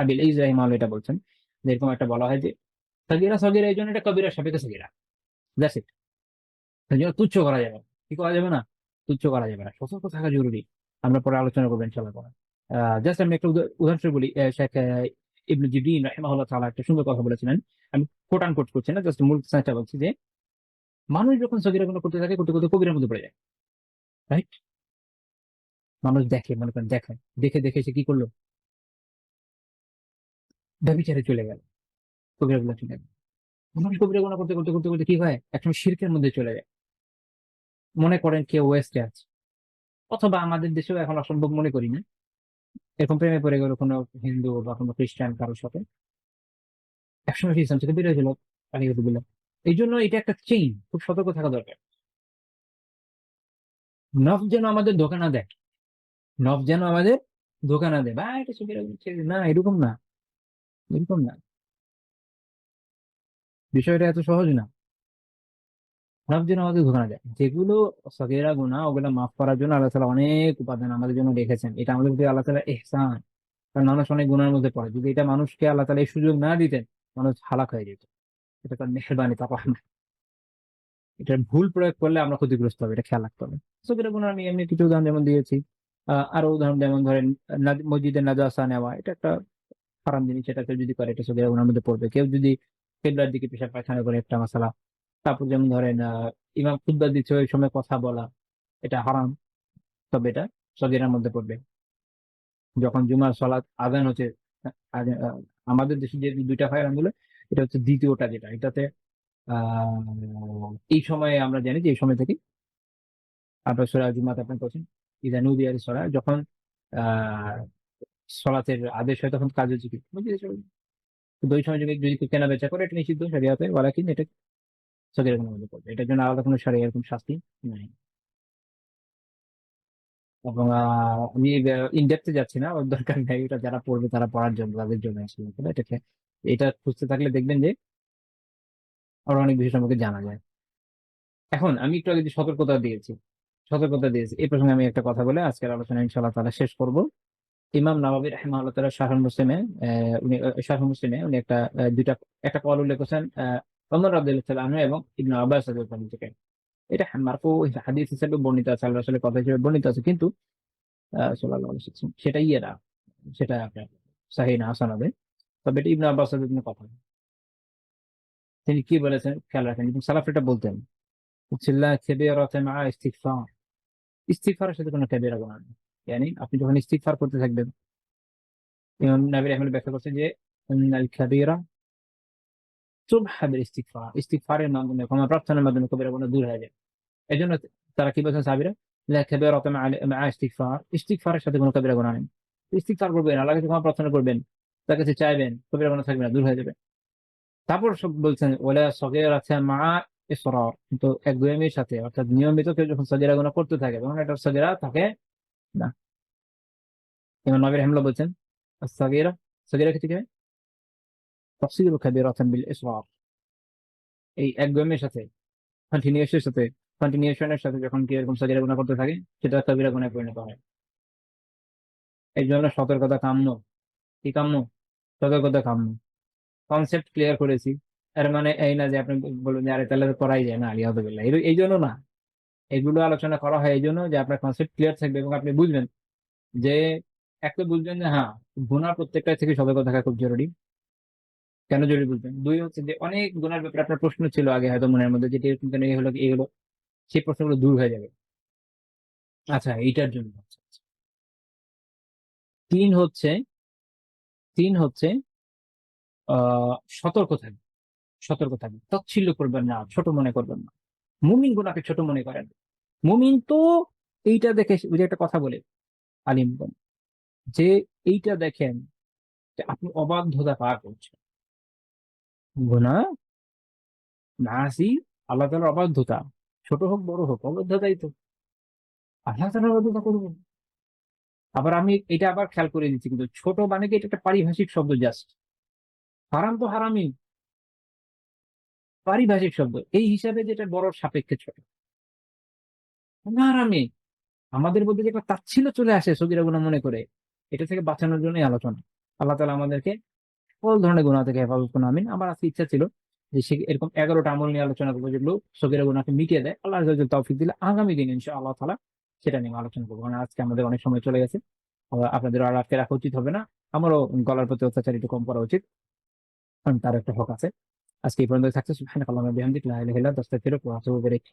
আবিল ইজ রাহিমাহুল্লাহ এটা বলছেন যে এরকম একটা বলা হয় যে সাগিরা সাগিরা, এই জন্য এটা কাবিরার সাপেক্ষে সাগিরা। That's it. এই জন্য তুচ্ছ করা যাবে না। কি করা যাবে না? তুচ্ছ করা যাবে না, সতর্ক থাকা জরুরি। আমরা পরে আলোচনা করবো ইনশাআল্লাহ পরে। জাস্ট আমি একটা উদাহরণ বলি। শেখ ইবনে জিবরিন রাহিমাহুল্লাহ তাআলা একটা সুন্দর কথা বলেছিলেন। আমি কোট আনকোট করছি না, জাস্ট মূল সেন্সটা বলছি যে মানুষ যখন সগীরা গুনাহ করতে থাকে, করতে করতে কবিরার মধ্যে পড়ে যায়, রাইট? মানুষ দেখে, মনে করেন দেখে, দেখে দেখে সে কি করলো, ব্যভিচারে চলে গেল, কবিরা গুনাহ চলে গেল। মানুষ কবিরা গুনাহ করতে করতে করতে করতে কি হয়, একসময় শিরকের মধ্যে চলে যায়। মনে করেন কেউ ওয়েস্টে আছে, অথবা আমাদের দেশেও এখন অসম্ভব মনে করি না, এরকম প্রেমে পড়ে গেল কোনো হিন্দু বা কোনো খ্রিস্টান কারোর সাথে, একসময় সে ইসলাম থেকে বের হয়ে গেল, আলিয়াযুবিল্লাহ। এই জন্য এটা একটা চেইন, খুব সতর্ক থাকা দরকার। নফস যেন আমাদের ধোঁকা না দেয়, নফস যেন আমাদের ধোঁকা না দেয়, বা এটা সুবিধা না, এরকম না, এরকম না, বিষয়টা এত সহজ না। নফস যেন আমাদের ধোঁকা না দেয়। যেগুলো সগীরা গুনাহ, ওগুলো মাফ করার জন্য আল্লাহ তাআলা অনেক উপাদান আমাদের জন্য রেখেছেন। এটা আমাদের প্রতি আল্লাহ তাআলা ইহসান। কারণ মানুষ অনেক গুনাহের মধ্যে পড়ে, যদি এটা মানুষকে আল্লাহ তাআলা এই সুযোগ না দিতেন, মানুষ হালাক হয়ে যেত। এটা তার মেহেরবানি, তার রহমত। এটার ভুল প্রয়োগ করলে আমরা ক্ষতিগ্রস্ত হবে, এটা খেয়াল রাখতে হবে। সগীরা গুনাহ আমি এমনি কিছু উদাহরণ যেমন দিয়েছি। আরো উদাহরণ যেমন ধরেন মসজিদের নাজাসা নেওয়া, এটা একটা হারাম জিনিস। এটা কেউ যদি করে, এটা সগীরা গুনাহের মধ্যে পড়বে। কেউ যদি কিবলার দিকে পেশাব পায়খানা করে, একটা মাসালা। তারপর যেমন ধরেন ইমাম খুতবা দিচ্ছে, ওই সময় কথা বলা, এটা হারাম, তবে এটা সগীরার মধ্যে পড়বে। যখন জুমার সালাত আযান হচ্ছে, আমাদের দেশে যে দুইটা হয় আলহামদুলিল্লাহ, এটা হচ্ছে দ্বিতীয়টা, যেটা এটাতে এই সময়ে আমরা জানি যে এই সময় থেকে আপনার সূরা জুমাতে আপনি করছেন, ইযা নুদিয়া লিস-সালাহ, যখন আহ সলাতের আদেশ হয় তখন কাজ হচ্ছে কি মসজিদে চলে যান। কিন্তু ওই সময় যদি যদি কেউ কেনা বেচা করে, এটা নিষিদ্ধ শরিয়াতে, ওয়ালাকিন এটা সগীরা গুনাহের মধ্যে পড়বে। এটার জন্য আলাদা কোনো শরিয়া এরকম শাস্তি নাই। এবং আমি ইনডেপথে যাচ্ছি না, ওর দরকার নেই। এটা যারা পড়বে তারা পড়ার জন্য, তাদের জন্য আসলে এটাকে, এটা খুঁজতে থাকলে দেখবেন যে আরো অনেক বিষয় সম্পর্কে জানা যায়। এখন আমি একটু আগে যে সতর্কতা দিয়েছি, এই প্রসঙ্গে আমি একটা কথা বলে আজকের আলোচনা ইনশাআল্লাহ তাআলা শেষ করব। ইমাম নাওয়াবী রাহিমাহুল্লাহ তাআলা শারহ মুসলিমে উনি একটা দুইটা একটা কল উল্লেখ করেছেন ওমর রাদিয়াল্লাহু তাআলা আনহু এবং ইবনে আব্বাস রাদিয়াল্লাহু আনহু থেকে। এটা মারফু হাদিস হিসেবে বর্ণিত আছে, আল্লাহ রাসূলের কথা হিসেবে বর্ণিত আছে, কিন্তু সাল্লাল্লাহু আলাইহি ওয়াসাল্লাম সেটা না, সেটা আপনার সহিহ না, হাসান হবে। তবে এটা ইবনে আব্বাস রাদিয়াল্লাহু আনহুর কথা। তিনি কি বলেছেন খেয়াল রাখেন, এবং সালাফ এটা বলতেন, লা কাবীরাতা মা ইস্তিগফার। ইস্তিগফারের সাথে কোনো কাবীরা গুনাহ নেই। ইয়ানি আপনি যখন ইস্তিগফার করতে থাকবেন, ইমাম নবী রাহিমাহুল্লাহ ব্যাখ্যা করছেন যে আল কাবীরা তুমহা বিল ইস্তিগফার, ইস্তিগফারের মাধ্যমে, ক্ষমা প্রার্থনার মাধ্যমে কবিরা গুনাহ দূর হয়ে যায়। এজন্য তারা কি বলছেন সাহাবীরা, লা কাবীরাতা মা ইস্তিগফার, ইস্তিগফারের সাথে কোনো কবিরা গুনাহ নেই। ইস্তিগফার করবেন, আল্লাহর কাছে ক্ষমা প্রার্থনা করবেন, তার কাছে চাইবেন, কবিরা গুনাহ থাকবে না, দূর হয়ে যাবে। তারপর সব বলছেন ওয়ালা সগীরাতা মা ইসরার, কিন্তু একগুঁয়েমির সাথে, অর্থাৎ নিয়মিত কেউ যখন সগীরা গুনাহ করতে থাকে তখন এটা সগীরা থাকে না। ইমাম নবী রাহিমাহুল্লাহ বলছেন as-সাগীরা, সগীরা কি হয়, তাফসীরু কাবীরাতান বিল ইসরার। এই একগুঁয়েমির সাথে, কন্টিনিউয়াসের সাথে, কন্টিনিউশনের সাথে যখন কি এরকম সগীরা গুনাহ করতে থাকে, সেটা কবিরা গুনাহে পরিণত হয়। এই জন্য সতর্কতা কাম্য। কি কাম্য? সতর্কতা কাম্য। কনসেপ্ট ক্লিয়ার করেছি, এর মানে এই না যে আপনি বলবেন যে আরে তাহলে তো করাই যায় না, আলিয়াদুবিল্লাহ। এই জন্য না, এগুলো আলোচনা করা হয় এই জন্য যে আপনার কনসেপ্ট ক্লিয়ার থাকবে এবং আপনি বুঝবেন যে, এক তো বুঝবেন যে হ্যাঁ, গুনাহ প্রত্যেকটা থেকে সতর্ক থাকা খুব জরুরি। কেন জরুরি বুঝবেন। দুই হচ্ছে যে অনেক গুনার ব্যাপারে আপনার প্রশ্ন ছিল আগে হয়তো মনের মধ্যে, যে এরকম কেন, এই হলো এই হলো, সেই প্রশ্নগুলো দূর হয়ে যাবে। আচ্ছা, এইটার জন্য আচ্ছা, আচ্ছা। তিন হচ্ছে তিন হচ্ছে সতর্ক থাকবে। সতর্ক থাকবেন, তাচ্ছিল্য করবেন না, ছোট মনে করবেন না। মুমিন গুনাহকে ছোট মনে করেন। মুমিন তো এইটা দেখে, ওই যে একটা কথা বলে আলিমগণ, যে এইটা দেখেন যে আপনি অবাধ্যতা পার করছেন, গুনাহ, মাসি, আল্লাহ তাআলার অবাধ্যতা, ছোট হোক বড় হোক, অবাধ্যতাই তো। আল্লাহ তাআলার অবাধ্যতা করবেন। আবার আমি এটা আবার খেয়াল করে দিচ্ছি, কিন্তু ছোট মানে কি, এটা একটা পারিভাষিক শব্দ জাস্ট। হারাম তো হারামই, পারিভাষিক শব্দ, এই হিসাবে যেটা বড় সাপেক্ষে ছোট না হারামি। আমাদের মধ্যে যে একটা তাচ্ছিল্য চলে আসে সগীরা গুনাহ মনে করে, এটা থেকে বাঁচানোর জন্যই আলোচনা। আল্লাহ তাআলা আমাদেরকে সকল ধরনের গুনাহ থেকে হেফাজত করুন, আমিন। আমার আজকে ইচ্ছা ছিল যে সে এরকম 11টা আমল নিয়ে আলোচনা করবো, যেগুলো সগীরা গুনাহকে মিটিয়ে দেয়। আল্লাহ আযজা ওয়াজাল তৌফিক দিলে আগামী দিন ইনশাআল্লাহ তাআলা সেটা নিয়ে আলোচনা করবো। কারণ আজকে আমাদের অনেক সময় চলে গেছে, আপনাদের আর আটকে রাখা উচিত হবে না। আমারও গলার প্রতি অত্যাচার একটু কম করা উচিত, কারণ তার একটা হক আছে। আজকে এই পর্যন্ত থাকছে। সুবহানাকাল্লাহুম্মা ওয়া বিহামদিকা লা ইলাহা ইল্লা আনতা আস্তাগফিরুকা ওয়া আতুবু ইলাইক।